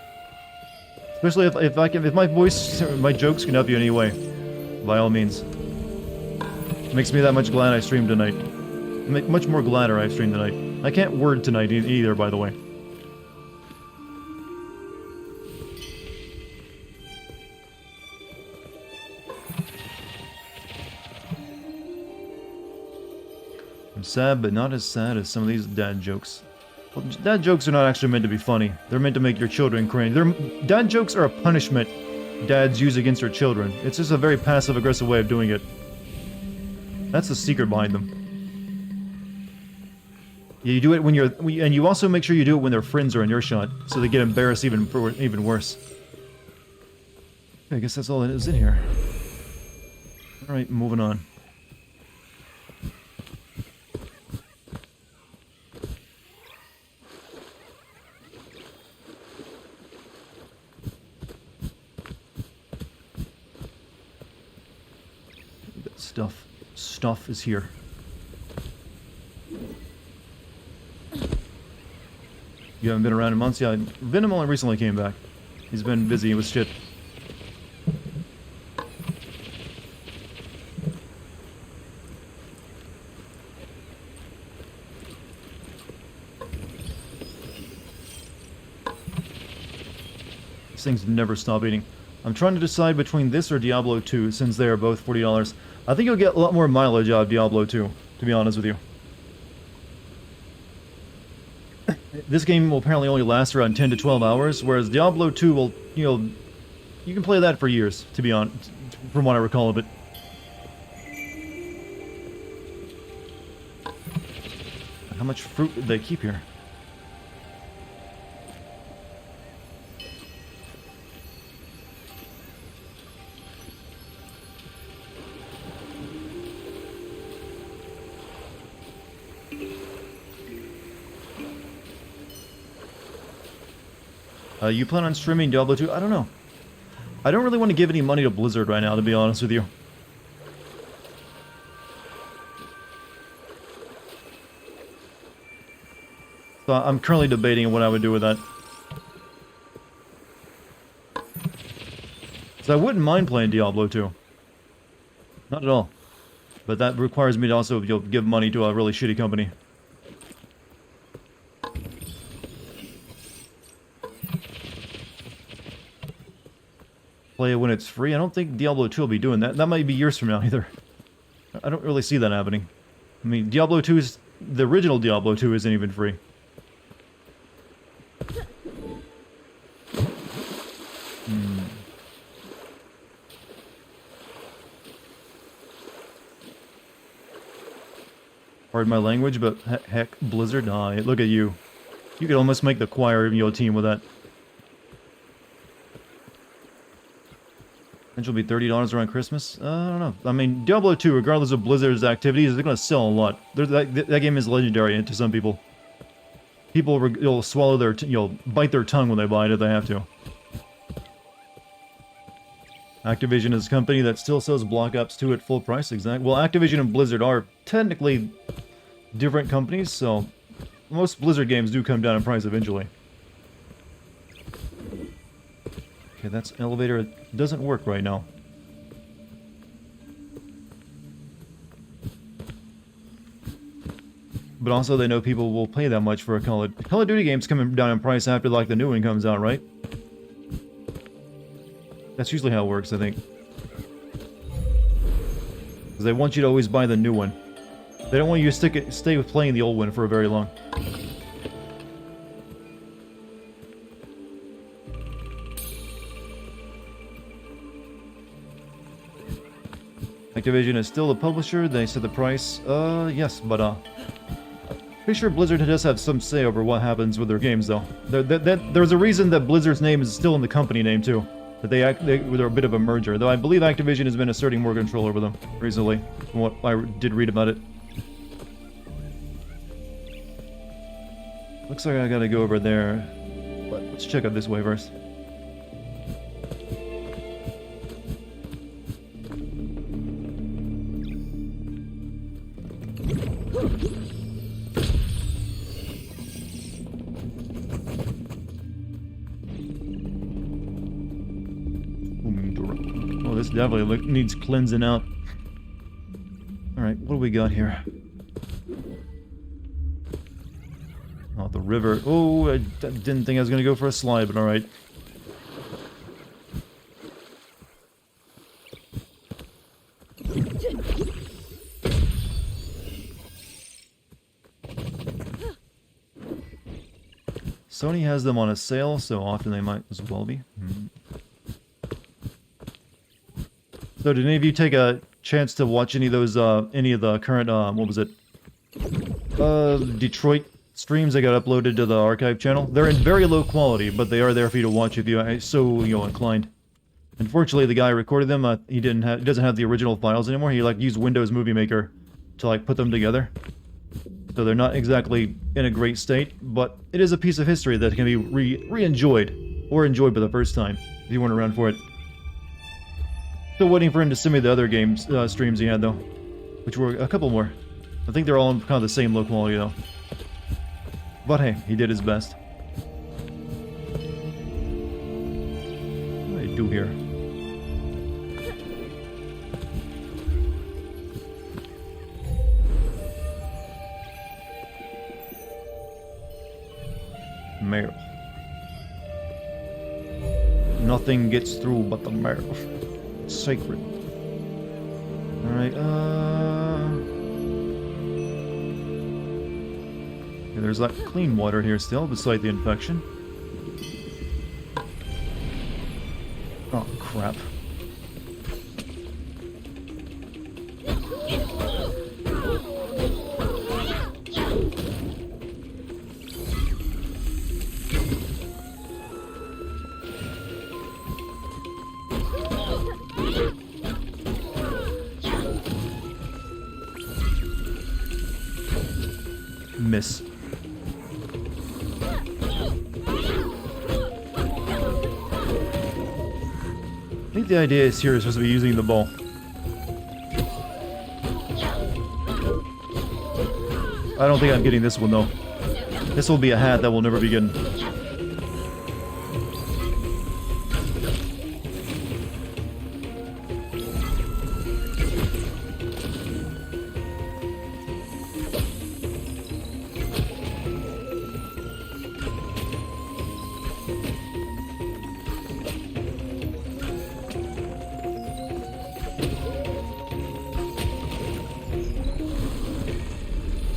Especially if my voice, my jokes can help you in any way, by all means. Makes me that much glad I streamed tonight. Much more gladder I streamed tonight. I can't word tonight either, by the way. I'm sad, but not as sad as some of these dad jokes. Well, dad jokes are not actually meant to be funny. They're meant to make your children cringe. Dad jokes are a punishment dads use against their children. It's just a very passive-aggressive way of doing it. That's the secret behind them. Yeah, you do it when you're... And you also make sure you do it when their friends are in your shot, so they get embarrassed even worse. I guess that's all that is in here. Alright, moving on. Stuff is here. You haven't been around in months? Yeah, Venom only recently came back. He's been busy with shit. These things never stop eating. I'm trying to decide between this or Diablo 2, since they are both $40. I think you'll get a lot more mileage out of Diablo 2, to be honest with you. This game will apparently only last around 10 to 12 hours, whereas Diablo 2 will, you know, you can play that for years, to be honest, from what I recall of it. How much fruit did they keep here? You plan on streaming Diablo 2? I don't know. I don't really want to give any money to Blizzard right now, to be honest with you. So I'm currently debating what I would do with that. So I wouldn't mind playing Diablo 2. Not at all. But that requires me to also give money to a really shitty company. Play it when it's free. I don't think Diablo 2 will be doing that. That might be years from now either. I don't really see that happening. I mean, Diablo 2 is... The original Diablo 2 isn't even free. Pardon my language, but heck, Blizzard, look at you. You could almost make the choir of your team with that. And she'll be $30 around Christmas? I don't know. I mean, Diablo 2, regardless of Blizzard's activities, they're gonna sell a lot. That game is legendary to some people. People will swallow their, bite their tongue when they buy it if they have to. Activision is a company that still sells Block Ops 2 at full price, exactly. Well, Activision and Blizzard are technically different companies, so most Blizzard games do come down in price eventually. Okay, that's an elevator. It doesn't work right now. But also they know people will pay that much for a Call of Duty games coming down in price after like the new one comes out, right? That's usually how it works, I think. Because they want you to always buy the new one. They don't want you to stay with playing the old one for very long. Activision is still the publisher. They set the price. Yes, but pretty sure Blizzard does have some say over what happens with their games, though. There's a reason that Blizzard's name is still in the company name too. That they're a bit of a merger, though I believe Activision has been asserting more control over them recently, from what I did read about it. Looks like I gotta go over there, but let's check out this way first. Oh, this definitely needs cleansing out. Alright, what do we got here? Oh, the river. Oh, I didn't think I was going to go for a slide, but alright. Sony has them on a sale, so often they might as well be. So did any of you take a chance to watch any of those, any of the current, what was it? Detroit streams that got uploaded to the archive channel? They're in very low quality, but they are there for you to watch if you are so, inclined. Unfortunately, the guy who recorded them, he doesn't have the original files anymore. He, used Windows Movie Maker to, put them together. So they're not exactly in a great state, but it is a piece of history that can be re-enjoyed, or enjoyed for the first time, if you weren't around for it. Still waiting for him to send me the other games, streams he had, though. Which were a couple more. I think they're all kind of the same low quality, though. But hey, he did his best. What do I do here? Mail. Nothing gets through but the mail. It's sacred. Alright, okay, there's that clean water here still, beside the infection. Oh, crap. Miss. I think the idea is here is supposed to be using the ball. I don't think I'm getting this one though. This will be a hat that will never be getting.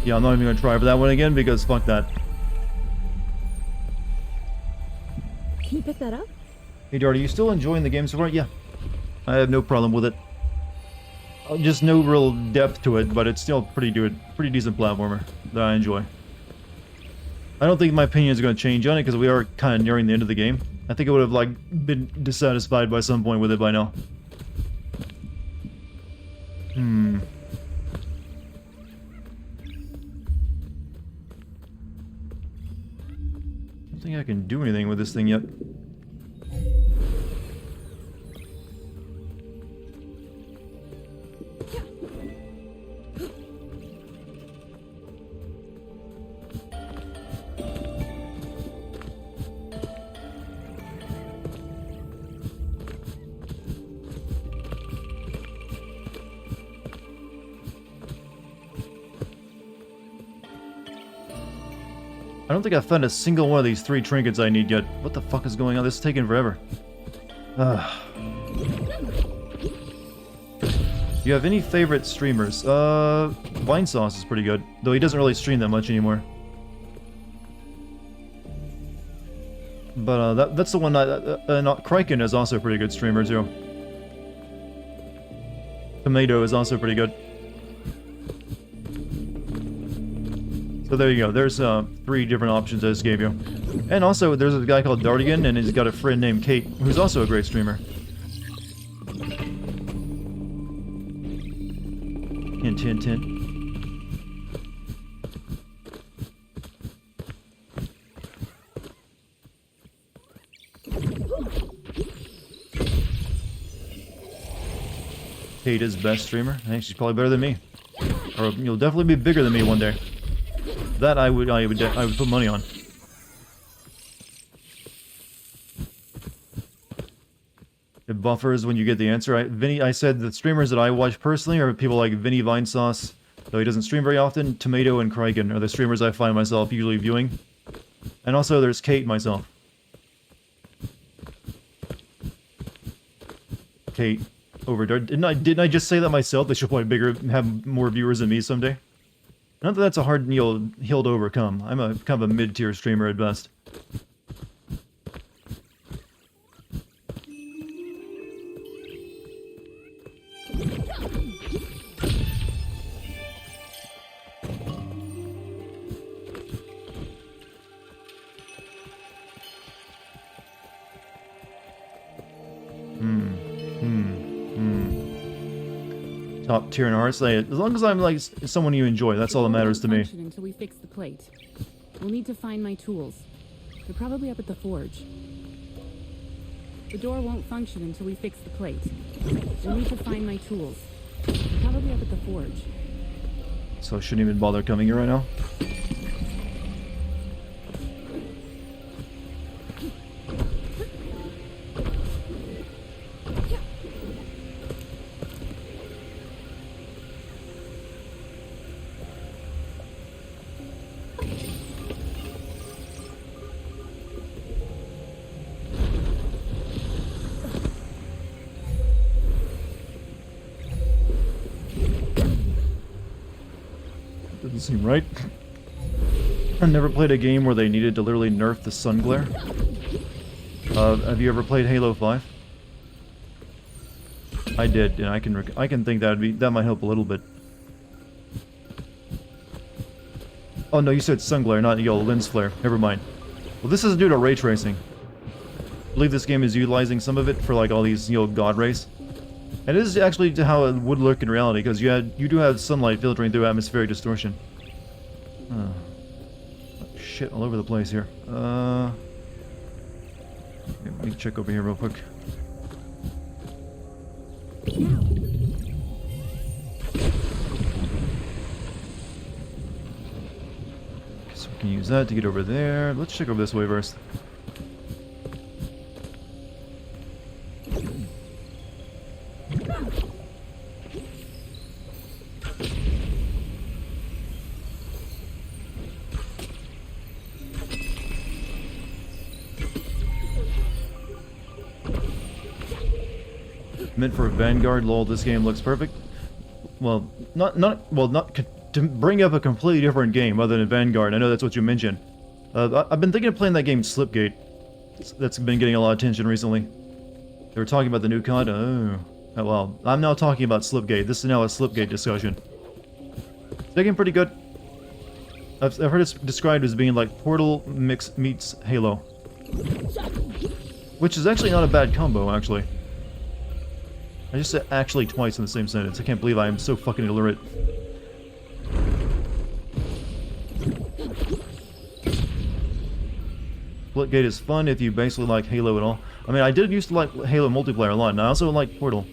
Yeah, I'm not even gonna try for that one again because fuck that. Can you pick that up? Hey Dart, are you still enjoying the game so far? Yeah. I have no problem with it. Just no real depth to it, but it's still pretty decent platformer that I enjoy. I don't think my opinion is going to change on it because we are kind of nearing the end of the game. I think I would have like been dissatisfied by some point with it by now. I don't think I can do anything with this thing yet. I don't think I've found a single one of these 3 trinkets I need yet. What the fuck is going on? This is taking forever. Do you have any favorite streamers? Vine Sauce is pretty good, though he doesn't really stream that much anymore. But that's the one Kraken is also a pretty good streamer too. Tomato is also pretty good. So there you go, there's 3 different options I just gave you. And also, there's a guy called Dartigan, and he's got a friend named Kate, who's also a great streamer. Hint, hint, hint. Kate is best streamer. I think she's probably better than me. Or you'll definitely be bigger than me one day. That I would put money on. It buffers when you get the answer. I said the streamers that I watch personally are people like Vinny Vinesauce, though he doesn't stream very often. Tomato and Kraken are the streamers I find myself usually viewing. And also there's Kate myself. Kate over Dart. Didn't I just say that myself? They should probably have more viewers than me someday. Not that that's a hard hill to overcome. I'm a kind of a mid-tier streamer at best. Top tier in hearts. As long as I'm like someone you enjoy, that's all that matters to me. Until we fix the plate. We'll need to find my tools. They're probably up at the forge. The door won't function until we fix the plate. We'll need to find my tools. They're probably up at the forge. So I shouldn't even bother coming here right now. Doesn't seem right. I've never played a game where they needed to literally nerf the sun glare. Have you ever played Halo 5? I did, and I can think that might help a little bit. Oh no, you said sun glare, not lens flare. Never mind. Well, this is due to ray tracing. I believe this game is utilizing some of it for like all these god rays. And it is actually how it would look in reality, because you do have sunlight filtering through atmospheric distortion. Oh, shit all over the place here. Let me check over here real quick. So we can use that to get over there. Let's check over this way first. Meant for a Vanguard, lol, this game looks perfect. Well, not to bring up a completely different game other than Vanguard, I know that's what you mentioned. I've been thinking of playing that game Slipgate. That's been getting a lot of attention recently. They were talking about the new content. Oh, well, I'm now talking about Slipgate. This is now a Slipgate discussion. It's looking pretty good. I've heard it's described as being like Portal meets Halo. Which is actually not a bad combo, actually. I just said actually twice in the same sentence. I can't believe I am so fucking illiterate. Splitgate is fun if you basically like Halo at all. I mean, I did used to like Halo multiplayer a lot, and I also like Portal.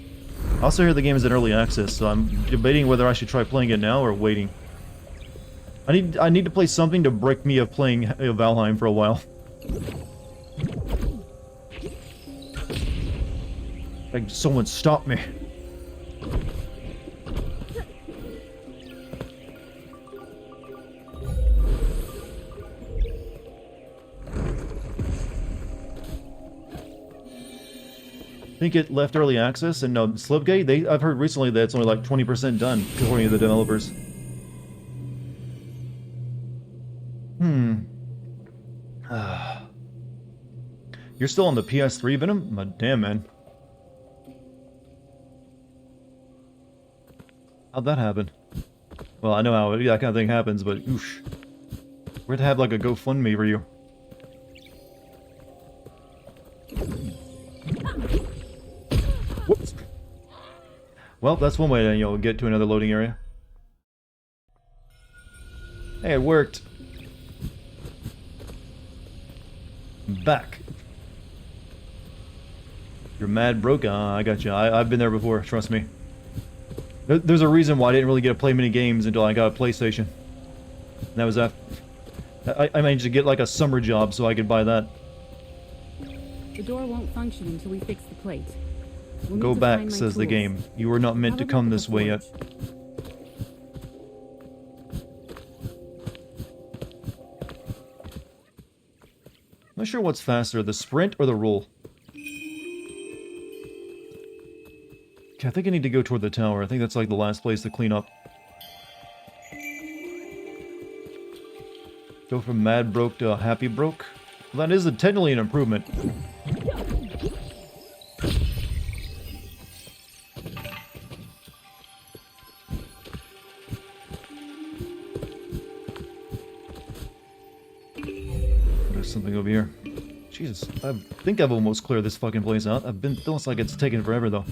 I also hear the game is in early access, so I'm debating whether I should try playing it now or waiting. I need to play something to break me of playing Valheim for a while. Like, someone stop me. I think it left early access, and no, Slipgate, I've heard recently that it's only like 20% done, according to the developers. You're still on the PS3, Venom? Damn, man. How'd that happen? Well, I know how that kind of thing happens, but oosh. We're to have like a GoFundMe for you. Whoops. Well, that's one way to, get to another loading area. Hey, it worked. I'm back. You're mad broke? I got you. I've been there before, trust me. There's a reason why I didn't really get to play many games until I got a PlayStation. And that was after... I managed to get like a summer job so I could buy that. The door won't function until we fix the plate. We'll Go back, says the game. You were not meant to come this way yet. I'm not sure what's faster, the sprint or the roll. Okay, I think I need to go toward the tower. I think that's like the last place to clean up. Go from mad broke to happy broke? Well, that is technically an improvement. There's something over here. Jesus, I think I've almost cleared this fucking place out. I've been feeling like it's taken forever though.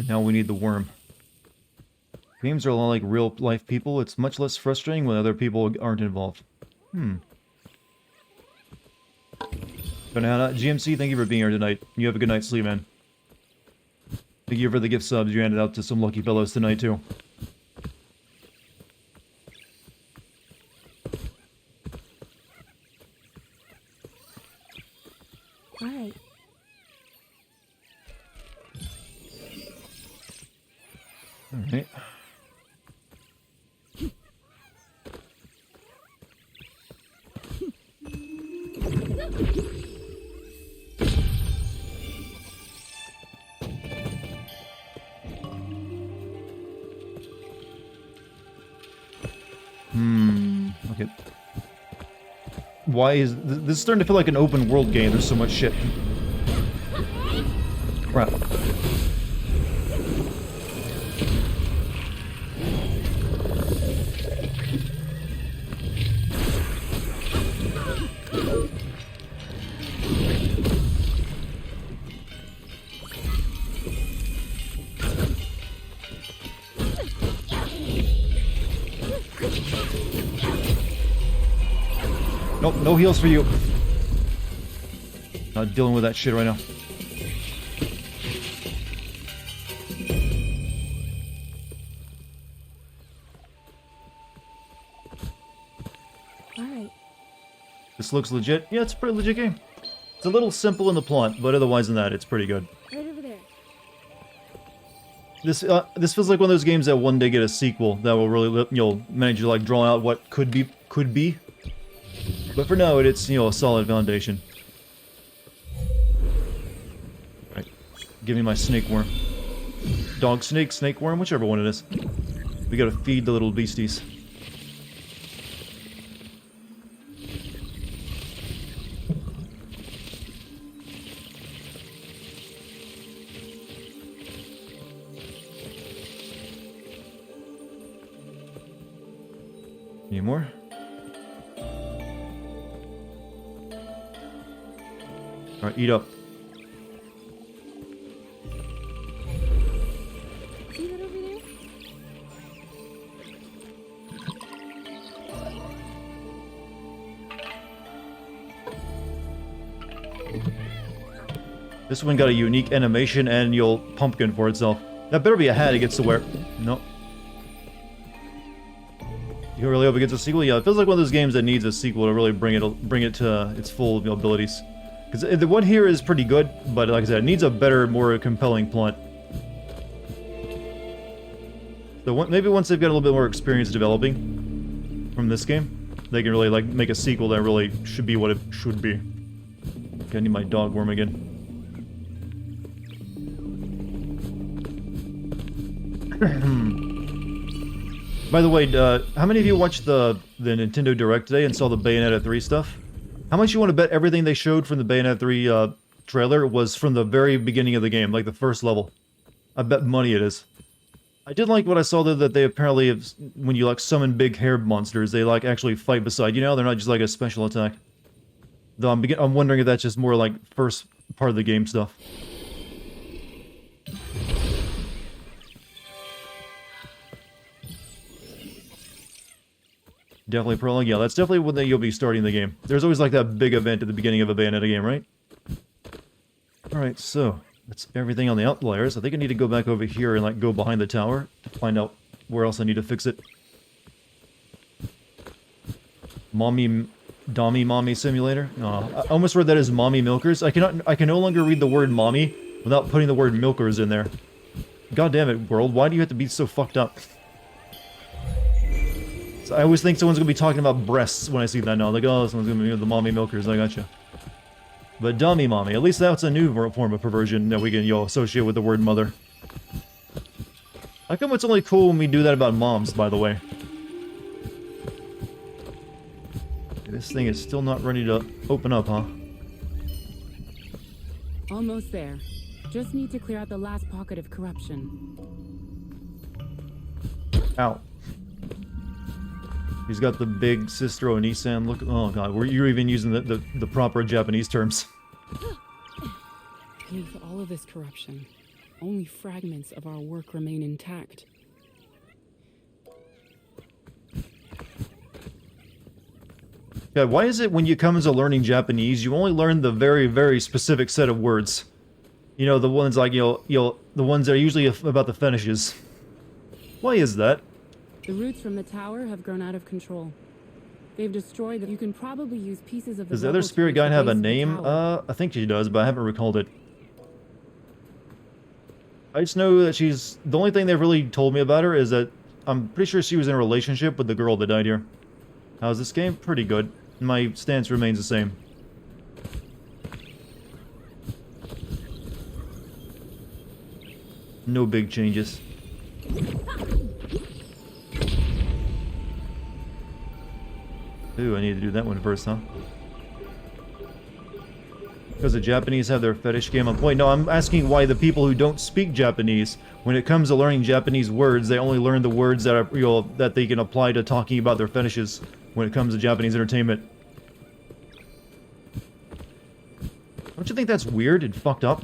Now we need the worm. Games are a lot like real-life people. It's much less frustrating when other people aren't involved. Banana, GMC, thank you for being here tonight. You have a good night's sleep, man. Thank you for the gift subs you handed out to some lucky fellows tonight, too. Alright. Alright. Okay. Why is... This is starting to feel like an open world game. There's so much shit. Crap. Nope, no heals for you. Not dealing with that shit right now. This looks legit. Yeah, it's a pretty legit game. It's a little simple in the plot, but otherwise than that, it's pretty good. Right over there. This feels like one of those games that one day get a sequel that will really, manage to like draw out what could be. But for now, it's, a solid foundation. Right. Give me my snake worm. Dog snake, snake worm, whichever one it is. We gotta feed the little beasties. Any more? Alright, eat up. See that over there? This one got a unique animation and you'll pumpkin for itself. That better be a hat it gets to wear. Nope. You really hope it gets a sequel? Yeah, it feels like one of those games that needs a sequel to really bring it to its full abilities. Because the one here is pretty good, but like I said, it needs a better, more compelling plot. So maybe once they've got a little bit more experience developing from this game, they can really like make a sequel that really should be what it should be. Okay, I need my dog worm again. By the way, how many of you watched the Nintendo Direct today and saw the Bayonetta 3 stuff? How much you want to bet everything they showed from the Bayonetta 3 trailer was from the very beginning of the game, like the first level? I bet money it is. I did like what I saw though, that they apparently, when you like summon big hair monsters, they like actually fight beside you now. They're not just like a special attack. Though I'm wondering if that's just more like first part of the game stuff. Definitely prologue. Yeah, that's definitely when you'll be starting the game. There's always like that big event at the beginning of a Bayonetta game, right? Alright, so that's everything on the outliers. I think I need to go back over here and like go behind the tower to find out where else I need to fix it. Mommy simulator? I almost read that as mommy milkers. I can no longer read the word mommy without putting the word milkers in there. God damn it, world, why do you have to be so fucked up? So I always think someone's gonna be talking about breasts when I see that now. Like, oh, someone's gonna be the mommy milkers, I gotcha. But dummy mommy, at least that's a new form of perversion that we can, associate with the word mother. How come it's only cool when we do that about moms, by the way? This thing is still not ready to open up, huh? Almost there. Just need to clear out the last pocket of corruption. Ow. He's got the big sister Onisan look. Oh god, you're even using the proper Japanese terms. With all of this corruption, only fragments of our work remain intact. Yeah, why is it when you come into learning Japanese, you only learn the very, very specific set of words? You know, the ones like, the ones that are usually about the fetishes. Why is that? The roots from the tower have grown out of control. They've destroyed that. You can probably use pieces of the Does the other spirit guide have a name? I think she does, but I haven't recalled it. I just know that she's... The only thing they've really told me about her is that I'm pretty sure she was in a relationship with the girl that died here. How's this game? Pretty good. My stance remains the same. No big changes. Ooh, I need to do that one first, huh? Because the Japanese have their fetish game on point. No, I'm asking why the people who don't speak Japanese, when it comes to learning Japanese words, they only learn the words that are, that they can apply to talking about their fetishes when it comes to Japanese entertainment. Don't you think that's weird and fucked up?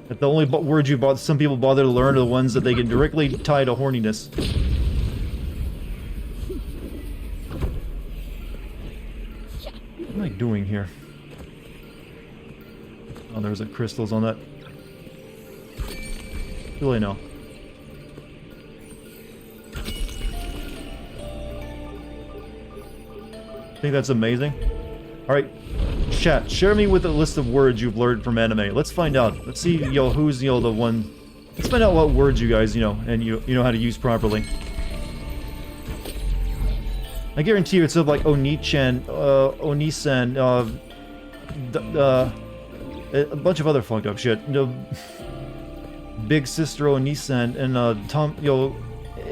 That the only words some people bother to learn are the ones that they can directly tie to horniness. What am I doing here? Oh, there's crystals on that. Really no. I think that's amazing. Alright, chat, share me with a list of words you've learned from anime. Let's find out. Let's see, who's, the one... Let's find out what words you guys, and you know how to use properly. I guarantee you it's stuff like Oni-chan, Oni-san, a bunch of other fucked up shit. Big Sister Oni-san, and, Tom,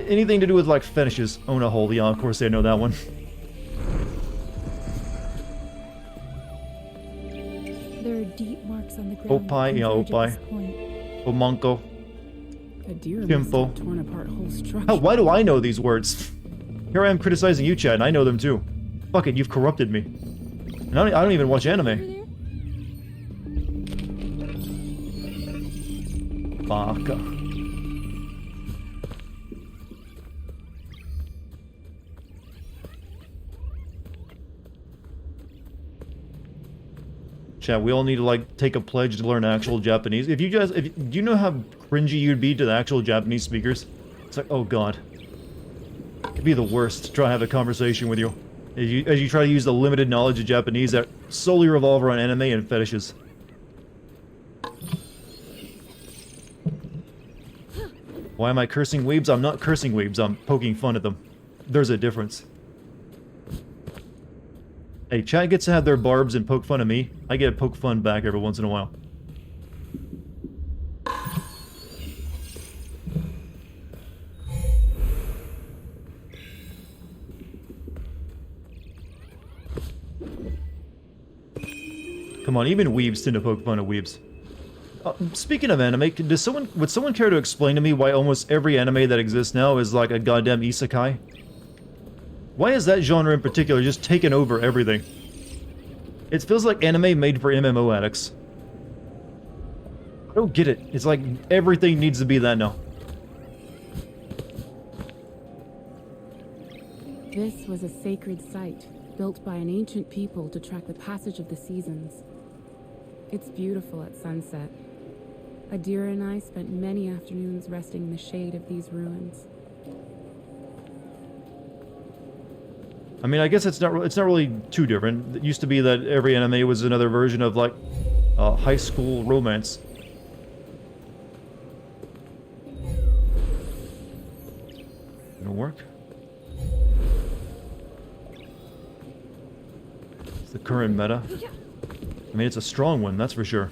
anything to do with, like, fetishes. Ona hole, yeah, of course they know that one. There are deep marks on the ground. Opai, yeah, Opai. Omanko. A deer must Gimpo. have torn apart whole structures. Hell, why do I know these words? Here I am criticizing you, Chad, and I know them too. Fuck it, you've corrupted me. And I don't even watch anime. Baka. Chat, we all need to, like, take a pledge to learn actual Japanese. Do you know how cringy you'd be to the actual Japanese speakers? It's like, oh god. It'd be the worst to try to have a conversation with you. As you try to use the limited knowledge of Japanese that solely revolve around anime and fetishes. Why am I cursing weebs? I'm not cursing weebs, I'm poking fun at them. There's a difference. Hey, chat gets to have their barbs and poke fun at me. I get to poke fun back every once in a while. Come on, even weebs tend to poke fun at weebs. Speaking of anime, would someone care to explain to me why almost every anime that exists now is like a goddamn isekai? Why is that genre in particular just taken over everything? It feels like anime made for MMO addicts. I don't get it. It's like everything needs to be that now. This was a sacred site, built by an ancient people to track the passage of the seasons. It's beautiful at sunset. Adira and I spent many afternoons resting in the shade of these ruins. I mean, I guess it's not really too different. It used to be that every anime was another version of, like, high school romance. Gonna work? It's the current meta. I mean, it's a strong one, that's for sure.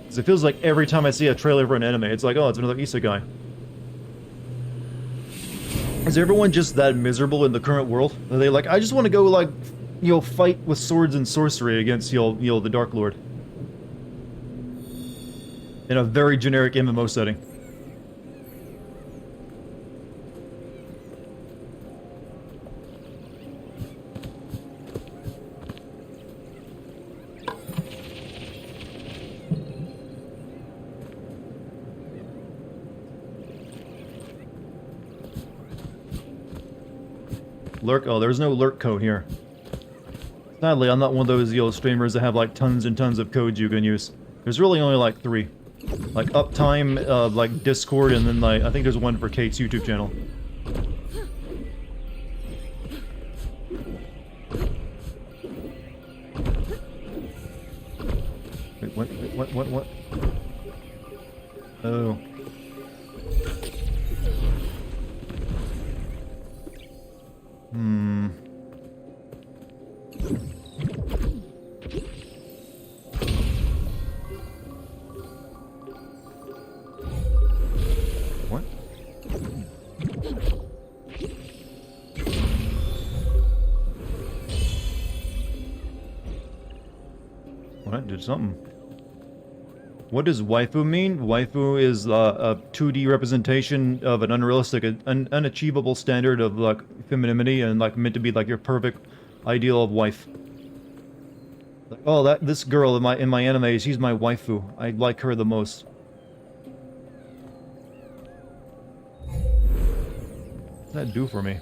Because it feels like every time I see a trailer for an anime, it's like, oh, it's another isekai. Is everyone just that miserable in the current world? Are they like, I just want to go, like, fight with swords and sorcery against, the Dark Lord? In a very generic MMO setting. Lurk? Oh, there's no lurk code here. Sadly, I'm not one of those, streamers that have, like, tons and tons of codes you can use. There's really only, like, 3. Like, Uptime, like, Discord, and then, like, I think there's one for Kate's YouTube channel. Wait, what? Oh. What? What? Did something. What does waifu mean? Waifu is a 2D representation of an unrealistic, unachievable standard of, like, femininity and, like, meant to be, like, your perfect ideal of wife. Like, oh, this girl in my anime, she's my waifu. I like her the most. What's that do for me?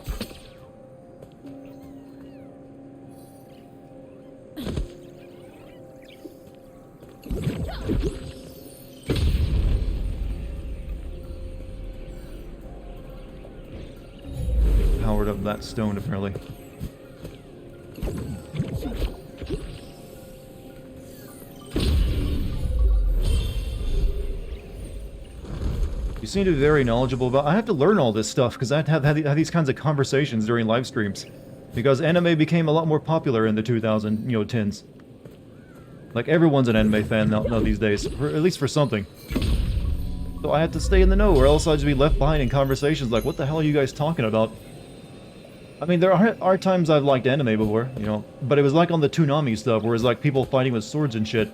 that stone, apparently. You seem to be very knowledgeable about... I have to learn all this stuff, because I have these kinds of conversations during live streams. Because anime became a lot more popular in the 2010s. Like, everyone's an anime fan now these days, at least for something. So I had to stay in the know, or else I'd just be left behind in conversations like, what the hell are you guys talking about? I mean, there are times I've liked anime before, you know, but it was like on the Toonami stuff, where it's like people fighting with swords and shit.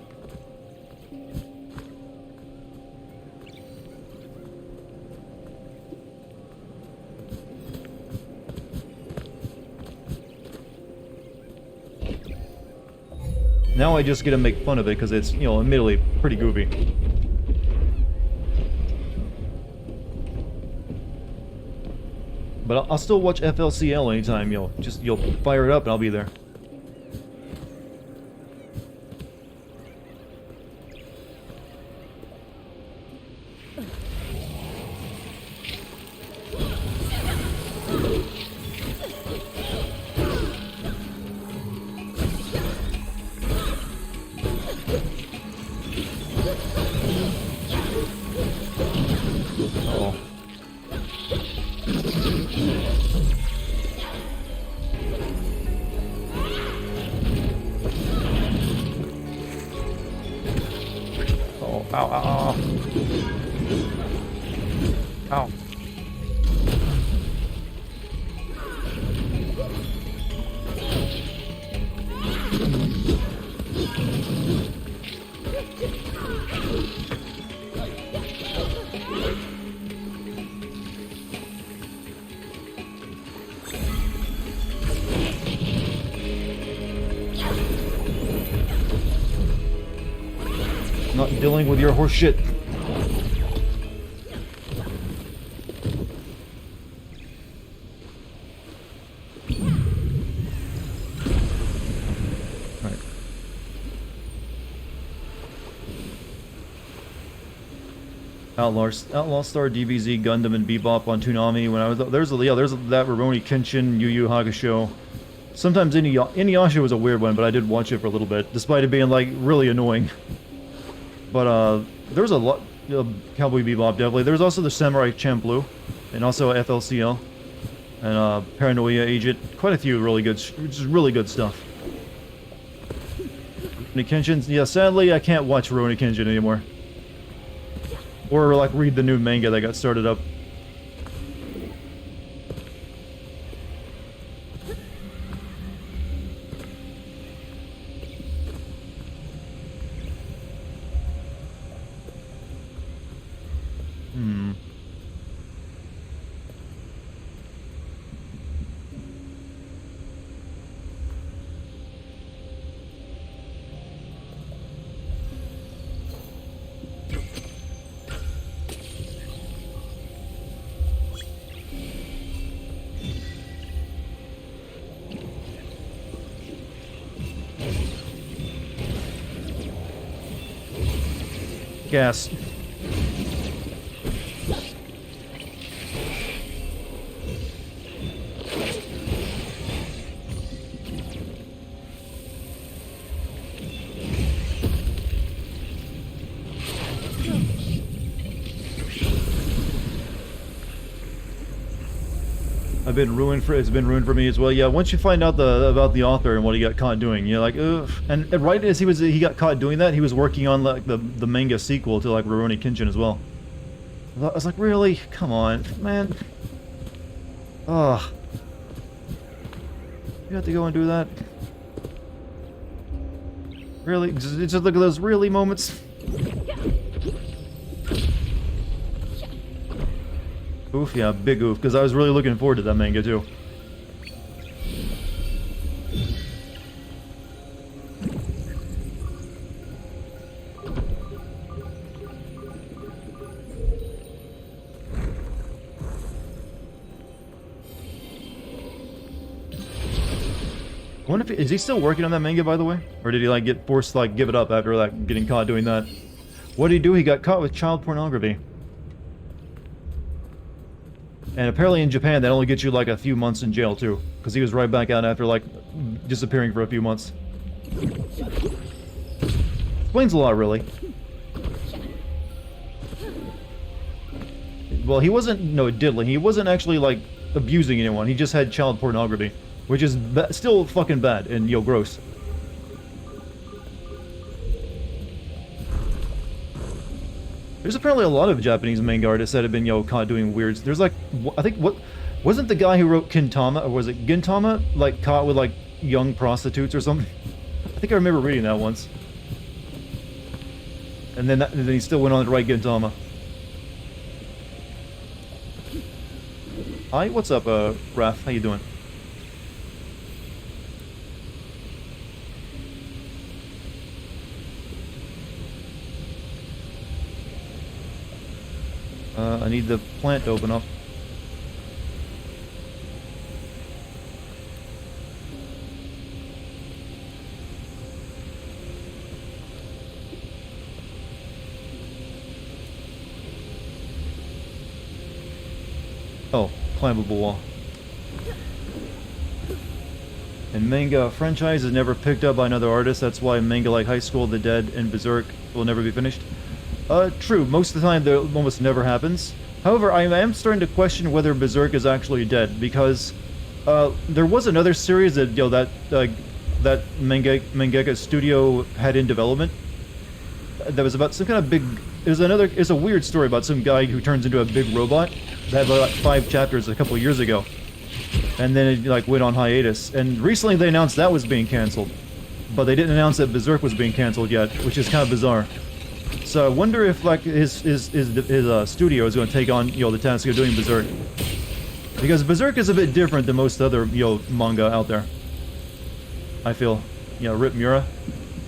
Now I just get to make fun of it, because it's, you know, admittedly pretty goofy. But I'll still watch FLCL anytime, you'll fire it up and I'll be there. Not dealing with your horse shit. Right. Outlaw Star, DBZ, Gundam, and Bebop on Toonami. When I was there's that Rurouni Kenshin, Yu Yu Hakusho. Sometimes Inuyasha was a weird one, but I did watch it for a little bit, despite it being like really annoying. But there was a lot, Cowboy Bebop definitely. There was also the Samurai Champloo, and also FLCL, and Paranoia Agent. Quite a few really good, just really good stuff. Rurouni Kenshin, yeah. Sadly, I can't watch Rurouni Kenshin anymore, or like read the new manga that got started up. Gas. It's been ruined for me as well. Yeah, once you find out about the author and what he got caught doing, you're like, ugh. And right as he got caught doing that, he was working on like the manga sequel to like Rurouni Kenshin as well. I was like, really? Come on, man. Ugh. You have to go and do that? Really? Just look at those really moments. Oof, yeah, big oof, because I was really looking forward to that manga too. I wonder if is he still working on that manga, by the way, or did he like get forced to like give it up after like getting caught doing that? What did he do? He got caught with child pornography. And apparently in Japan, that only gets you like a few months in jail too, because he was right back out after like disappearing for a few months. Explains a lot, really. Well, he wasn't, no, diddling. He wasn't actually like abusing anyone. He just had child pornography, which is still fucking bad and, yo, gross. There's apparently a lot of Japanese manga artists that have been, yo, caught doing weirds. There's like, I think, what, wasn't the guy who wrote Gintama, or was it Gintama, like, caught with, like, young prostitutes or something? I think I remember reading that once. And then he still went on to write Gintama. Hi, what's up, Raph? How you doing? I need the plant to open up. Oh, climbable wall. And manga franchise is never picked up by another artist. That's why manga like High School, The Dead, and Berserk will never be finished. True. Most of the time, that almost never happens. However, I am starting to question whether Berserk is actually dead, because there was another series that, you know, that mangaka studio had in development. That was about some kind of big. It's a weird story about some guy who turns into a big robot. That had like 5 chapters a couple years ago, and then it like went on hiatus. And recently they announced that was being canceled, but they didn't announce that Berserk was being canceled yet, which is kind of bizarre. So I wonder if like his studio is going to take on, you know, the task of doing Berserk, because Berserk is a bit different than most other, you know, manga out there. I feel, you know, Rip Mura.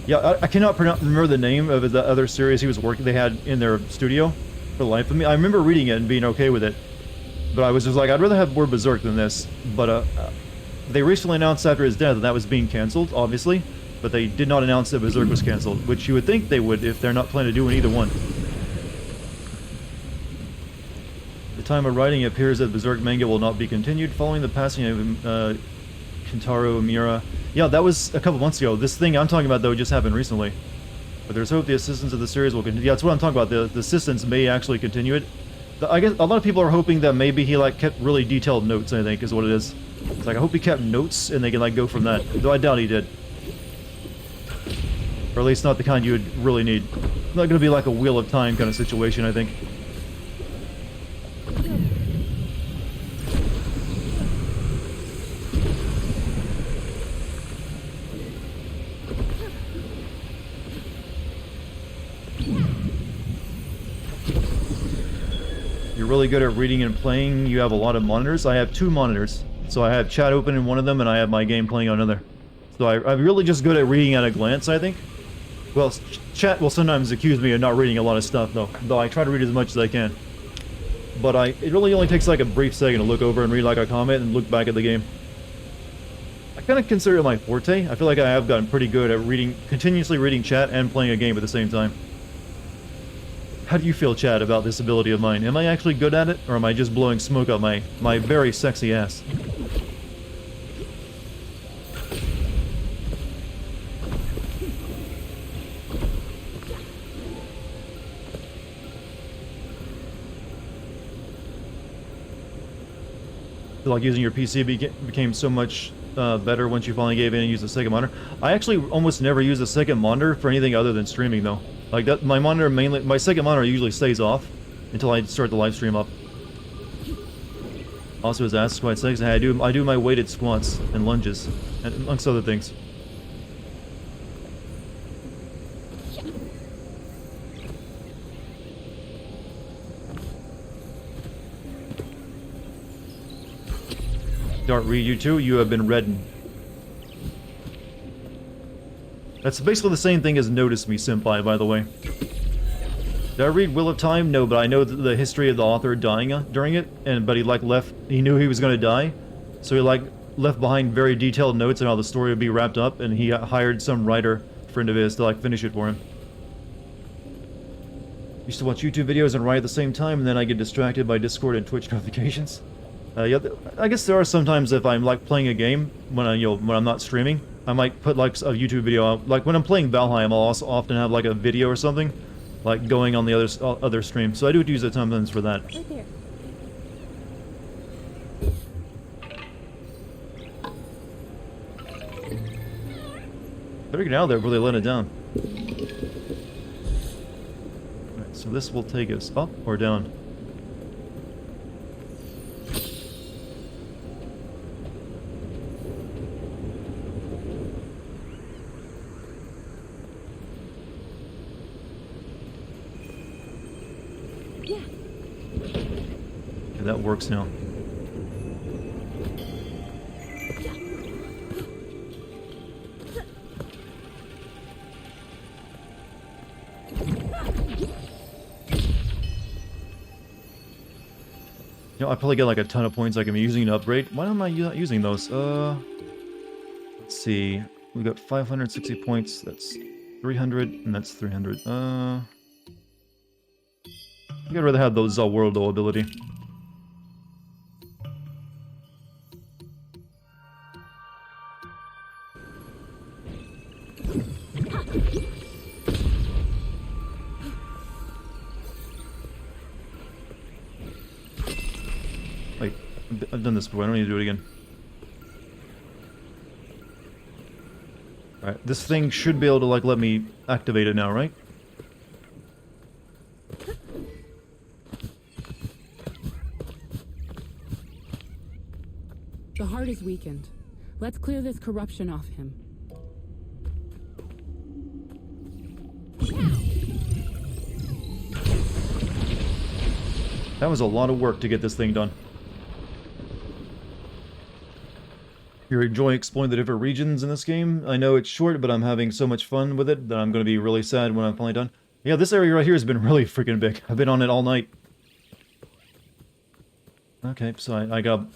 Yeah, I cannot remember the name of the other series they had in their studio for the life of me. I remember reading it and being okay with it, but I was just like, I'd rather have more Berserk than this. But they recently announced after his death that that was being canceled, obviously, but they did not announce that Berserk was canceled, which you would think they would if they're not planning to do either one. At the time of writing, it appears that Berserk manga will not be continued following the passing of Kentaro Miura. Yeah, that was a couple months ago. This thing I'm talking about, though, just happened recently. But there's hope the assistance of the series will continue. Yeah, that's what I'm talking about. The assistance may actually continue it. I guess a lot of people are hoping that maybe he like kept really detailed notes, I think, is what it is. It's like, I hope he kept notes and they can like go from that. Though I doubt he did. Or at least not the kind you would really need. Not going to be like a Wheel of Time kind of situation, I think. You're really good at reading and playing. You have a lot of monitors. I have 2 monitors. So I have chat open in one of them and I have my game playing on another. So I'm really just good at reading at a glance, I think. Well, chat will sometimes accuse me of not reading a lot of stuff, though I try to read as much as I can. But it really only takes like a brief second to look over and read like a comment and look back at the game. I kind of consider it my forte. I feel like I have gotten pretty good at continuously reading chat and playing a game at the same time. How do you feel, Chad, about this ability of mine? Am I actually good at it, or am I just blowing smoke up my very sexy ass? I feel like using your PC became so much better once you finally gave in and used a second monitor. I actually almost never use a second monitor for anything other than streaming, though. Like that, my second monitor usually stays off until I start the live stream up. Also, his ass is quite sexy. I do my weighted squats and lunges, and amongst other things. Dart, read you too. You have been reddened. That's basically the same thing as Notice Me, Senpai, by the way. Did I read Wheel of Time? No, but I know the history of the author dying during it, but he knew he was going to die, so he left behind very detailed notes on how the story would be wrapped up, and he hired some writer friend of his to finish it for him. Used to watch YouTube videos and write at the same time, and then I get distracted by Discord and Twitch notifications. Yeah, I guess there are sometimes if I'm like playing a game when when I'm not streaming, I might put like a YouTube video out. Like when I'm playing Valheim, I'll also often have like a video or something, like going on the other stream. So I do use it sometimes for that. Right there. Better get out of there before they let it down. Alright, so this will take us up or down. Yeah. Okay, that works now. You know, I probably get like a ton of points I can be using to upgrade. Why am I not using those? Let's see. We got 560 points. That's 300, and that's 300. I think I'd rather have those Worldo ability. Like, I've done this before. I don't need to do it again. Alright, this thing should be able to, like, let me activate it now, right? The heart is weakened. Let's clear this corruption off him. That was a lot of work to get this thing done. You're enjoying exploring the different regions in this game. I know it's short, but I'm having so much fun with it that I'm going to be really sad when I'm finally done. Yeah, this area right here has been really freaking big. I've been on it all night. Okay, so I got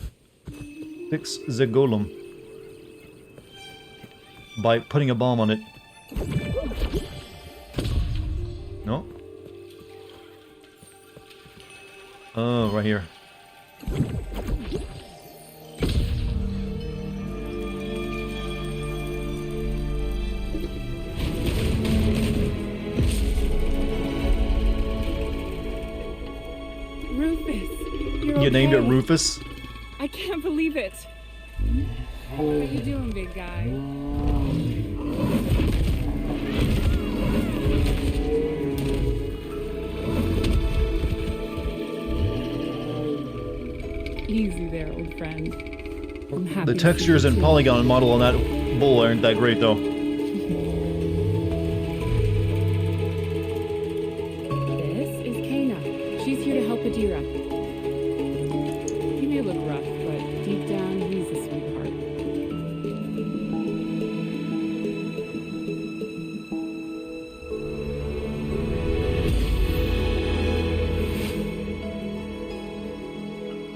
fix the golem by putting a bomb on it. No? Oh, right here. Rufus, You named it Rufus? I can't believe it. What are you doing, big guy? Easy there, old friend. I'm happy The to see textures you and too. polygon model on that bull aren't that great, though. This is Kana. She's here to help Adira. He may look rough, but deep down, he's a sweetheart.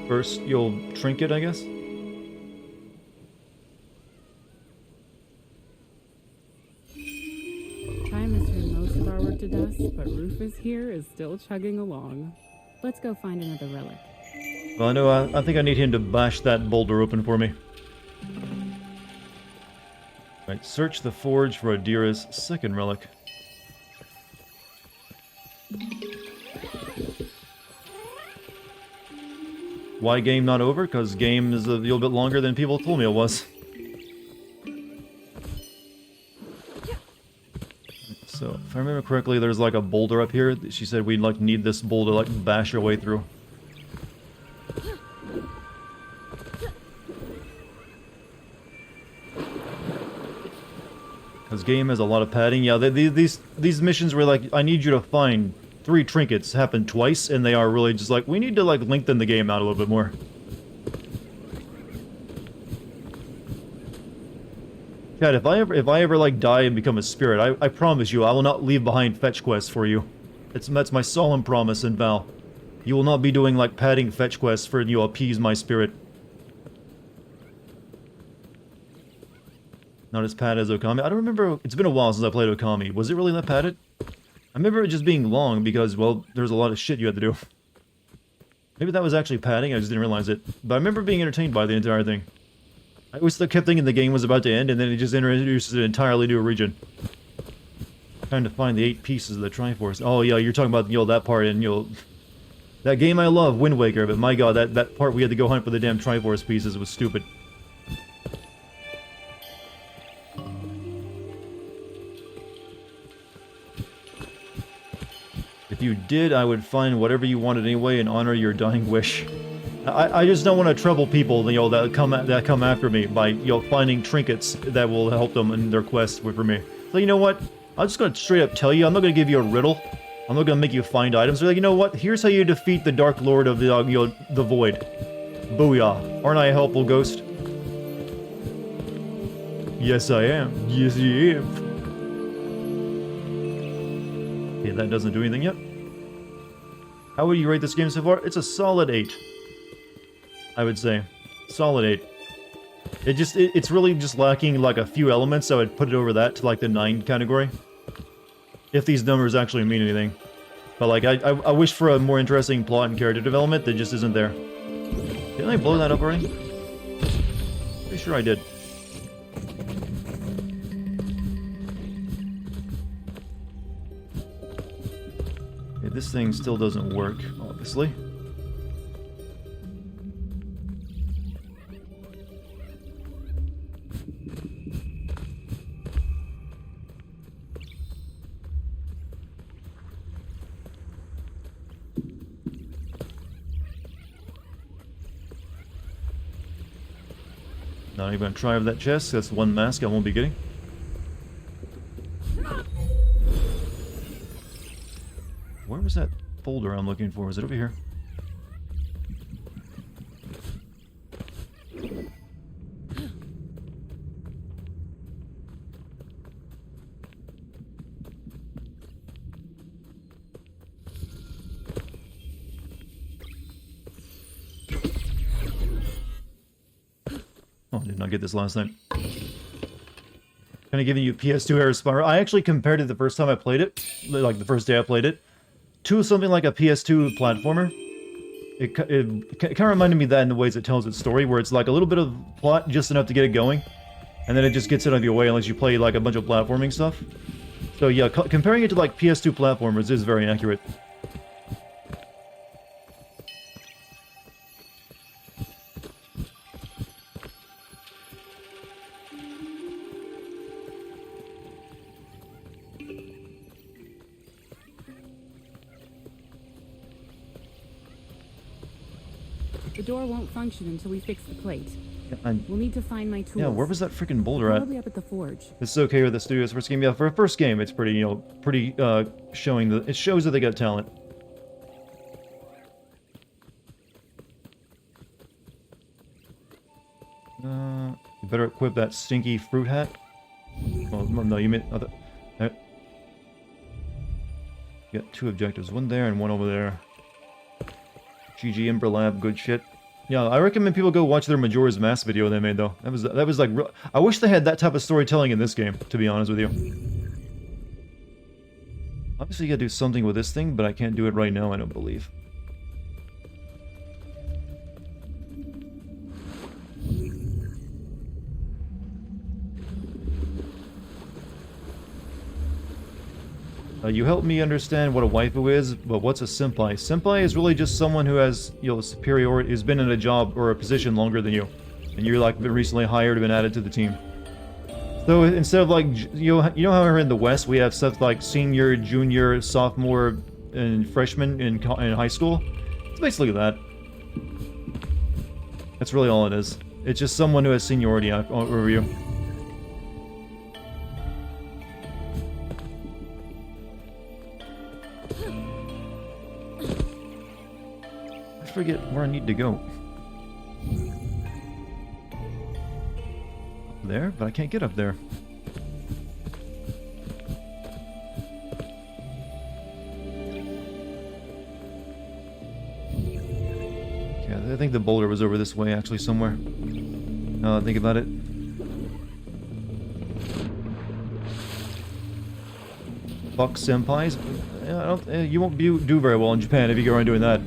First, you'll trinket, I guess? Time has turned most of our work to dust, but Rufus here is still chugging along. Let's go find another relic. Well, I know, I think I need him to bash that boulder open for me. Right, search the forge for Adira's second relic. Why game not over? Because game is a little bit longer than people told me it was. So, if I remember correctly, there's like a boulder up here. She said we'd like need this boulder like bash our way through. Because game has a lot of padding. Yeah, these missions were like, I need you to find 3 trinkets, happen twice, and they are really just like, we need to like lengthen the game out a little bit more. Chad, if I ever like die and become a spirit, I promise you, I will not leave behind fetch quests for you. That's my solemn promise and vow. You will not be doing like padding fetch quests for you appease my spirit. Not as padded as Okami. I don't remember. It's been a while since I played Okami. Was it really that padded? I remember it just being long because, well, there's a lot of shit you had to do. Maybe that was actually padding, I just didn't realize it. But I remember being entertained by the entire thing. I always kept thinking the game was about to end, and then it just introduces an entirely new region. Trying to find the 8 pieces of the Triforce. Oh yeah, you're talking about, that part, and that game I love, Wind Waker, but my god, that part we had to go hunt for the damn Triforce pieces was stupid. If you did, I would find whatever you wanted anyway and honor your dying wish. I just don't want to trouble people, that come after me by, finding trinkets that will help them in their quest for me. So you know what? I'm just gonna straight up tell you, I'm not gonna give you a riddle. I'm not gonna make you find items. They're like, you know what? Here's how you defeat the Dark Lord of the, the Void. Booyah. Aren't I a helpful ghost? Yes, I am. Yes, I am. Okay, that doesn't do anything yet. How would you rate this game so far? It's a solid 8. I would say. Solid 8. It's really just lacking like a few elements, so I'd put it over that to like the 9 category. If these numbers actually mean anything. But like, I wish for a more interesting plot and character development that just isn't there. Didn't I blow that up already? Pretty sure I did. Okay, this thing still doesn't work, obviously. Not even gonna try with that chest. That's one mask I won't be getting. Where was that folder I'm looking for? Is it over here? Oh, I did not get this last time. Kind of giving you PS2 era Spyro. I actually compared it the first time I played it, like the first day I played it, to something like a PS2 platformer. It kind of reminded me of that in the ways it tells its story, where it's like a little bit of plot, just enough to get it going, and then it just gets it out of your way unless you play like a bunch of platforming stuff. So yeah, comparing it to like PS2 platformers is very accurate. The door won't function until we fix the plate. Yeah, We'll need to find my tools. yeah, where was that freaking boulder at? Probably up at the forge. This is okay with the studio's first game. Yeah, for a first game, it's pretty, showing the. It shows that they got talent. You better equip that stinky fruit hat. Well, no, you meant other. You got 2 objectives, one there and one over there. GG Ember Lab, good shit. Yeah, I recommend people go watch their Majora's Mask video they made though. That was like real. I wish they had that type of storytelling in this game, to be honest with you. Obviously, you gotta do something with this thing, but I can't do it right now, I don't believe. You help me understand what a waifu is, but what's a senpai? Senpai is really just someone who has, superiority, who's been in a job or a position longer than you. And you're like been recently hired or been added to the team. So instead of like, you know how in the West we have stuff like senior, junior, sophomore, and freshman in high school? It's basically that. That's really all it is. It's just someone who has seniority over you. I forget where I need to go. Up there? But I can't get up there. I think the boulder was over this way, actually, somewhere. Now that I think about it. Fuck senpais? You won't do very well in Japan if you go around doing that.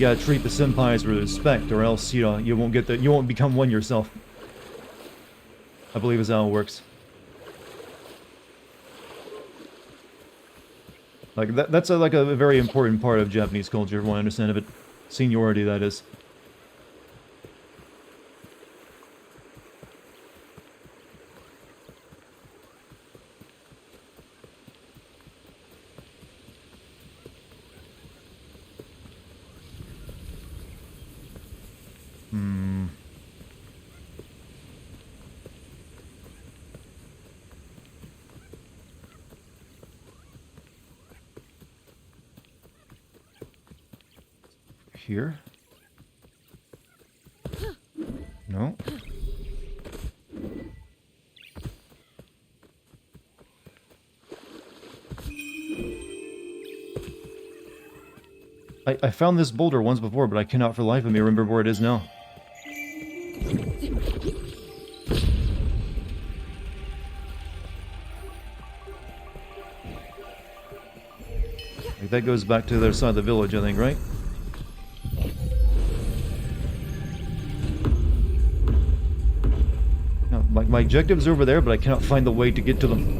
You gotta treat the senpais with respect, or else, you know, you won't become one yourself. I believe is how it works. Like, that's like a very important part of Japanese culture, from what I understand of it. Seniority, that is. Here? No? I found this boulder once before, but I cannot for the life of me remember where it is now. Like, that goes back to the other side of the village, I think, right? No, my objective's over there, but I cannot find the way to get to them.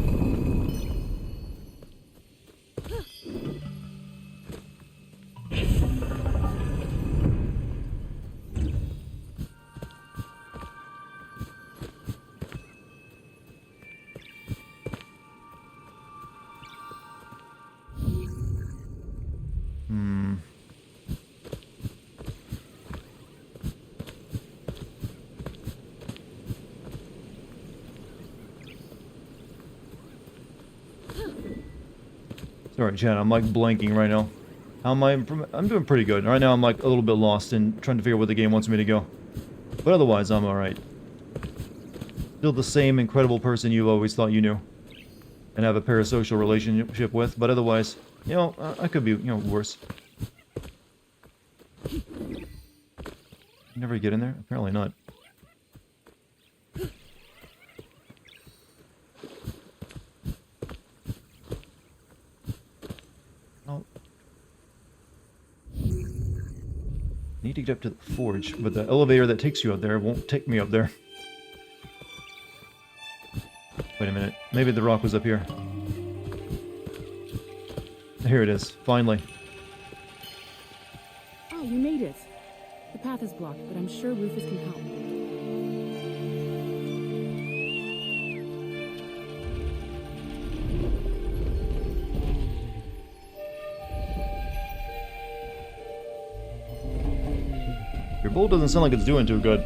Sorry, chat, I'm like blanking right now. How am I? I'm doing pretty good. Right now I'm like a little bit lost and trying to figure out where the game wants me to go. But otherwise, I'm alright. Still the same incredible person you've always thought you knew. And have a parasocial relationship with, but otherwise, you know, I could be, you know, worse. Never get in there? Apparently not. Need to get up to the forge, but the elevator that takes you up there won't take me up there. Wait a minute. Maybe the rock was up here. Here it is. Finally. Oh, you made it. The path is blocked, but I'm sure Rufus can help. Your bowl doesn't sound like it's doing too good.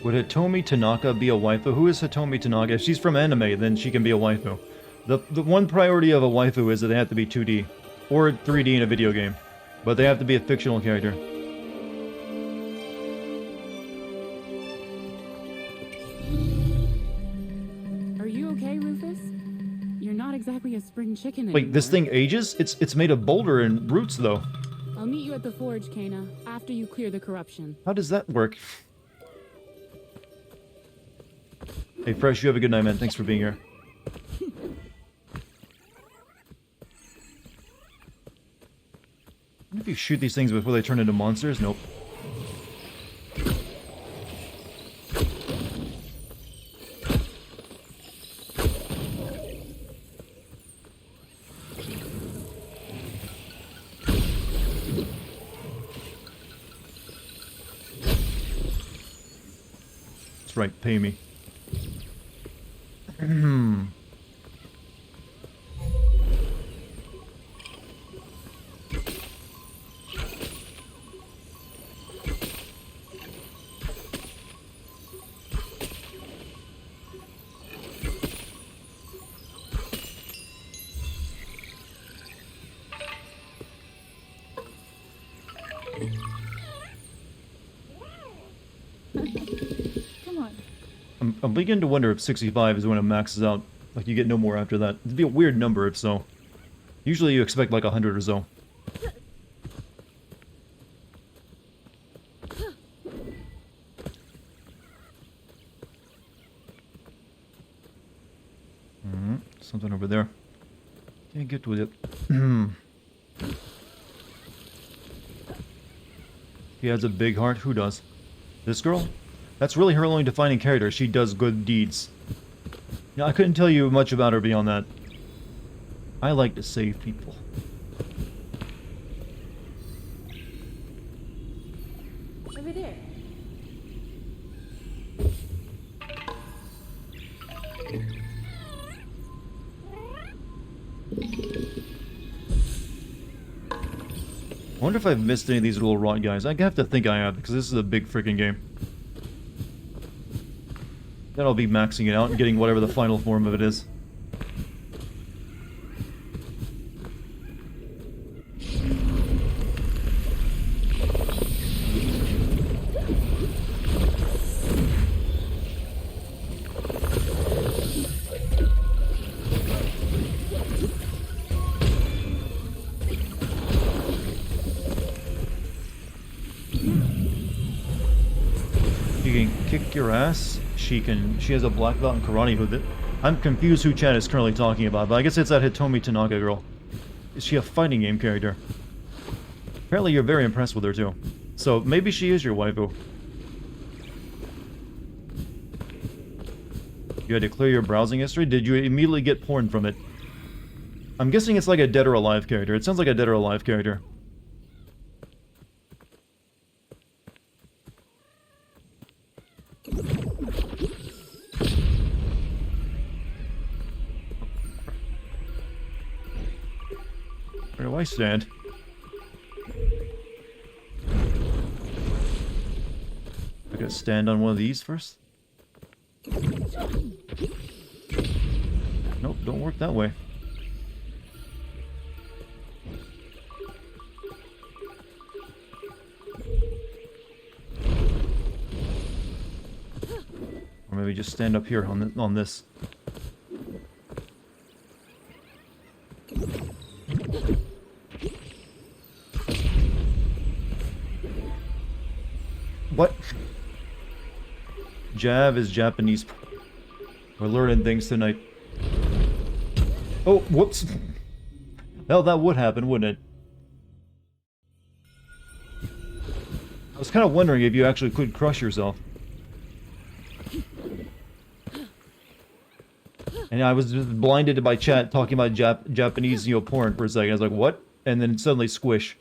Would Hitomi Tanaka be a waifu? Who is Hitomi Tanaka? If she's from anime, then she can be a waifu. The one priority of a waifu is that they have to be 2D. Or 3D in a video game. But they have to be a fictional character. Are you okay, Rufus? You're not exactly a spring chicken anymore. Wait, this thing ages? It's made of boulder and roots, though. I'll meet you at the forge, Kana, after you clear the corruption. How does that work? Hey, Fresh, you have a good night, man. Thanks for being here. If you shoot these things before they turn into monsters? Nope. That's right, pay me. Come on. I'm beginning to wonder if 65 is when it maxes out. Like, you get no more after that. It'd be a weird number if so. Usually you expect like 100 or so. Something over there. Can't get to it. He has a big heart. Who does? This girl? That's really her only defining character. She does good deeds. Yeah, I couldn't tell you much about her beyond that. I like to save people. Over there. I wonder if I've missed any of these little rot guys. I have to think I have, because this is a big freaking game. Then I'll be maxing it out and getting whatever the final form of it is. You can kick your ass. She has a black belt in karate with it. I'm confused who Chad is currently talking about, but I guess it's that Hitomi Tanaka girl. Is she a fighting game character? Apparently you're very impressed with her too. So maybe she is your waifu. You had to clear your browsing history? Did you immediately get porn from it? I'm guessing it's like a Dead or Alive character. It sounds like a Dead or Alive character. Where do I stand? I gotta stand on one of these first? Nope, don't work that way. Or maybe just stand up here on this. What? Jav is Japanese. We're learning things tonight. Oh, whoops. Hell, that would happen, wouldn't it? I was kind of wondering if you actually could crush yourself. And I was just blinded by chat talking about Japanese, porn for a second. I was like, what? And then suddenly squish.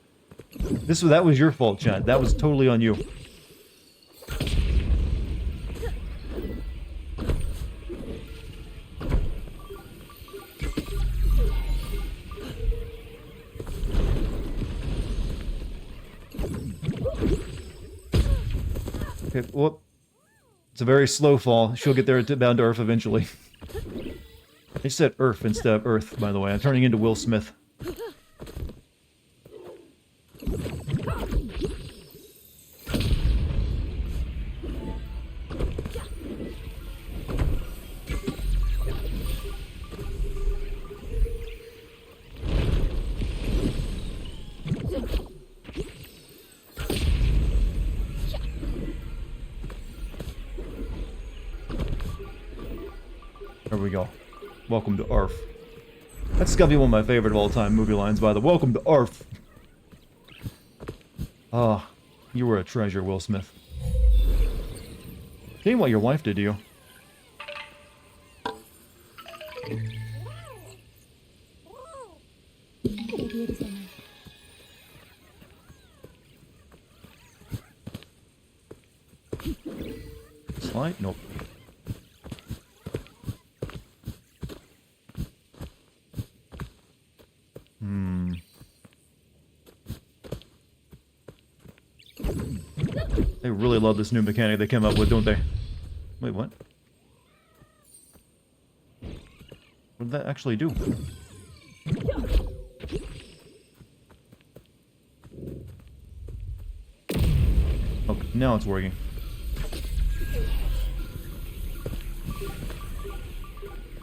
That was your fault, chat. That was totally on you. Okay, whoop. It's a very slow fall. She'll get there down to Earth eventually. They said Earth instead of Earth, by the way. I'm turning into Will Smith. There we go. Welcome to Earth. That's gotta be one of my favorite of all time movie lines, by the way. Welcome to Earth. Ah, you were a treasure, Will Smith. Tell you what your wife did to you. Slide? Nope. They really love this new mechanic they came up with, don't they? Wait, what? What did that actually do? Okay, now it's working.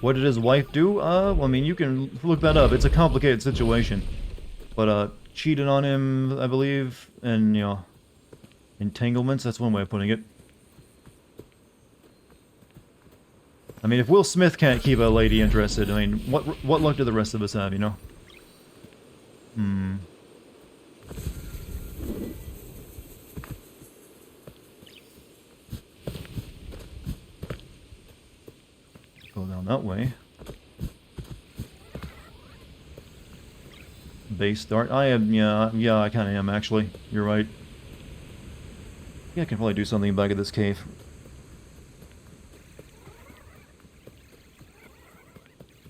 What did his wife do? Well, I mean, you can look that up. It's a complicated situation. But, cheated on him, I believe, and, entanglements, that's one way of putting it. I mean, if Will Smith can't keep a lady interested, I mean, what luck do the rest of us have, you know? Go down that way. Base start. I am, yeah, I kind of am, actually. You're right. Yeah, I can probably do something back at this cave.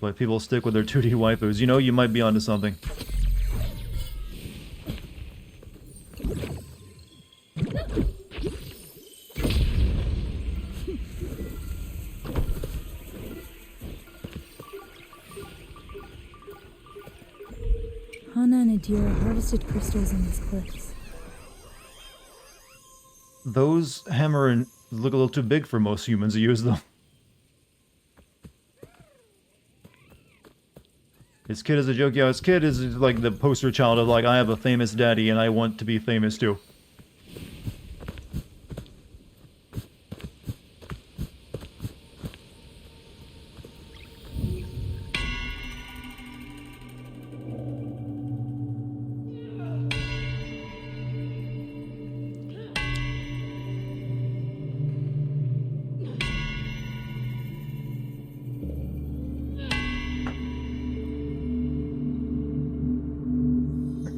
But if people stick with their 2D waifus, you know, you might be onto something. Hana and Adira harvested crystals in these cliffs. Those hammer and look a little too big for most humans to use them. His kid is a joke. Yeah, his kid is like the poster child of like, I have a famous daddy and I want to be famous too.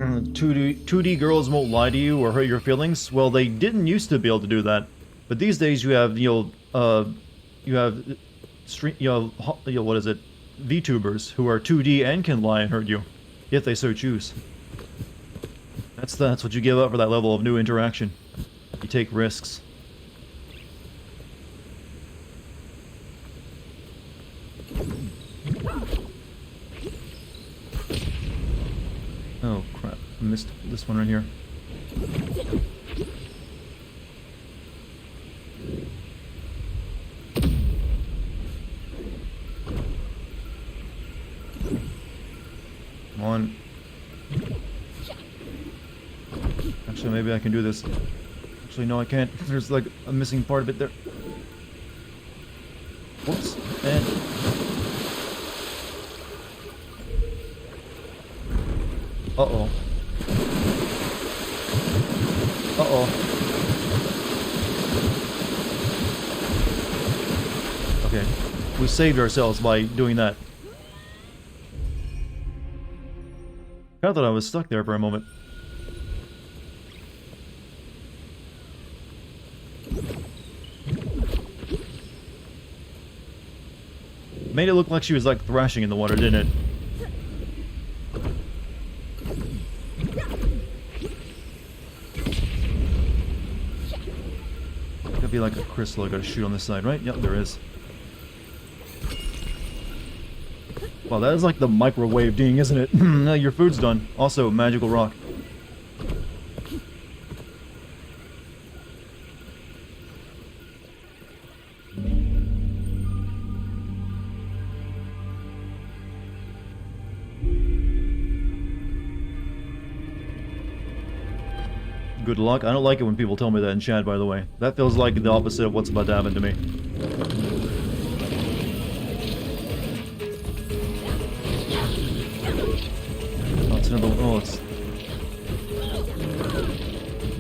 Mm, 2D girls won't lie to you or hurt your feelings. Well, they didn't used to be able to do that, but these days you have what is it? VTubers who are 2D and can lie and hurt you, if they so choose. That's what you give up for that level of new interaction. You take risks. Oh crap, I missed this one right here. Come on. Actually, maybe I can do this. Actually, no, I can't. There's like a missing part of it there. Whoops. And... uh-oh. Uh-oh. Okay. We saved ourselves by doing that. I thought I was stuck there for a moment. Made it look like she was like thrashing in the water, didn't it? Gotta be like a crystal I gotta shoot on this side, right? Yep, there is. Wow, that is like the microwave ding, isn't it? No, your food's done. Also, magical rock. Good luck. I don't like it when people tell me that in chat, by the way. That feels like the opposite of what's about to happen to me. Oh, it's another one. Oh, it's...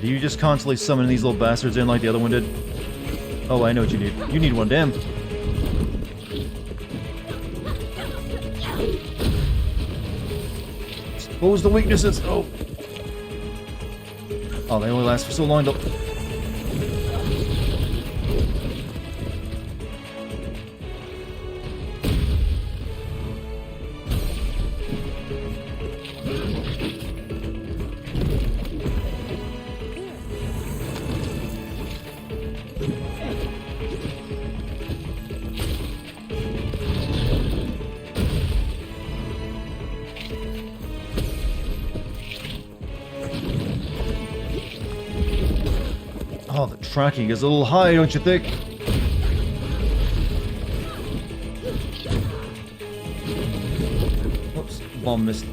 Do you just constantly summon these little bastards in like the other one did? Oh, I know what you need. You need one, damn. Expose the weaknesses. Oh. Oh, they only last for so long, though. Oh, the tracking is a little high, don't you think? Whoops, bomb missed.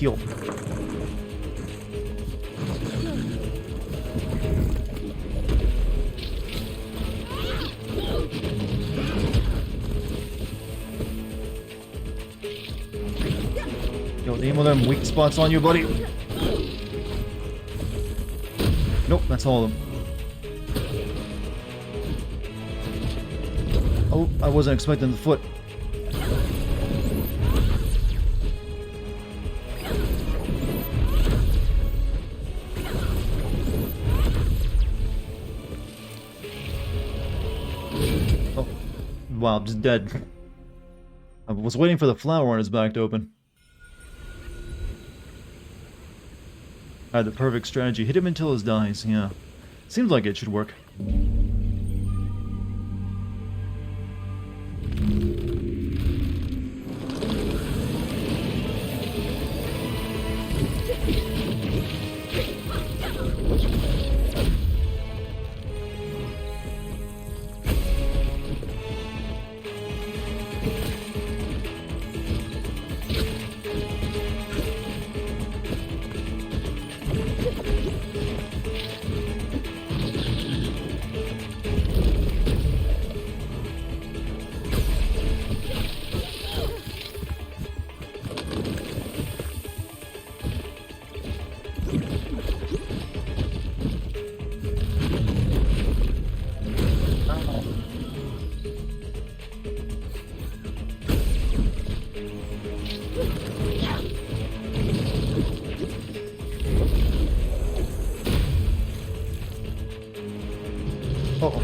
heal. Yo, aim one of them weak spots on you, buddy. Nope, that's all of them. Oh, I wasn't expecting the foot. Oh, wow, I'm just dead. I was waiting for the flower on his back to open. I had the perfect strategy. Hit him until he dies, yeah. Seems like it should work. Uh-oh.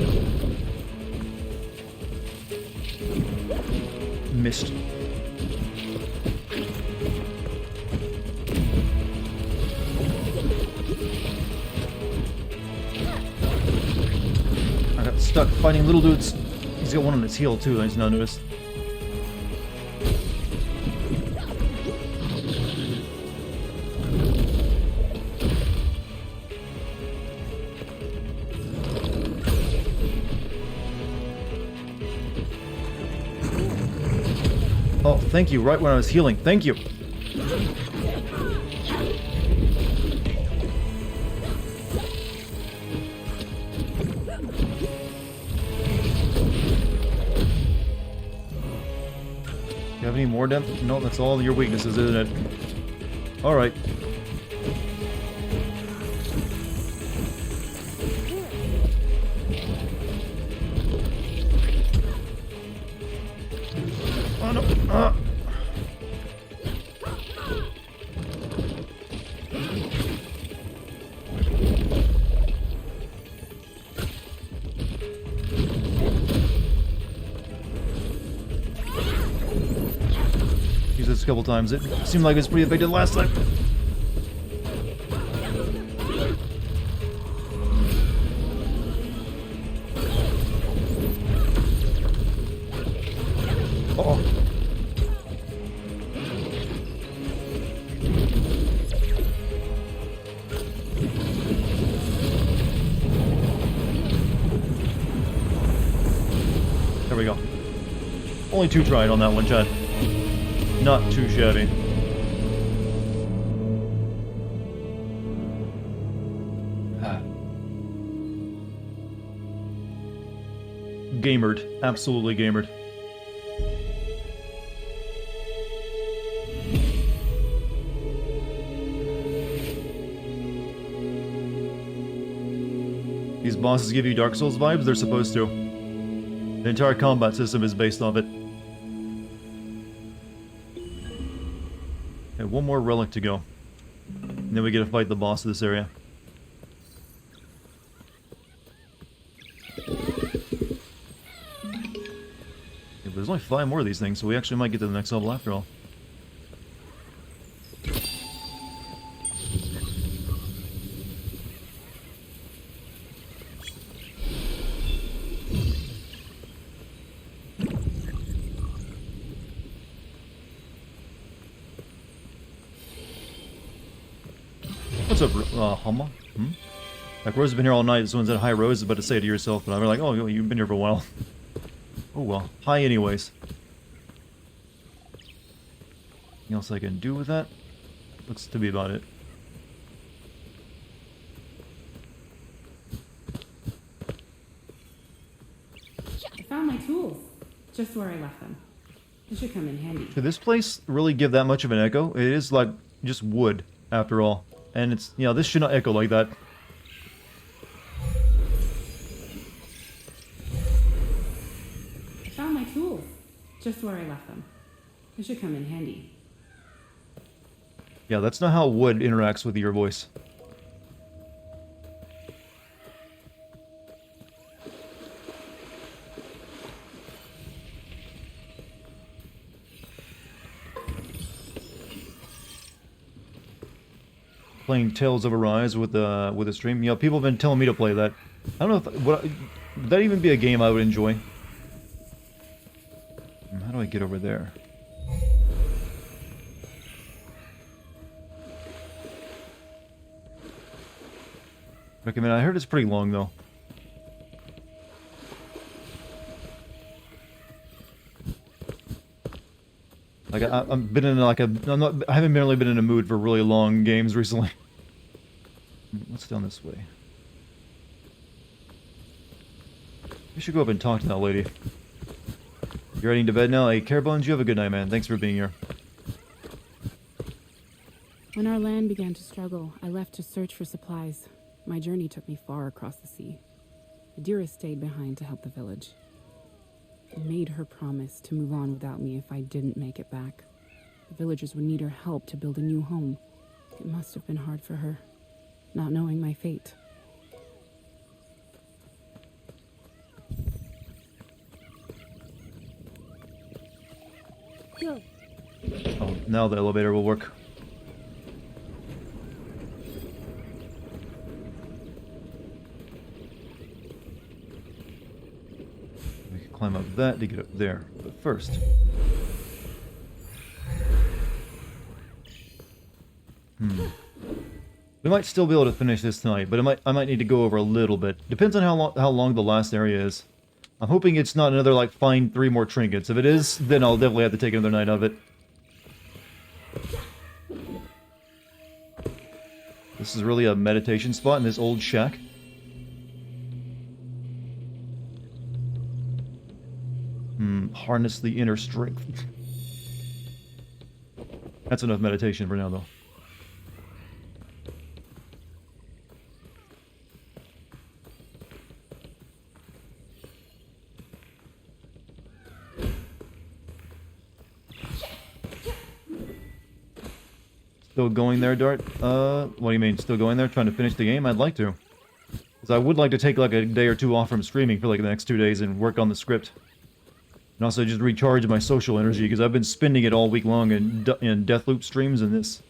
Missed. I got stuck fighting little dudes. He's got one on his heel too, I just now noticed. Oh, thank you, right when I was healing. Thank you. You have any more depth? No, that's all your weaknesses, isn't it? Alright. Oh no! Used this a couple times. It seemed like it was pretty effective last time. Uh-oh. There we go. Only 2 tried on that one, Chad. Not too shabby. Gamered. Absolutely gamered. These bosses give you Dark Souls vibes? They're supposed to. The entire combat system is based off it. Okay, one more relic to go. And then we get to fight the boss of this area. Yeah, but there's only 5 more of these things, so we actually might get to the next level after all. What's up, Humma? Like, Rose has been here all night. This one's at High Rose, about to say it to yourself, but I'm like, oh, you've been here for a while. Oh well. Hi, anyways. Anything else I can do with that? looks to be about it. I found my tools. Just where I left them. They should come in handy. Could this place really give that much of an echo? It is like just wood, after all. And it's, you know, this should not echo like that. I found my tools. Just where I left them. They should come in handy. Yeah, that's not how wood interacts with your voice. Playing Tales of Arise with a stream. You know, people have been telling me to play that. I don't know if would that even be a game I would enjoy. How do I get over there? Recommend. I heard it's pretty long though. Like I've been in like a I haven't really been in a mood for really long games recently. What's down this way? We should go up and talk to that lady. You're heading to bed now? Hey, Carebones, you have a good night, man. Thanks for being here. When our land began to struggle, I left to search for supplies. My journey took me far across the sea. Adira stayed behind to help the village. I made her promise to move on without me if I didn't make it back. The villagers would need her help to build a new home. It must have been hard for her, not knowing my fate. Oh, now the elevator will work. We can climb up that to get up there, but first... We might still be able to finish this tonight, but I might need to go over a little bit. Depends on how long the last area is. I'm hoping it's not another, like, find 3 more trinkets. If it is, then I'll definitely have to take another night of it. This is really a meditation spot in this old shack. Harness the inner strength. That's enough meditation for now, though. Still going there, Dart? What do you mean, still going there? Trying to finish the game? I'd like to. Because I would like to take like a day or 2 off from streaming for like the next 2 days and work on the script. And also just recharge my social energy, because I've been spending it all week long in Deathloop streams and this.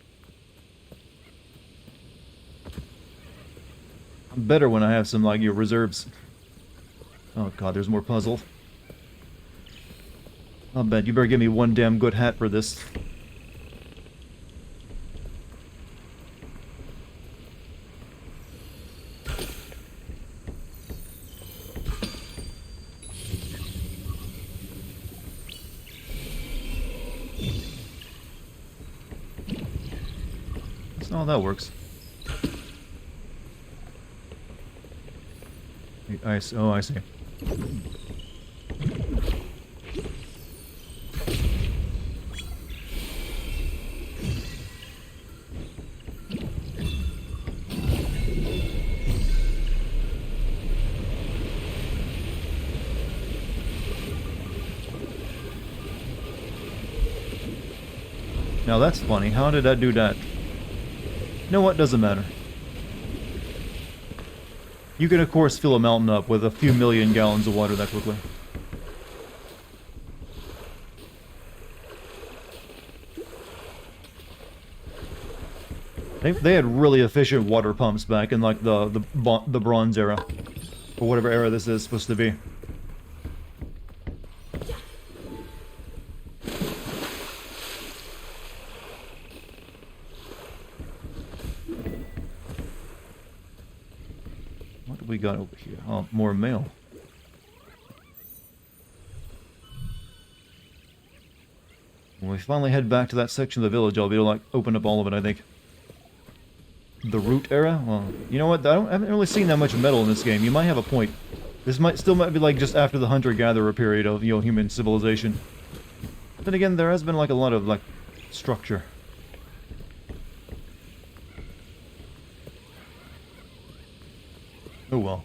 I'm better when I have some, like, your reserves. Oh god, there's more puzzle. I'll bet. You better give me one damn good hat for this. Oh, that works. Oh, I see. Now that's funny. How did I do that? You know what? Doesn't matter. You can, of course, fill a mountain up with a few million gallons of water that quickly. They had really efficient water pumps back in, like, the Bronze era. Or whatever era this is supposed to be. We got over here. Oh, more mail. Well, finally head back to that section of the village, I'll be able to, like, open up all of it, I think. The root era? Well, you know what? I haven't really seen that much metal in this game. You might have a point. This might be like just after the hunter-gatherer period of, you know, human civilization. But then again, there has been like a lot of, like, structure. Oh well.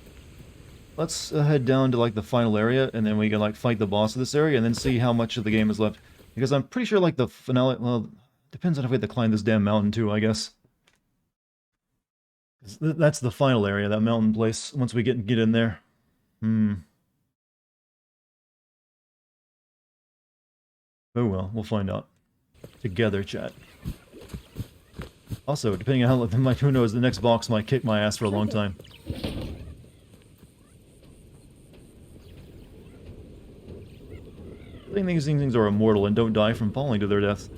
Let's head down to, like, the final area, and then we can, like, fight the boss of this area, and then see how much of the game is left. Because I'm pretty sure, like, the finale... Well, depends on if we have to climb this damn mountain, too, I guess. That's the final area, that mountain place, once we get in there. Oh well, we'll find out. Together, chat. Also, depending on how... Who knows, the next box might kick my ass for a long time. I think these things are immortal and don't die from falling to their deaths.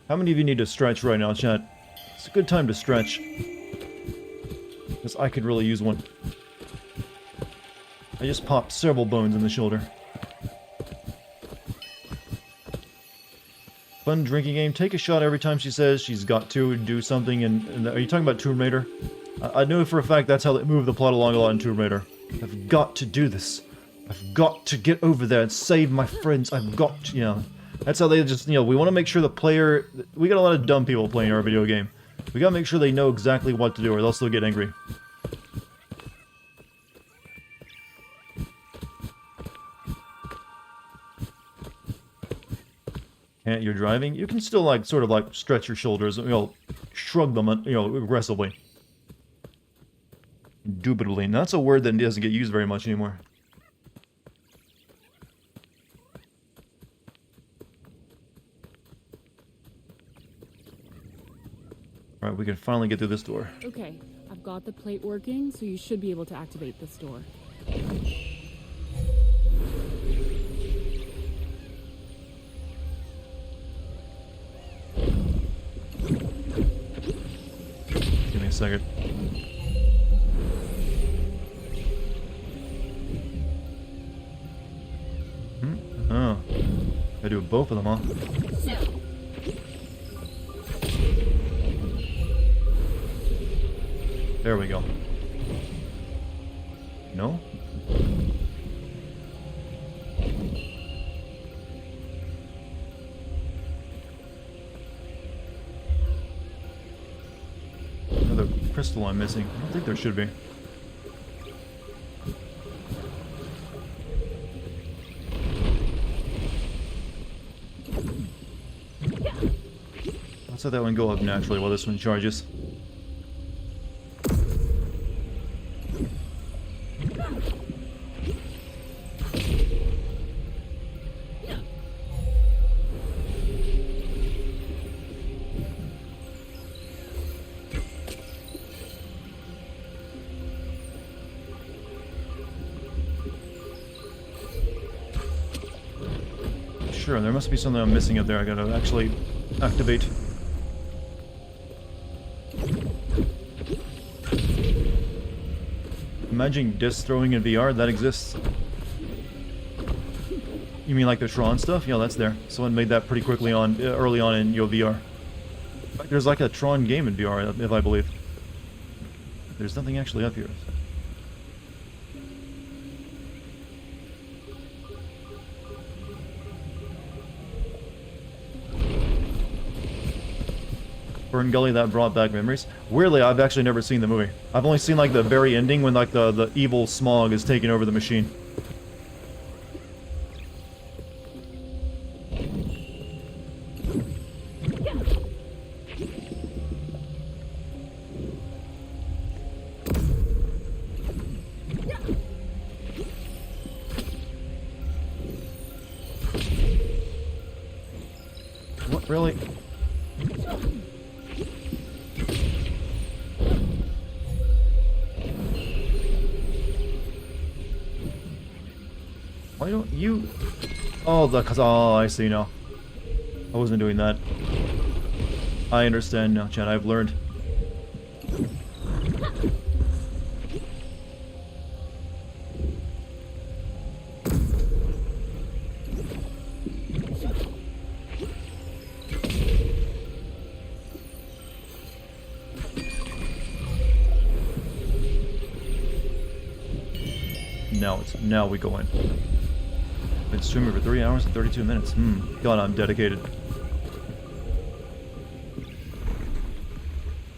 How many of you need to stretch right now, chat? It's a good time to stretch. Because I could really use one. I just popped several bones in the shoulder. Fun drinking game. Take a shot every time she says she's got to do something. And are you talking about Tomb Raider? I know for a fact that's how they move the plot along a lot in Tomb Raider. I've got to do this. I've got to get over there and save my friends. I've got to, you know. That's how they just, you know, we want to make sure the player... We got a lot of dumb people playing our video game. We gotta make sure they know exactly what to do or else they'll get angry. Can't you're driving? You can still, like, sort of, like, stretch your shoulders, you know, shrug them, you know, aggressively. Indubitably. And that's a word that doesn't get used very much anymore. Alright, we can finally get through this door. Okay, I've got the plate working, so you should be able to activate this door. Give me a second. Oh. I do both of them, huh? There we go. No? Another crystal I'm missing. I don't think there should be. Let's let that one go up naturally while this one charges. Sure, there must be something I'm missing up there I gotta actually activate. Imagine disc throwing in VR, that exists. You mean like the Tron stuff? Yeah, that's there. Someone made that pretty quickly on, early on in VR. In fact, there's like a Tron game in VR, if I believe. There's nothing actually up here. Fern Gully, that brought back memories. Weirdly, I've actually never seen the movie. I've only seen like the very ending when like the evil Smog is taking over the machine. What, really? Why don't you... Oh, oh, I see now. I wasn't doing that. I understand now, Chad. I've learned. Now we go in. Been streaming for 3 hours and 32 minutes. God, I'm dedicated.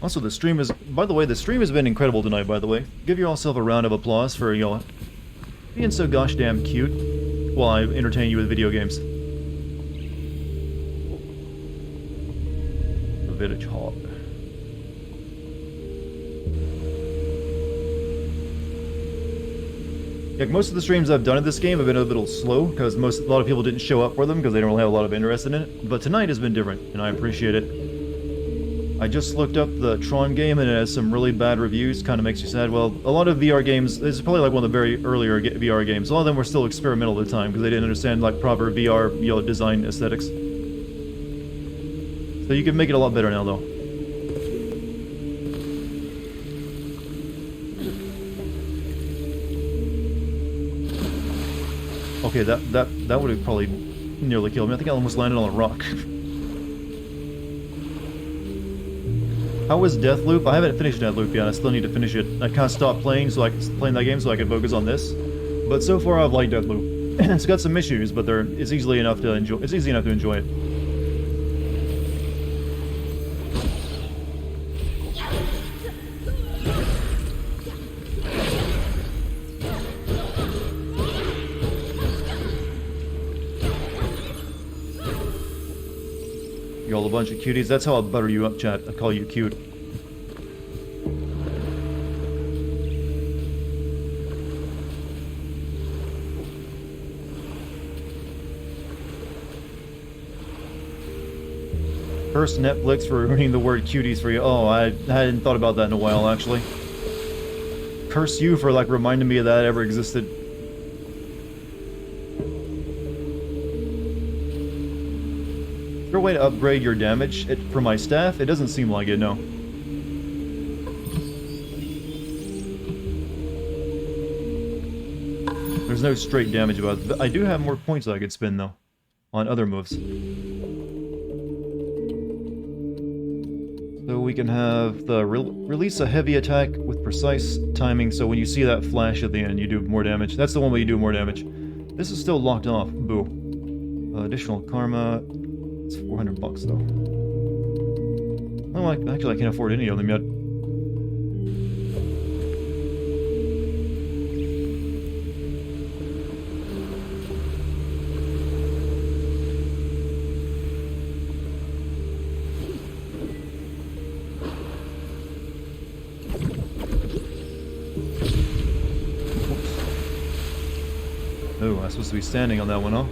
Also, the stream is... By the way, the stream has been incredible tonight, by the way. Give yourself a round of applause for, you know, being so gosh damn cute while I entertain you with video games. The village hall. Yeah, most of the streams I've done of this game have been a little slow, because a lot of people didn't show up for them, because they don't really have a lot of interest in it. But tonight has been different, and I appreciate it. I just looked up the Tron game, and it has some really bad reviews, kind of makes you sad. Well, a lot of VR games, this is probably like one of the very earlier VR games, a lot of them were still experimental at the time, because they didn't understand like proper VR, you know, design aesthetics. So you can make it a lot better now, though. Okay, that would have probably nearly killed me. I think I almost landed on a rock. How was Deathloop? I haven't finished Deathloop yet. I still need to finish it. I can't stop playing so I can playing that game so I can focus on this. But so far I've liked Deathloop. It's got some issues, but it's easy enough to enjoy it. You're all a bunch of cuties. That's how I'll butter you up, chat. I call you cute. Curse Netflix for ruining the word cuties for you. Oh, I hadn't thought about that in a while, actually. Curse you for, like, reminding me of that ever existed. Is there a way to upgrade your damage for my staff? It doesn't seem like it, no. There's no straight damage about it. I do have more points I could spend, though, on other moves. So we can have the release a heavy attack with precise timing, so when you see that flash at the end, you do more damage. That's the one where you do more damage. This is still locked off. Boo. Additional karma. It's 400 bucks, though. Well, actually, I can't afford any of them yet. Oh, I'm supposed to be standing on that one, huh?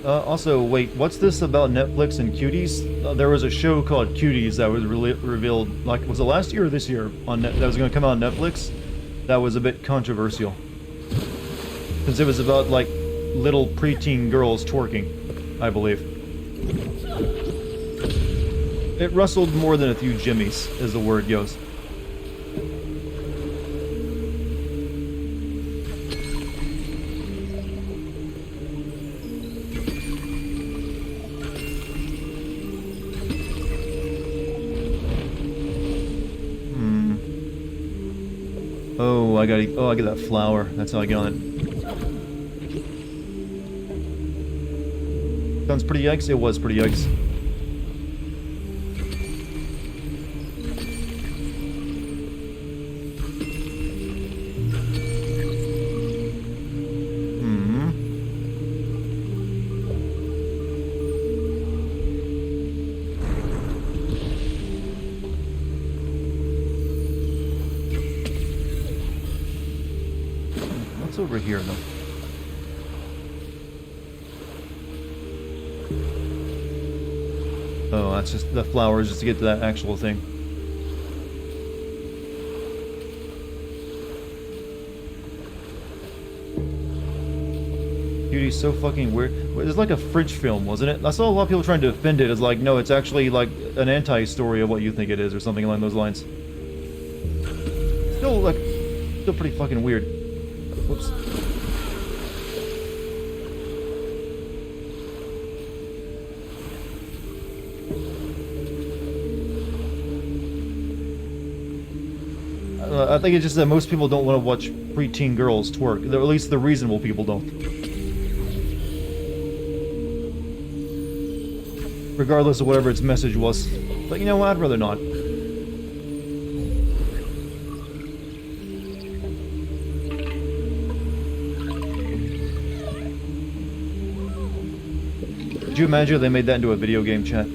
Also, wait, what's this about Netflix and cuties? There was a show called Cuties that was revealed, like, was it last year or this year, that was going to come out on Netflix? That was a bit controversial. Because it was about, like, little preteen girls twerking, I believe. It rustled more than a few jimmies, as the word goes. I get that flower. That's how I get on it. Sounds pretty yikes? It was pretty yikes. Over here, though. Oh, that's just the flowers just to get to that actual thing. Beauty's so fucking weird. It's like a French film, wasn't it? I saw a lot of people trying to defend it as like, no, it's actually like an anti-story of what you think it is, or something along those lines. Still pretty fucking weird. Whoops. I think it's just that most people don't want to watch preteen girls twerk. At least the reasonable people don't. Regardless of whatever its message was. But you know what? I'd rather not. Could you imagine if they made that into a video game, chat?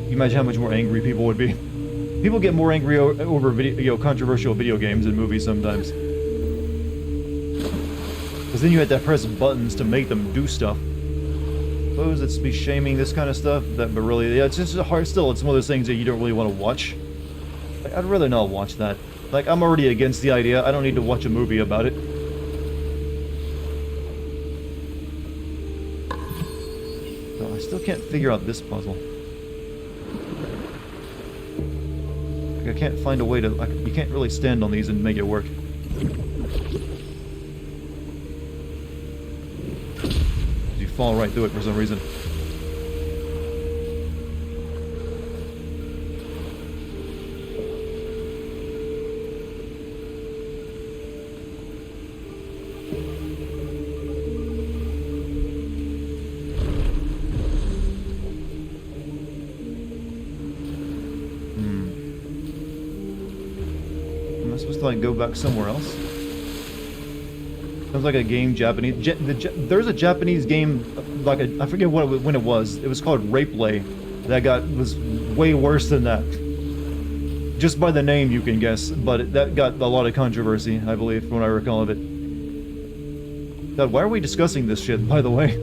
You imagine how much more angry people would be? People get more angry over video, controversial video games and movies sometimes. Because then you have to press buttons to make them do stuff. Suppose it's be shaming this kind of stuff, but really, yeah, it's just hard. Still, it's one of those things that you don't really want to watch. Like, I'd rather not watch that. Like, I'm already against the idea. I don't need to watch a movie about it. So I still can't figure out this puzzle. I can't find a way to... you can't really stand on these and make it work. You fall right through it for some reason. Like go back somewhere else. Sounds like a game Japanese. There's a Japanese game, like I forget when it was. It was called Rapeplay. That was way worse than that. Just by the name, you can guess. But that got a lot of controversy, I believe, from what I recall of it. God, why are we discussing this shit? By the way,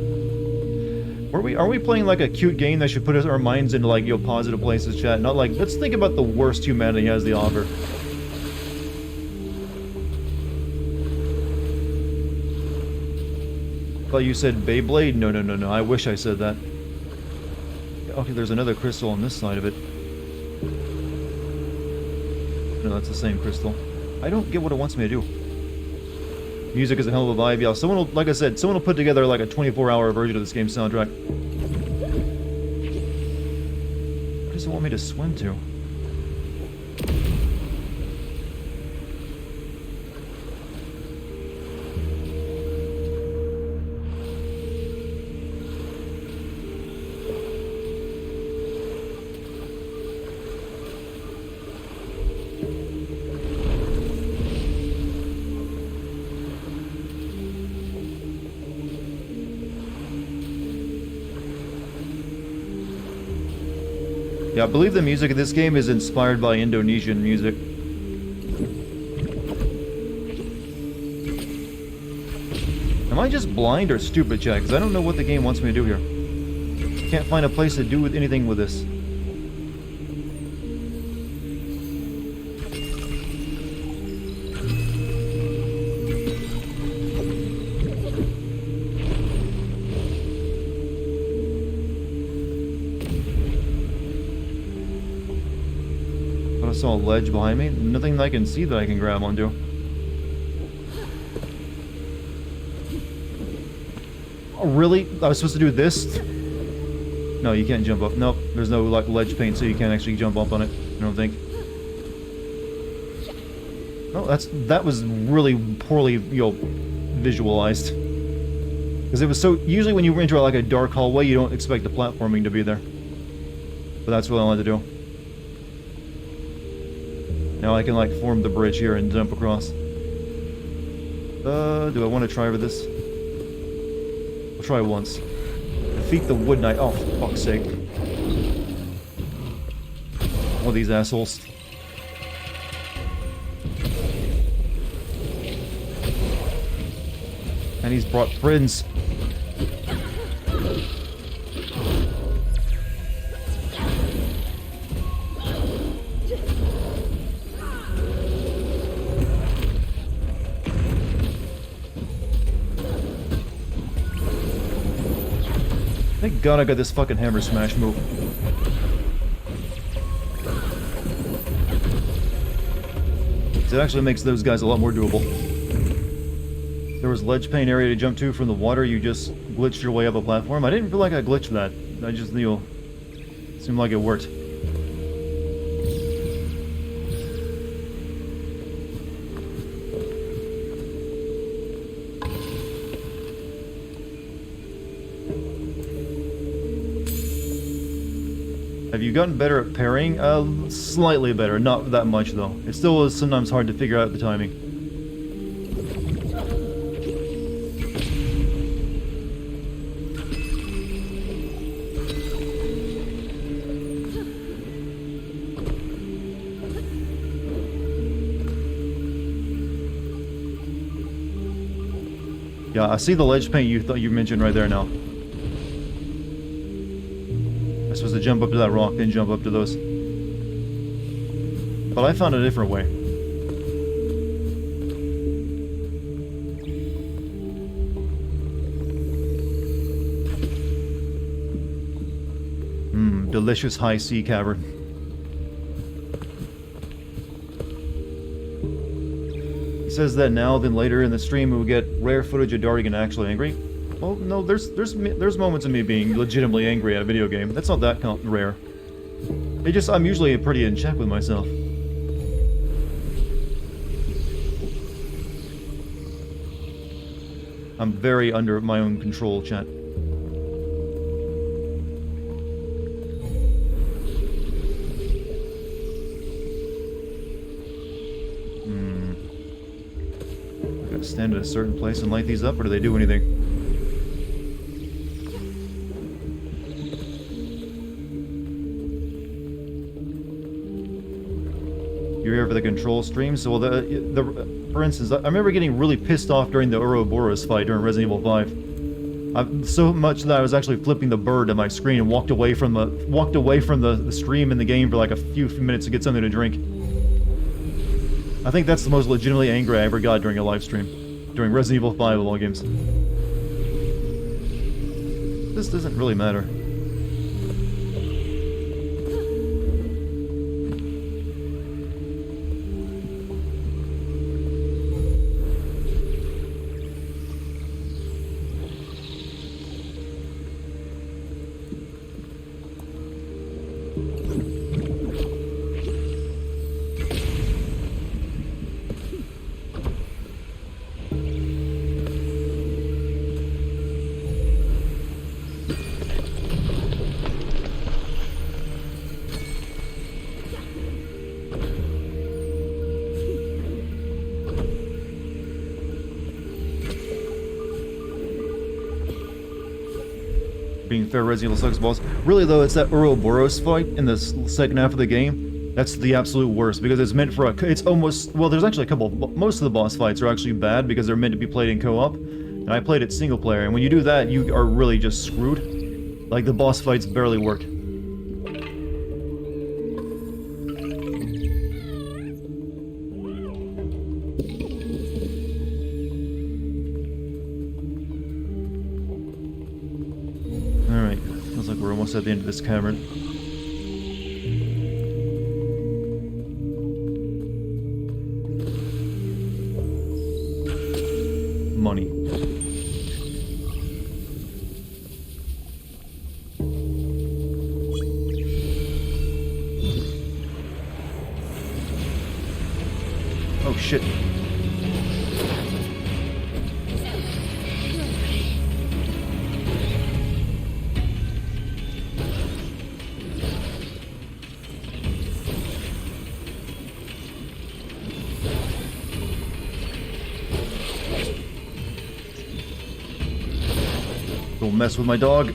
are we playing like a cute game that should put our minds into like positive places, chat? Not like let's think about the worst humanity has to offer. Thought you said Beyblade? No. I wish I said that. Okay, there's another crystal on this side of it. No, that's the same crystal. I don't get what it wants me to do. Music is a hell of a vibe. Yeah, someone will, like I said, someone will put together like a 24-hour version of this game's soundtrack. What does it want me to swim to? Yeah, I believe the music of this game is inspired by Indonesian music. Am I just blind or stupid, chat? Because I don't know what the game wants me to do here. Can't find a place to do anything with this. I saw a ledge behind me. Nothing I can see that I can grab onto. Oh, really? I was supposed to do this? No, you can't jump up. Nope, there's no like ledge paint, so you can't actually jump up on it. I don't think. No, that was really poorly, visualized. Because it was so... Usually when you enter like a dark hallway, you don't expect the platforming to be there. But that's what I wanted to do. Now I can like form the bridge here and jump across. Do I want to try for this? I'll try once. Defeat the Wood Knight. Oh, for fuck's sake. All these assholes. And he's brought friends. Thank God I got this fucking hammer smash move. It actually makes those guys a lot more doable. There was ledge pane area to jump to from the water. You just glitched your way up a platform. I didn't feel like I glitched that. I just, seemed like it worked. Have you gotten better at parrying? Slightly better, not that much though. It still is sometimes hard to figure out the timing. Yeah, I see the ledge paint you mentioned right there now. I'm supposed to jump up to that rock, then jump up to those. But I found a different way. Delicious high sea cavern. He says that now, then later in the stream we'll get rare footage of Dartigan actually angry. Well, no, there's moments of me being legitimately angry at a video game. That's not that rare. I'm usually pretty in check with myself. I'm very under my own control, chat. I gotta stand at a certain place and light these up, or do they do anything? You're here for the control stream, so for instance, I remember getting really pissed off during the Ouroboros fight during Resident Evil 5. So much that I was actually flipping the bird at my screen and walked away from the stream in the game for like a few minutes to get something to drink. I think that's the most legitimately angry I ever got during a live stream, during Resident Evil 5 of all games. This doesn't really matter. Being fair, Resident Evil sucks balls. Really though, it's that Ouroboros fight in the second half of the game. That's the absolute worst, because it's meant for it's almost, well, there's actually a couple, most of the boss fights are actually bad because they're meant to be played in co-op. And I played it single player, and when you do that, you are really just screwed. Like, the boss fights barely work. We're almost at the end of this cavern. Money. Oh shit. Don't mess with my dog.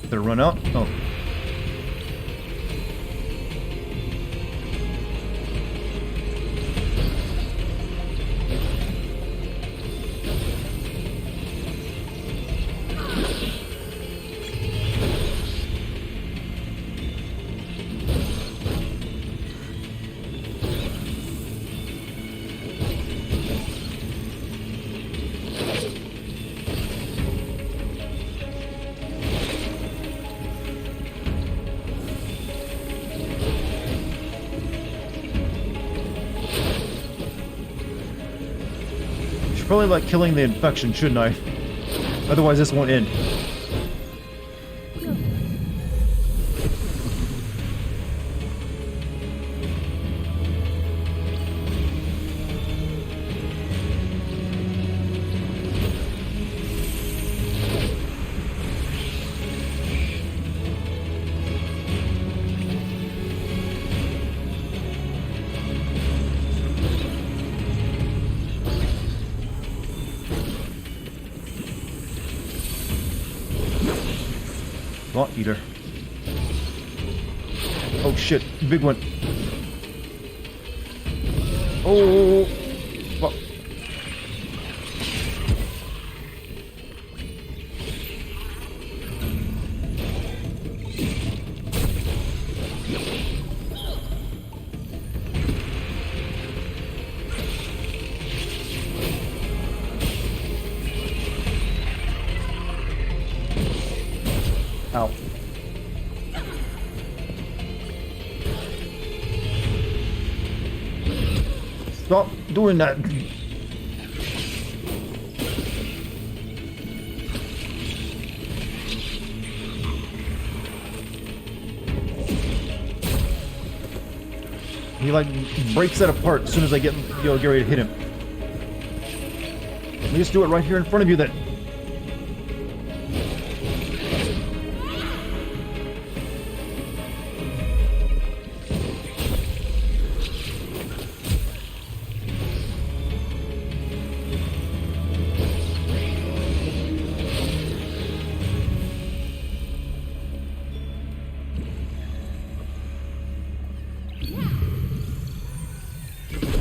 Did it run out? Oh. Probably like killing the infection, shouldn't I? Otherwise this won't end. Thought eater. Oh shit, big one. Oh, fuck. Ow. Stop doing that. He like breaks that apart as soon as I get get ready to hit him. Let me just do it right here in front of you then.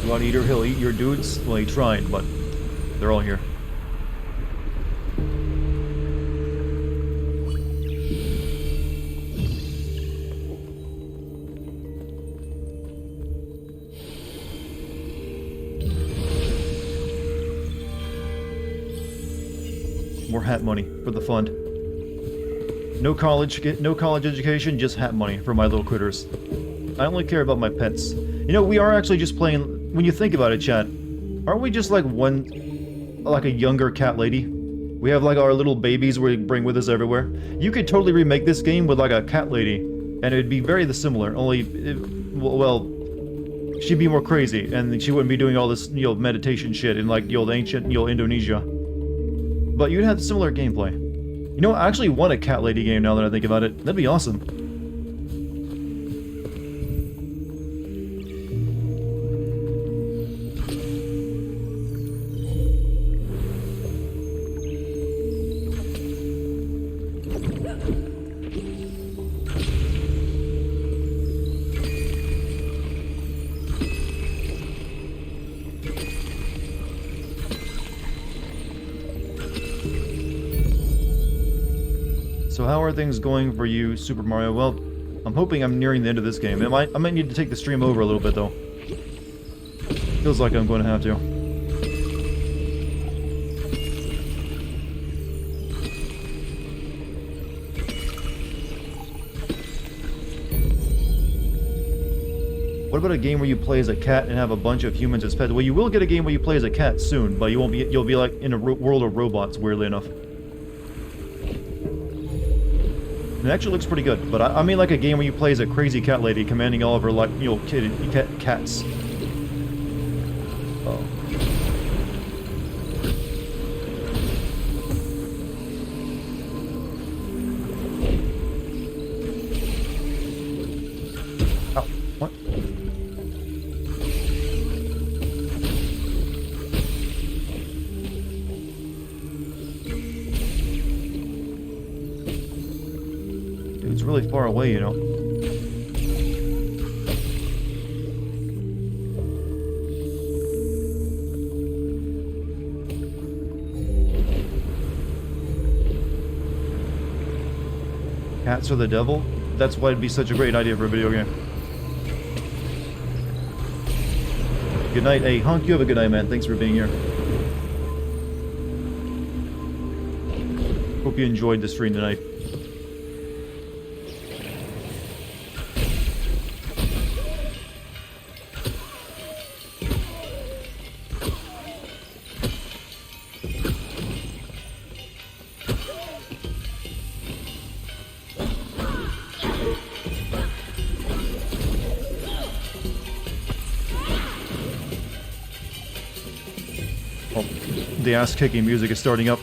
Blood Eater, he'll eat your dudes? Well, he tried, but they're all here. More hat money for the fund. No college education, just hat money for my little critters. I only care about my pets. You know, we are actually just playing. When you think about it, chat, aren't we just like a younger cat lady? We have like our little babies we bring with us everywhere. You could totally remake this game with like a cat lady, and it'd be very similar. Only, well, she'd be more crazy, and she wouldn't be doing all this, meditation shit in like the old ancient, Indonesia. But you'd have similar gameplay. You know, I actually want a cat lady game now that I think about it. That'd be awesome. So how are things going for you, Super Mario? Well, I'm hoping I'm nearing the end of this game. I might need to take the stream over a little bit, though. Feels like I'm going to have to. What about a game where you play as a cat and have a bunch of humans as pets? Well, you will get a game where you play as a cat soon, but you won't be. You'll be like in a world of robots, weirdly enough. It actually looks pretty good, but I mean like a game where you play as a crazy cat lady commanding all of her, like, cats. Oh. Ow. What? It's really far away, you know. Cats are the devil? That's why it'd be such a great idea for a video game. Good night. Hey, Hunk, you have a good night, man. Thanks for being here. Hope you enjoyed the stream tonight. Oh, the ass-kicking music is starting up.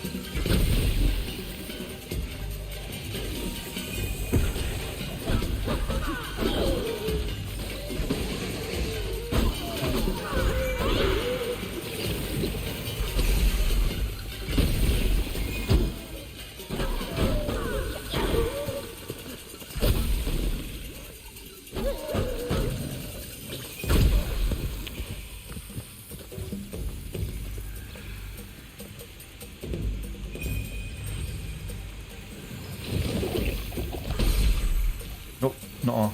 Nope, nuh-uh.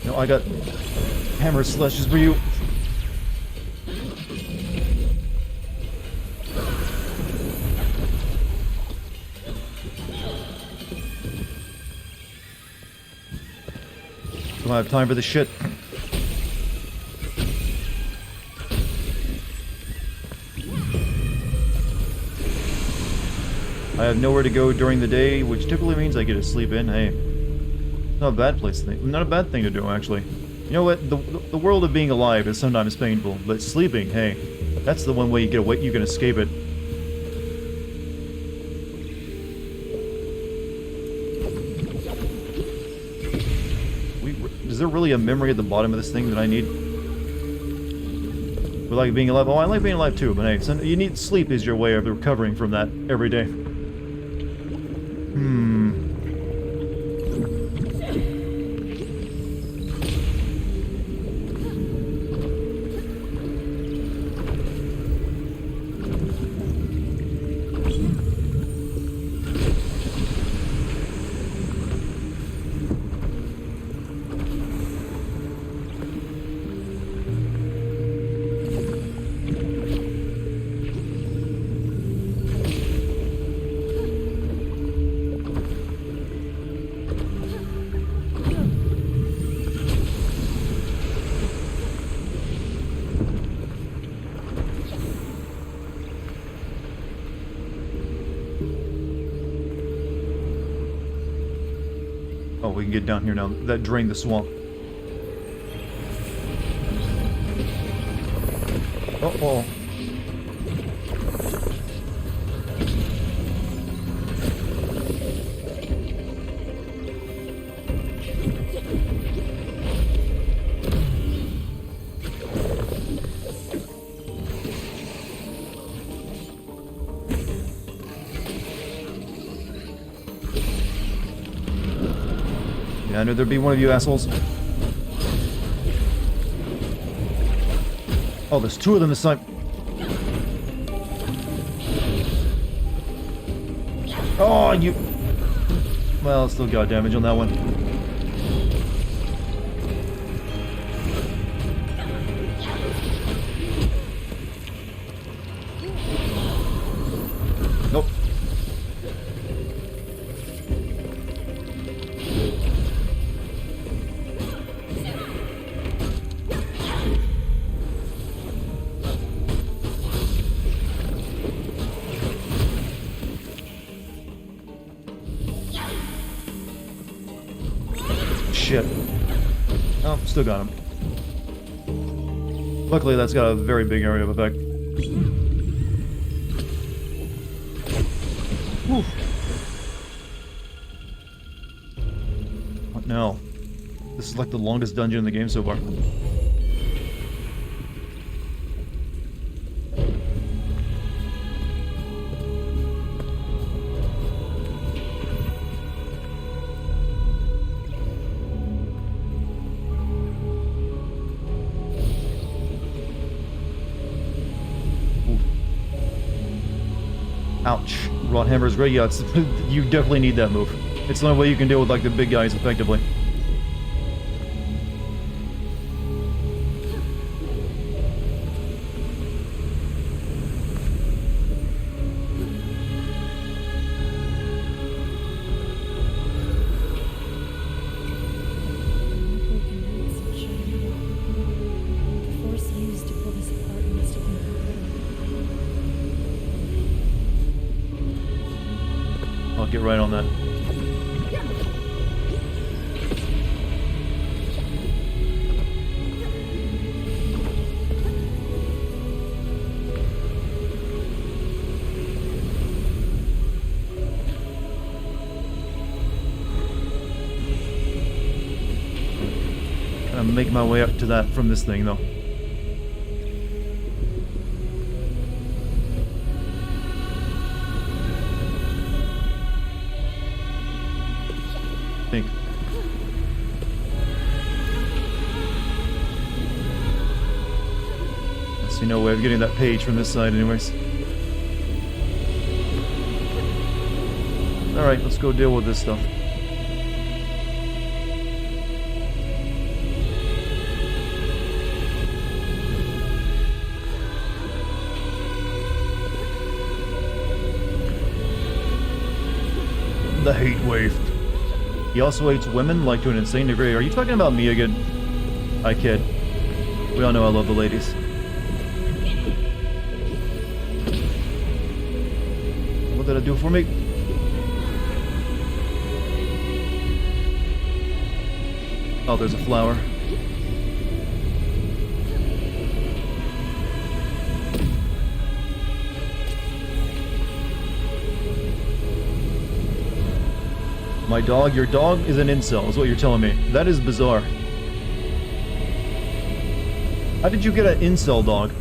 No, I got hammer slashes for you. Don't have time for this shit. I have nowhere to go during the day, which typically means I get to sleep in. Hey, not a bad not a bad thing to do, actually. You know what? The world of being alive is sometimes painful, but sleeping, hey, that's the one way you get away. You can escape it. Is there really a memory at the bottom of this thing that I need? We like being alive. Oh, I like being alive too, but hey, so you need sleep is your way of recovering from that every day. Oh, we can get down here now. That drained the swamp. Uh-oh. Yeah, I knew there'd be one of you assholes. Oh, there's two of them this time. Oh, you... Well, still got damage on that one. Nope. Shit. Oh, still got him. Luckily, that's got a very big area of effect. Whew. What now? This is like the longest dungeon in the game so far. Ouch. Rod Hammer's great. Yeah, you definitely need that move. It's the only way you can deal with, like, the big guys effectively. I'll get right on that. make my way up to that from this thing, though. Think. I see no way of getting that page from this side, anyways. Alright, let's go deal with this stuff. The hate wave. He also hates women, like to an insane degree. Are you talking about me again? I kid. We all know I love the ladies. What did it do for me? Oh, there's a flower. My dog? Your dog is an incel, is what you're telling me. That is bizarre. How did you get an incel dog?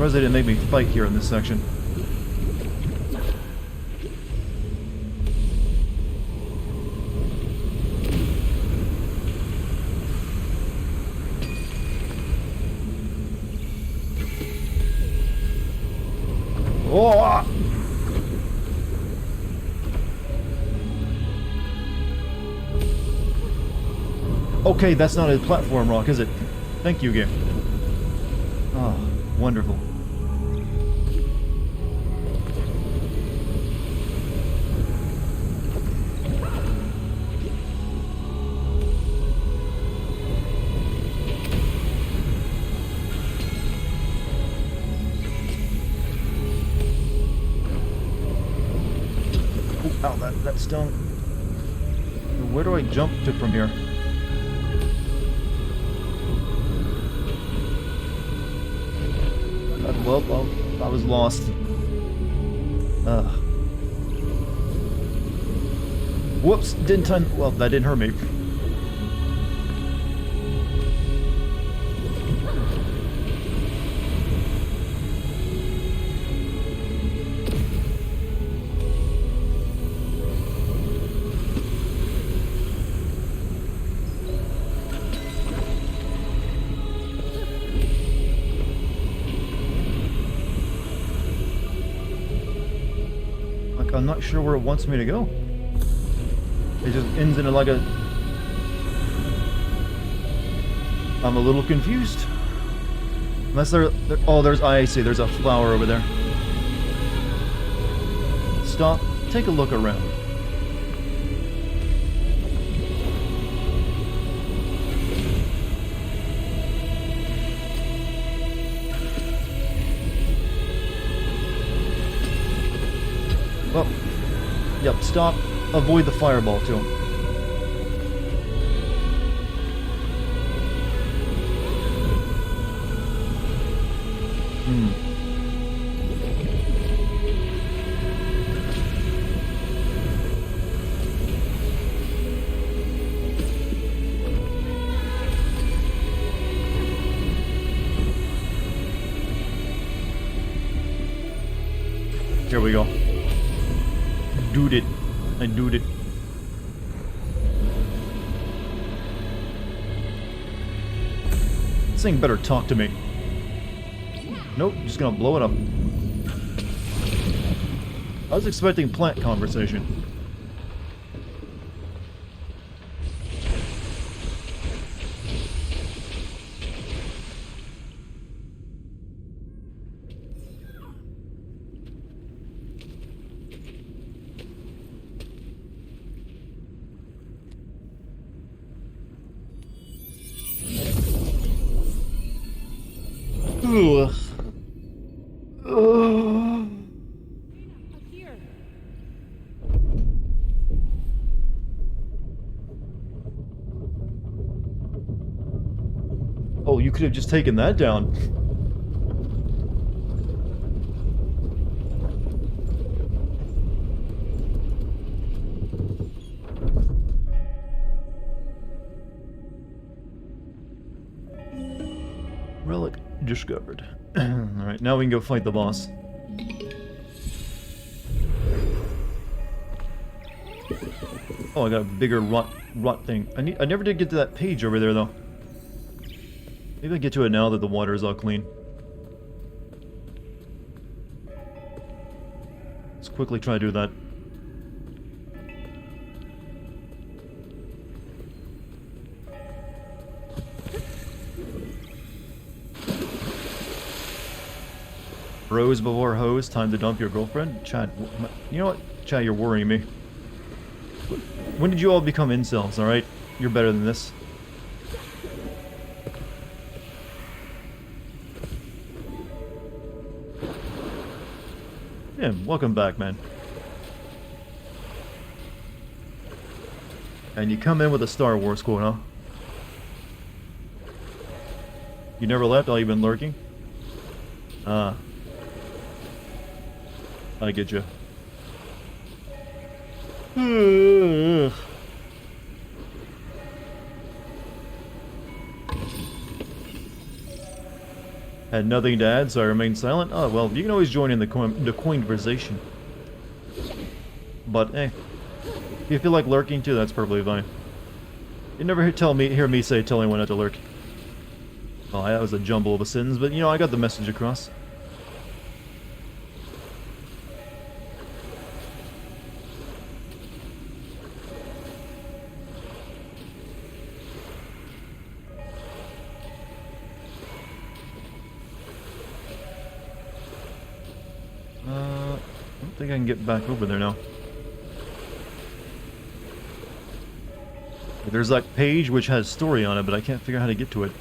Surprised they didn't make me fight here in this section. Oh! Okay, that's not a platform rock, is it? Thank you, game. Oh, wonderful. Ow, that stung. Where do I jump to from here? Well, I was lost. Whoops, didn't time. Well, that didn't hurt me. I'm not sure where it wants me to go. It just ends in like a... I'm a little confused. Unless there... Oh, there's... I see. There's a flower over there. Stop. Take a look around. Well, yep, stop. Avoid the fireball to him. Here we go. Dude it. I dude it. This thing better talk to me. Nope, just gonna blow it up. I was expecting plant conversation. Ugh. Ugh. Up here. Oh, you could have just taken that down. Relic discovered. Alright, now we can go fight the boss. Oh, I got a bigger rot thing. I never did get to that page over there though. Maybe I get to it now that the water is all clean. Let's quickly try to do that. Bros before hoes, time to dump your girlfriend? Chad, you know what? Chad, you're worrying me. When did you all become incels, alright? You're better than this. Yeah, welcome back, man. And you come in with a Star Wars quote, huh? You never left, all you've been lurking? Ah. I get you. Had nothing to add, so I remained silent. Oh, well, you can always join in the conversation. But, if you feel like lurking too, that's perfectly fine. You never hear me say tell anyone not to lurk. Oh, that was a jumble of a sentence, but you know, I got the message across. I don't think I can get back over there now. There's that page which has story on it, but I can't figure out how to get to it.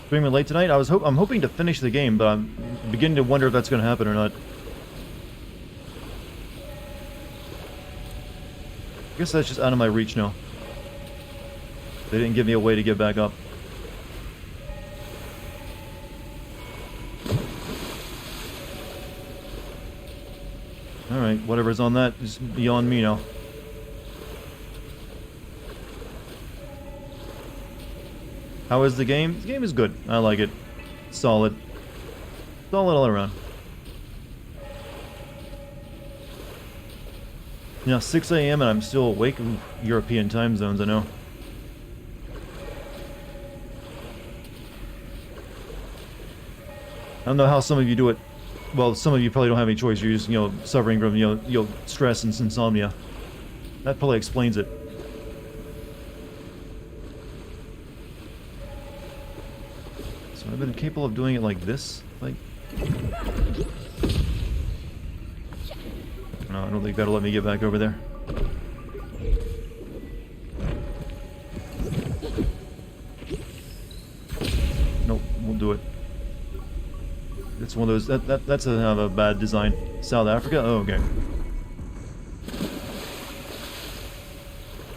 Streaming late tonight? I'm hoping to finish the game, but I'm beginning to wonder if that's going to happen or not. I guess that's just out of my reach now. They didn't give me a way to get back up. Alright, whatever's on that is beyond me now. How is the game? The game is good. I like it. Solid. Solid all around. Now, 6 a.m. and I'm still awake. Ooh, European time zones, I know. I don't know how some of you do it. Well, some of you probably don't have any choice. You're just, suffering from, stress and insomnia. That probably explains it. So I've been capable of doing it like this? Like... No, I don't think that'll let me get back over there. Nope, won't do it. It's one of those, that's a bad design. South Africa? Oh, okay.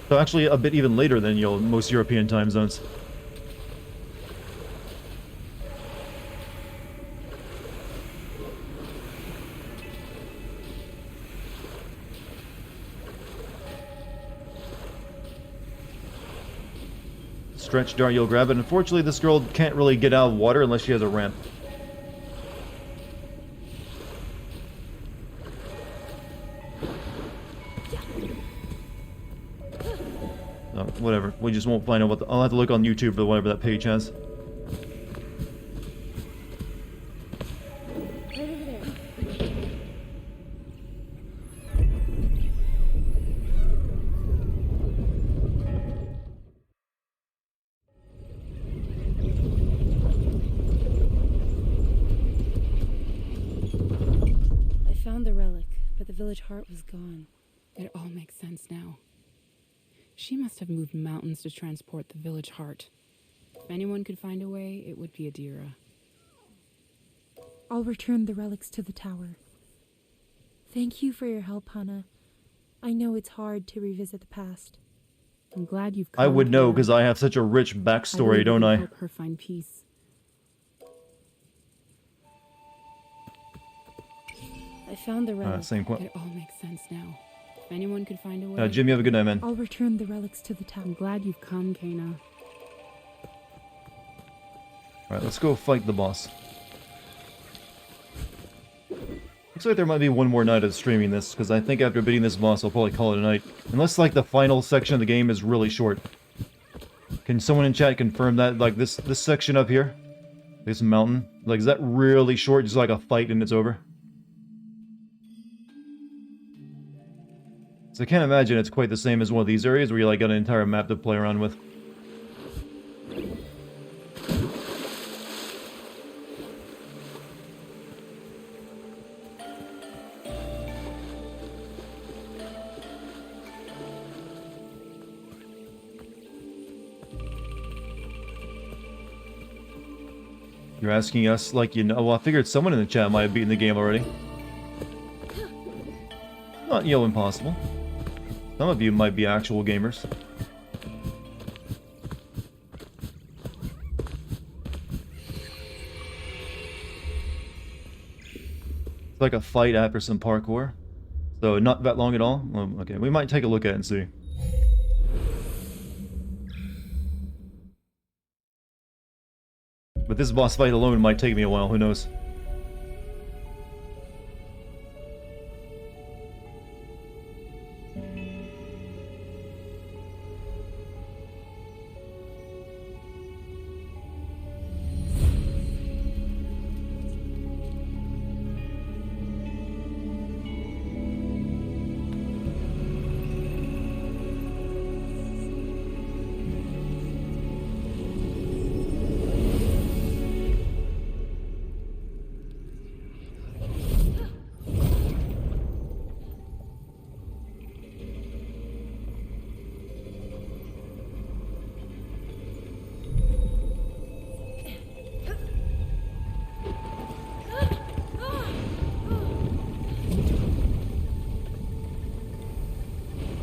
So actually a bit even later than, most European time zones. Stretch dart, you'll grab it. Unfortunately, this girl can't really get out of water unless she has a ramp. Whatever. We just won't find out what I'll have to look on YouTube for whatever that page has. I found the relic, but the village heart was gone. It all makes sense now. She must have moved mountains to transport the village heart. If anyone could find a way, it would be Adira. I'll return the relics to the tower. Thank you for your help, Hannah. I know it's hard to revisit the past. I'm glad you've come. I would know Kayla. because I have such a rich I backstory, believe we don't can I? help her find peace. I found the relics. Same question. It all makes sense now. If anyone could find a way. Jim, you have a good night, man. I'll return the relics to the tower. I'm glad you've come, Kana. Alright, let's go fight the boss. Looks like there might be one more night of streaming this, because I think after beating this boss, I'll probably call it a night. Unless, like, the final section of the game is really short. Can someone in chat confirm that? Like, this section up here? This mountain? Like, is that really short? Just like a fight and it's over? So I can't imagine it's quite the same as one of these areas where you, like, got an entire map to play around with. You're asking us like you know. Well, I figured someone in the chat might have beaten the game already. Not, you know, impossible. Some of you might be actual gamers. It's like a fight after some parkour. So not that long at all? Well, okay, we might take a look at it and see. But this boss fight alone might take me a while, who knows?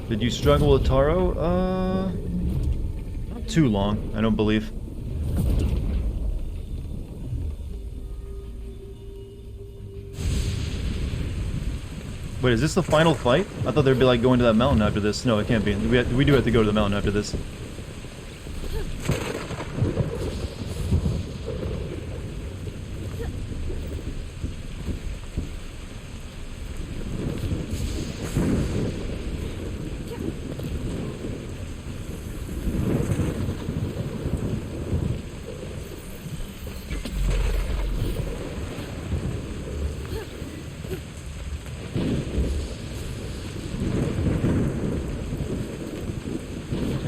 Did you struggle with Taro? Not too long, I don't believe. Wait, is this the final fight? I thought there'd be like going to that mountain after this. No, it can't be. We do have to go to the mountain after this.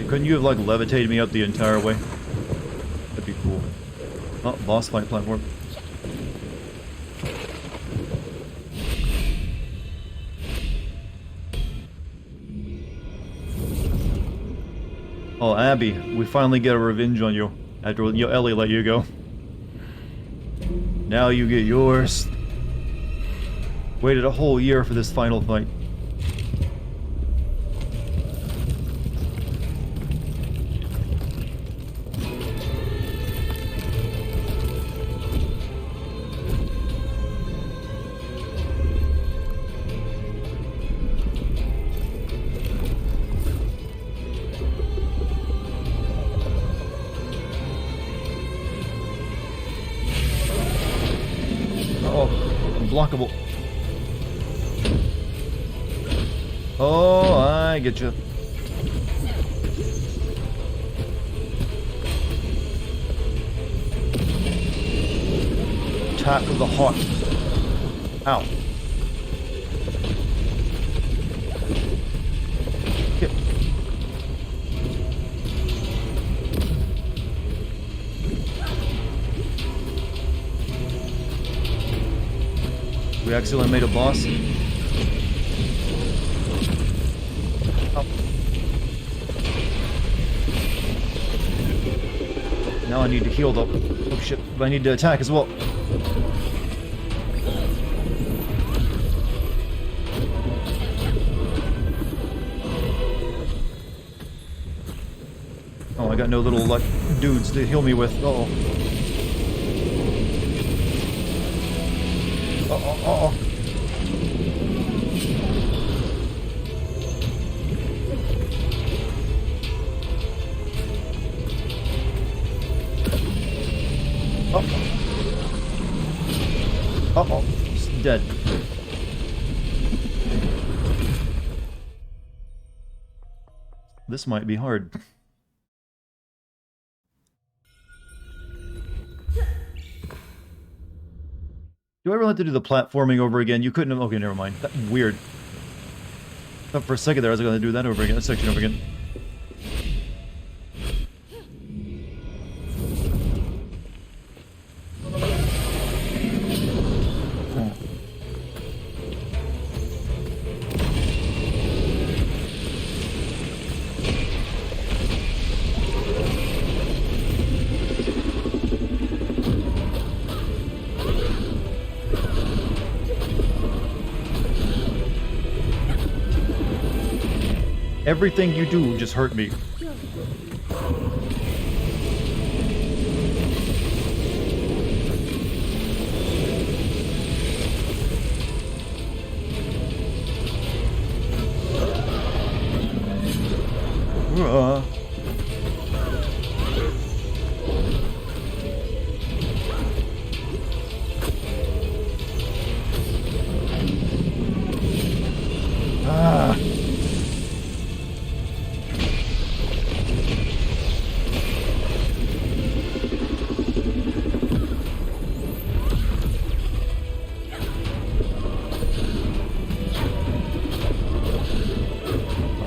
Couldn't you have, like, levitated me up the entire way? That'd be cool. Oh, boss fight platform. Oh, Abby, we finally get a revenge on you. After Ellie let you go. Now you get yours. Waited a whole year for this final fight. Unblockable. Oh, I get you. Attack of the heart. Ow. Hit. We accidentally made a boss. Oh. Now I need to heal though. Oh shit, but I need to attack as well. I got no little, like, dudes to heal me with. Uh-oh. Uh-oh, uh-oh. Uh-oh. He's dead. This might be hard. Do I ever have to do the platforming over again? You couldn't have... Okay, never mind. Weird. Thought for a second there I was going to do that over again. That section over again. Everything you do just hurt me.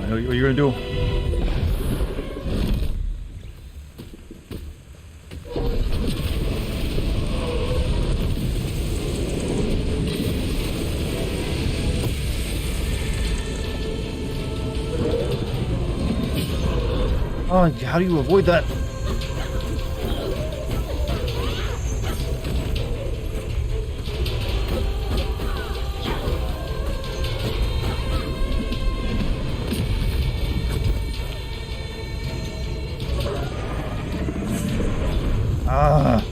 What are you gonna do? Oh, how do you avoid that? Ah.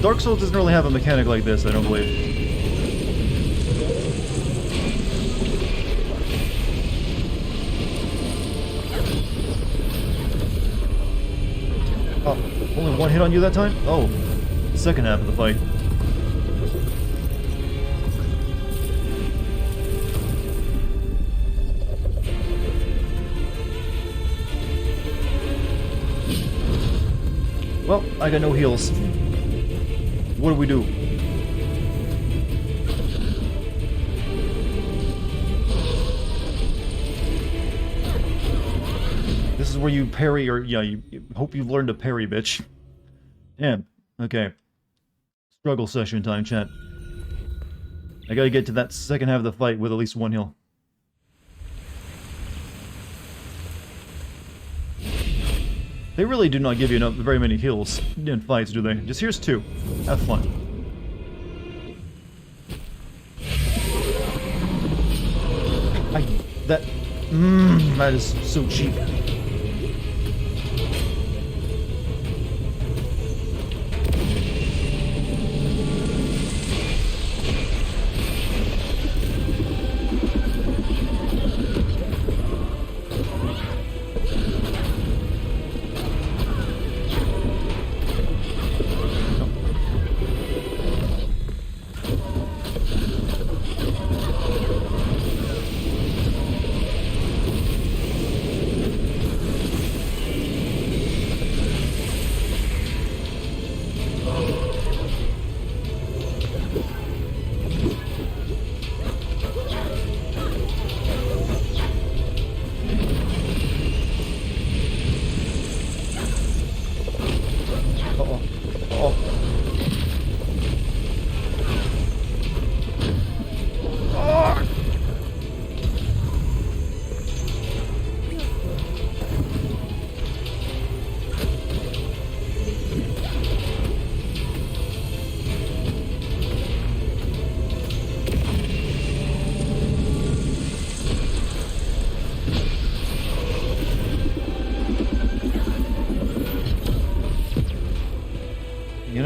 Dark Souls doesn't really have a mechanic like this, I don't believe. Oh, only one hit on you that time? Oh, second half of the fight. Well, I got no heals. What do we do? This is where you parry, or yeah, you hope you've learned to parry, bitch. Damn. Okay. Struggle session time, chat. I gotta get to that second half of the fight with at least one heal. They really do not give you very many heals in fights, do they? Just here's two. Have fun. That is so cheap.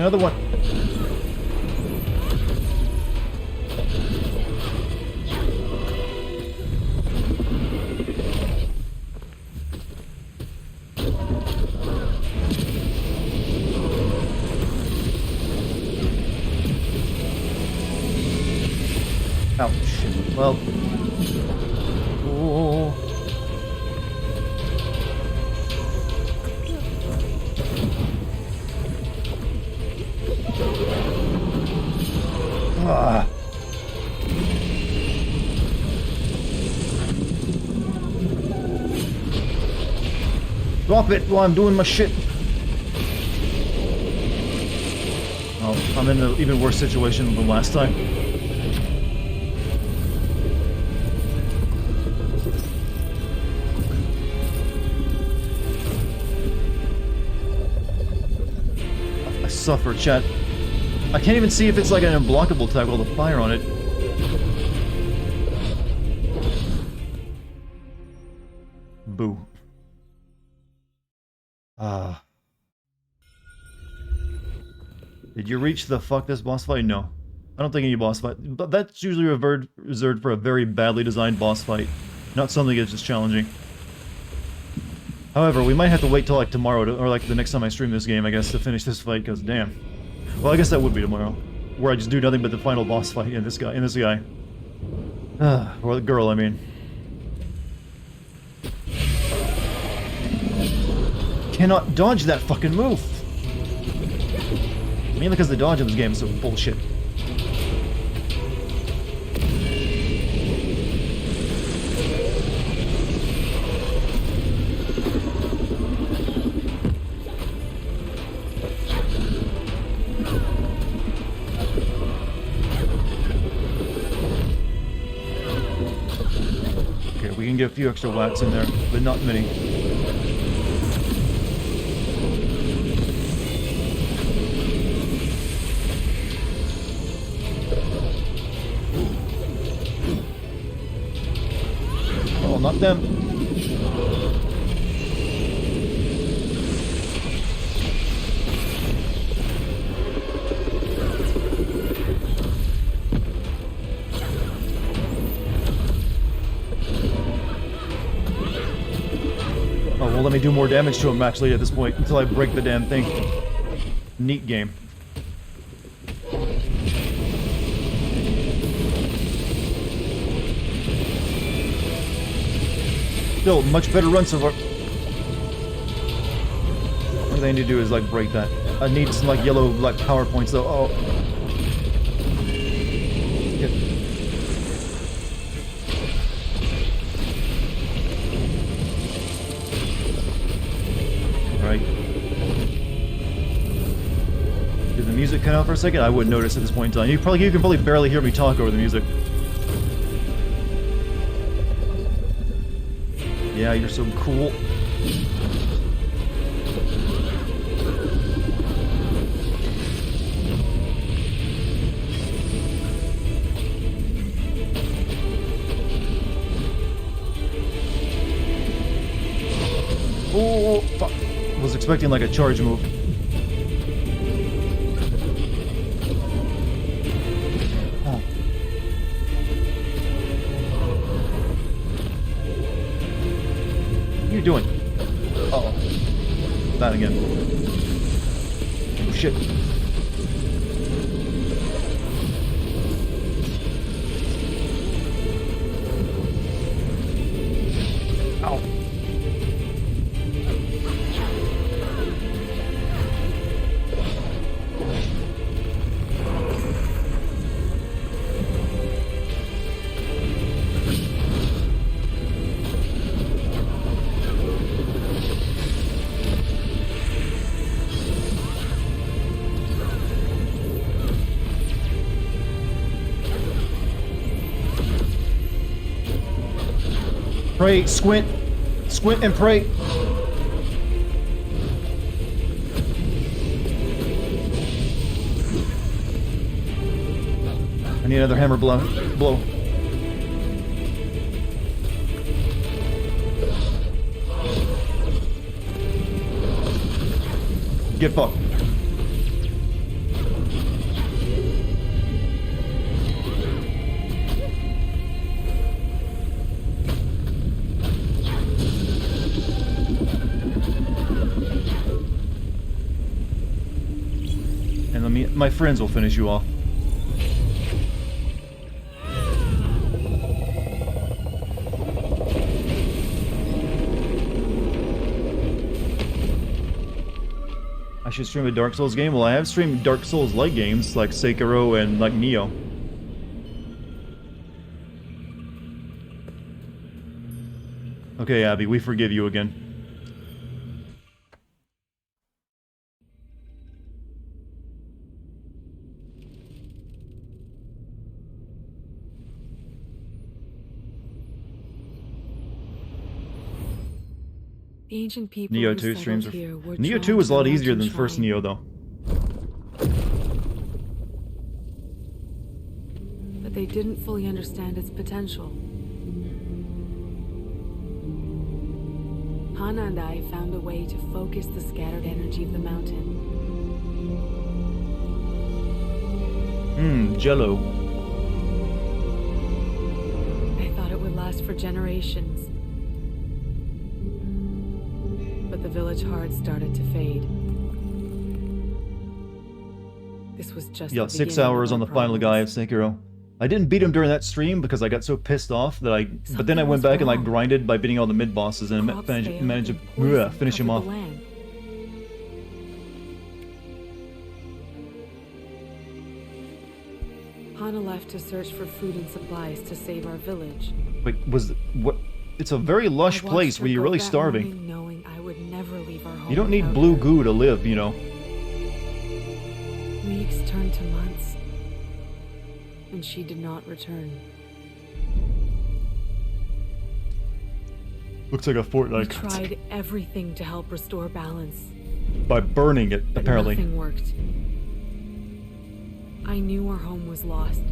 Another one. Ouch. Well. Oh. Ah. Drop it while I'm doing my shit. Oh, I'm in an even worse situation than last time. I suffer, chat. I can't even see if it's like an unblockable tag with all the fire on it. Boo. Ah. Did you reach the fuck this boss fight? No. I don't think any boss fight, but that's usually reserved for a very badly designed boss fight, not something that's just challenging. However, we might have to wait till like tomorrow or like the next time I stream this game, I guess, to finish this fight, because damn. Well, I guess that would be tomorrow, where I just do nothing but the final boss fight in this guy, or the girl, I mean. Cannot dodge that fucking move! Mainly because the dodge in this game is so bullshit. Okay, we can get a few extra whacks in there, but not many. Oh, not them. Oh, well, let me do more damage to him, actually, at this point, until I break the damn thing. Neat game. Still, much better run so far. What I need to do is, like, break that. I need some, like, yellow, like, power points, though. Oh. Get. Right. Did the music cut out for a second? I wouldn't notice at this point in time. You can probably barely hear me talk over the music. Yeah, you're so cool. Oh, fuck. Was expecting like a charge move. Oh. What are you doing? Uh-oh. That again. Oh, shit. Ow. Pray, squint. Squint and pray. I need another hammer blow. Get fucked. My friends will finish you off. I should stream a Dark Souls game? Well, I have streamed Dark Souls-like games, like Sekiro and, like, Nioh. Okay, Abby, we forgive you again. The ancient people Nioh who 2 streams are... settled here were Nioh drawn 2 was a to lot the easier mountain than the first shrine. Nioh, though. But they didn't fully understand its potential. Hana and I found a way to focus the scattered energy of the mountain. Jello. I thought it would last for generations. But the village heart started to fade. This was just Yeah, the 6 beginning hours of on our the final guy of problems. Sekiro. I didn't beat him during that stream because I got so pissed off that I... But then I Something went was back and like wrong. grinded by beating all the mid-bosses and Crops failed managed to and poison finish him covered off. the land. Hana left to search for food and supplies to save our village. Wait, what? It's a very lush I watched place her where you're go really that starving. morning knowing I would never leave our home You don't need without blue her. goo to live, you know. Weeks turned to months, and she did not return. Looks like a We Fortnite. tried everything to help restore balance, By burning it, but apparently. nothing worked. I knew our home was lost,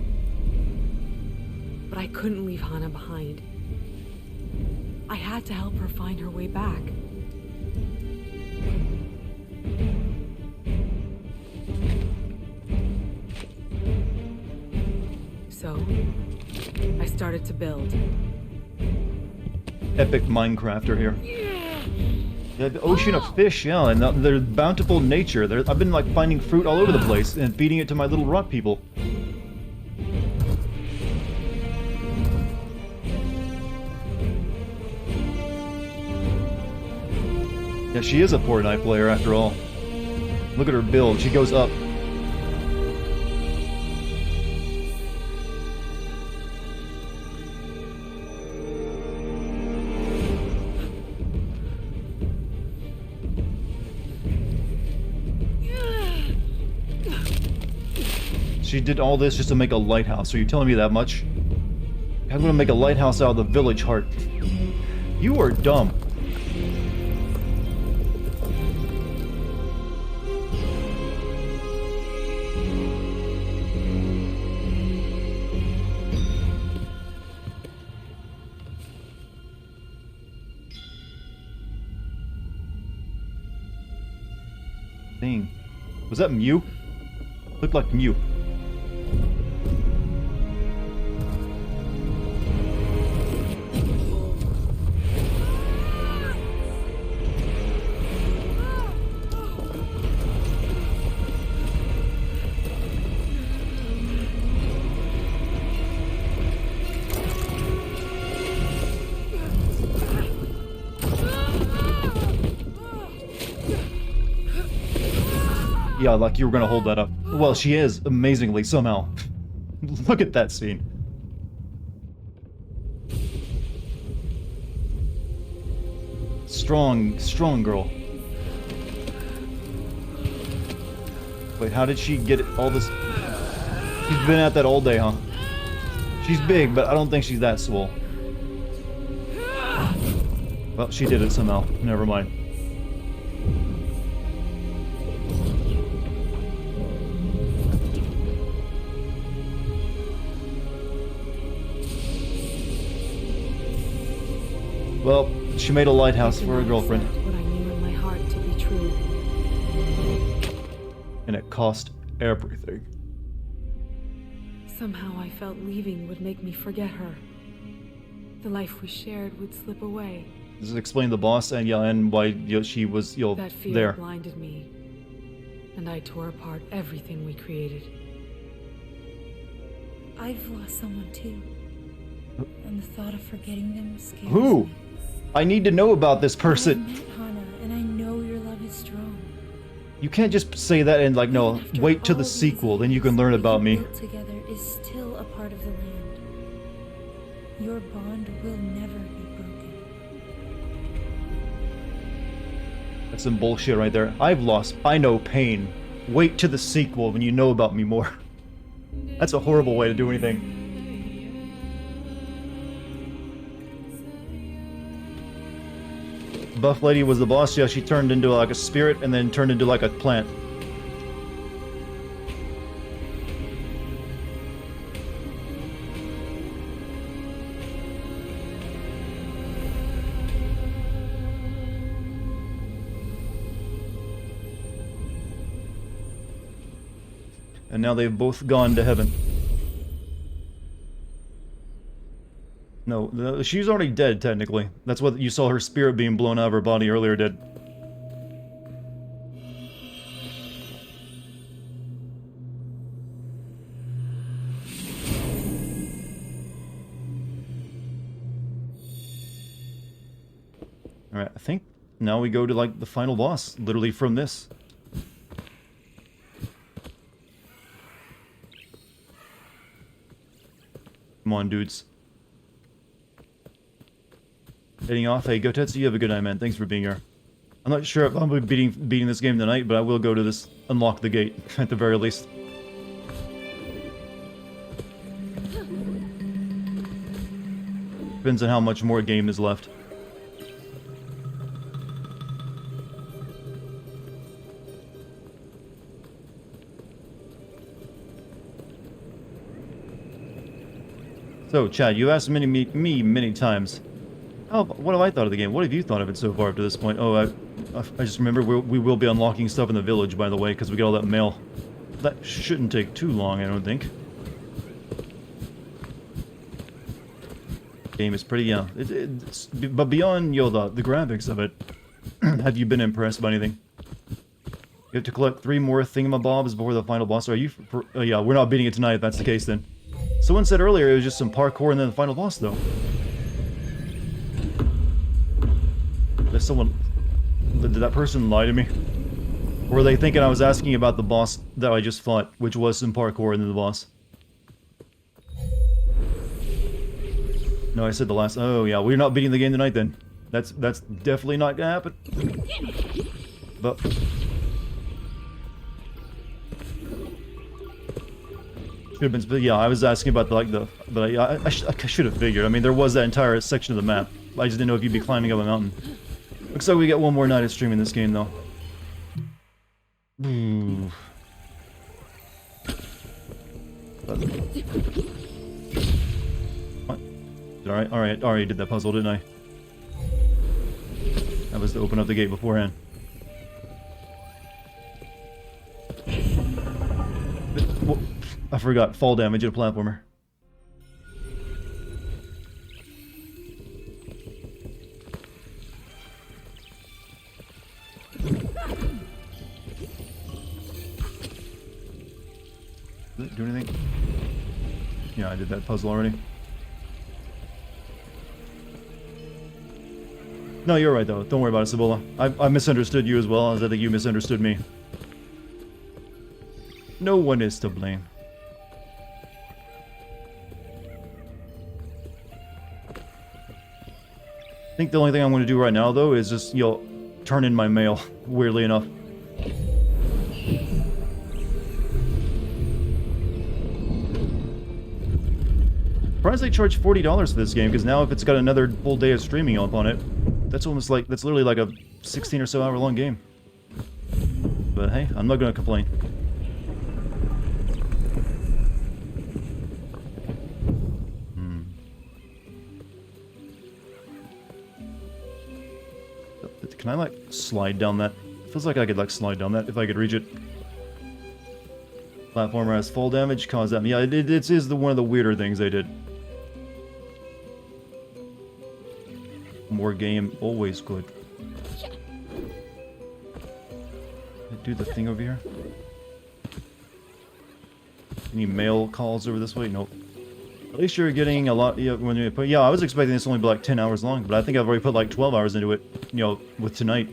but I couldn't leave Hana behind. I had to help her find her way back. So, I started to build. Epic Minecrafter here. Yeah, the ocean of fish, yeah, and their bountiful nature. I've been like finding fruit all over the place and feeding it to my little rock people. Yeah, she is a Fortnite player after all. Look at her build, she goes up. She did all this just to make a lighthouse. Are you telling me that much? I'm gonna make a lighthouse out of the village heart. You are dumb. Thing. Was that Mew? Looked like Mew. Yeah, like you were gonna hold that up. Well, she is, amazingly, somehow. Look at that scene. Strong, strong girl. Wait, how did she get all this? She's been at that all day, huh? She's big, but I don't think she's that swole. Well, she did it somehow. Never mind. Well, she made a lighthouse for her girlfriend. What I knew in my heart to be true. And it cost everything. Somehow I felt leaving would make me forget her. The life we shared would slip away. Does it explain the boss and yeah, and why she was That fear there? blinded me. and I tore apart everything we created. I've lost someone too. And the thought of forgetting them scares Who? me. I need to know about this I person. met Hana, and I know your love is strong. You can't just say that and like, no, Even after wait till all the these sequel, then you years, can learn what about you me. built together is still a part of the land. Your bond will never be broken. That's some bullshit right there. I know pain. Wait till the sequel when you know about me more. That's a horrible way to do anything. Buff Lady was the boss, yeah, she turned into like a spirit and then turned into like a plant. And now they've both gone to heaven. No, she's already dead, technically. That's what you saw her spirit being blown out of her body earlier did. Alright, I think now we go to, like, the final boss, literally from this. Come on, dudes. Heading off. Hey, Gotetsu, you have a good night, man. Thanks for being here. I'm not sure if I'll be beating this game tonight, but I will go to this, unlock the gate, at the very least. Depends on how much more game is left. So, Chad, you asked me many times, oh, what have I thought of the game? What have you thought of it so far up to this point? Oh, I just remember we will be unlocking stuff in the village, by the way, because we got all that mail. That shouldn't take too long, I don't think. Game is pretty, yeah. But beyond, the graphics of it, have you been impressed by anything? You have to collect 3 more thingamabobs before the final boss. Are you? Yeah, we're not beating it tonight if that's the case then. Someone said earlier it was just some parkour and then the final boss, though. Did that person lie to me? Or were they thinking I was asking about the boss that I just fought, which was some parkour and then the boss? No, I said the last... Oh, yeah, we're not beating the game tonight, then. That's definitely not gonna happen. But... Should have been... Yeah, I was asking about, But I should have figured. I mean, there was that entire section of the map. I just didn't know if you'd be climbing up a mountain. Looks like we get one more night of streaming this game, though. Ooh. What? Alright, already did that puzzle, didn't I? That was to open up the gate beforehand. I forgot, fall damage in a platformer. Did it do anything? Yeah, I did that puzzle already. No, you're right though. Don't worry about it, Cibola. I misunderstood you as well as I think you misunderstood me. No one is to blame. I think the only thing I'm going to do right now, though, is just, turn in my mail, weirdly enough. Surprised they charge $40 for this game, because now if it's got another full day of streaming up on it, that's literally like a 16 or so hour long game. But hey, I'm not going to complain. Can I, like, slide down that? Feels like I could, like, slide down that if I could reach it. Platformer has fall damage, cause that. Yeah, it is one of the weirder things they did. More game, always good. Do the thing over here. Any mail calls over this way? Nope. At least you're getting a lot. Yeah, when you put, yeah, I was expecting this to only be like 10 hours long, but I think I've already put like 12 hours into it, you know, with tonight.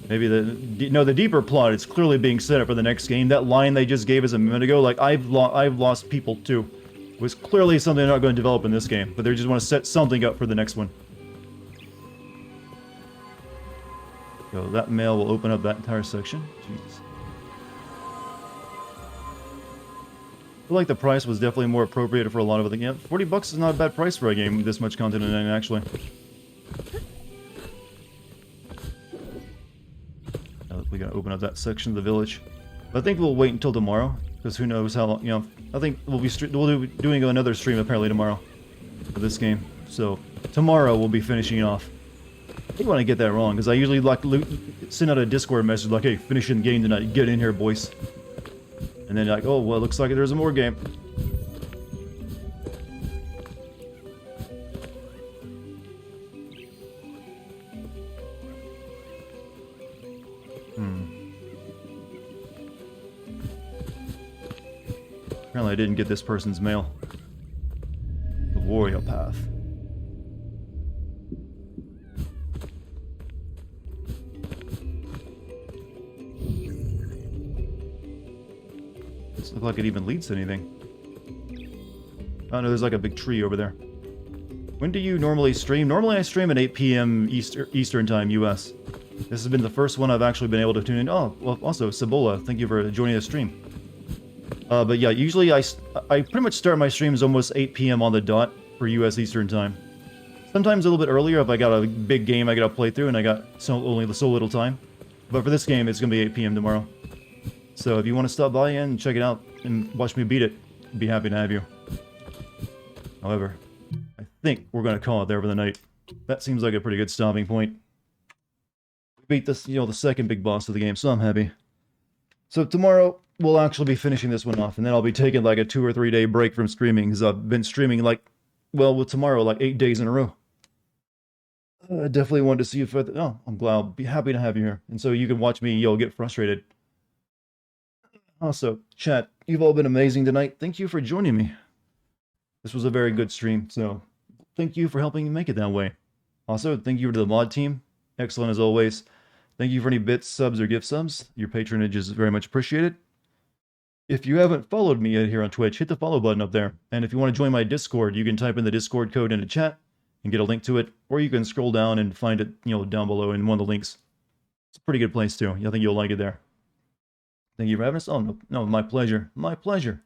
Maybe the deeper plot is clearly being set up for the next game. That line they just gave us a minute ago, like, I've lost people too, was clearly something they're not going to develop in this game, but they just want to set something up for the next one. So that mail will open up that entire section. Jeez. I feel like the price was definitely more appropriate for a lot of the game. 40 bucks is not a bad price for a game with this much content in it, actually. We gotta open up that section of the village. But I think we'll wait until tomorrow, because who knows how long, you know, I think we'll be doing another stream apparently tomorrow for this game. So tomorrow we'll be finishing it off. I think when I get that wrong, because I usually like send out a Discord message like, hey, finishing the game tonight, get in here, boys. And then like, oh, well, it looks like there's a more game. Apparently I didn't get this person's mail. The warrior path. Doesn't look like it even leads to anything. Oh no, there's like a big tree over there. When do you normally stream? Normally I stream at 8 p.m. Eastern Time, US. This has been the first one I've actually been able to tune in. Oh, well, also, Cibola, thank you for joining the stream. But yeah, usually I pretty much start my streams almost 8 p.m. on the dot for US Eastern Time. Sometimes a little bit earlier if I got a big game I gotta play through and I got only so little time. But for this game, it's gonna be 8 p.m. tomorrow. So if you want to stop by and check it out and watch me beat it, I'd be happy to have you. However, I think we're gonna call it there for the night. That seems like a pretty good stopping point. We beat this, you know, the second big boss of the game, so I'm happy. So tomorrow, we'll actually be finishing this one off, and then I'll be taking like a 2 or 3 day break from streaming, because I've been streaming like, well, with tomorrow, like 8 days in a row. I definitely wanted to see you for the, oh, I'm glad, I'll be happy to have you here. And so you can watch me, you'll get frustrated. Also, chat, you've all been amazing tonight. Thank you for joining me. This was a very good stream, so thank you for helping me make it that way. Also, thank you to the mod team. Excellent as always. Thank you for any bits, subs, or gift subs. Your patronage is very much appreciated. If you haven't followed me yet here on Twitch, hit the follow button up there. And if you want to join my Discord, you can type in the Discord code in the chat and get a link to it. Or you can scroll down and find it, you know, down below in one of the links. It's a pretty good place too. I think you'll like it there. Thank you for having us. Oh, no, my pleasure. My pleasure.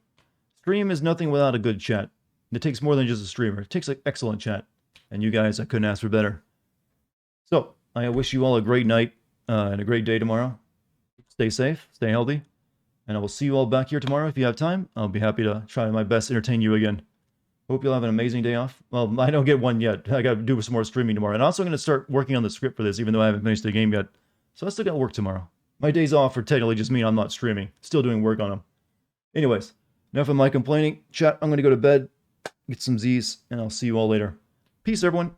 Stream is nothing without a good chat. It takes more than just a streamer. It takes an excellent chat. And you guys, I couldn't ask for better. So, I wish you all a great night and a great day tomorrow. Stay safe, stay healthy. And I will see you all back here tomorrow if you have time. I'll be happy to try my best to entertain you again. Hope you'll have an amazing day off. Well, I don't get one yet. I got to do some more streaming tomorrow. And I'm also going to start working on the script for this, even though I haven't finished the game yet. So I still got to work tomorrow. My days off are technically just mean I'm not streaming. Still doing work on them. Anyways, enough of my complaining. Chat, I'm going to go to bed, get some Z's, and I'll see you all later. Peace, everyone.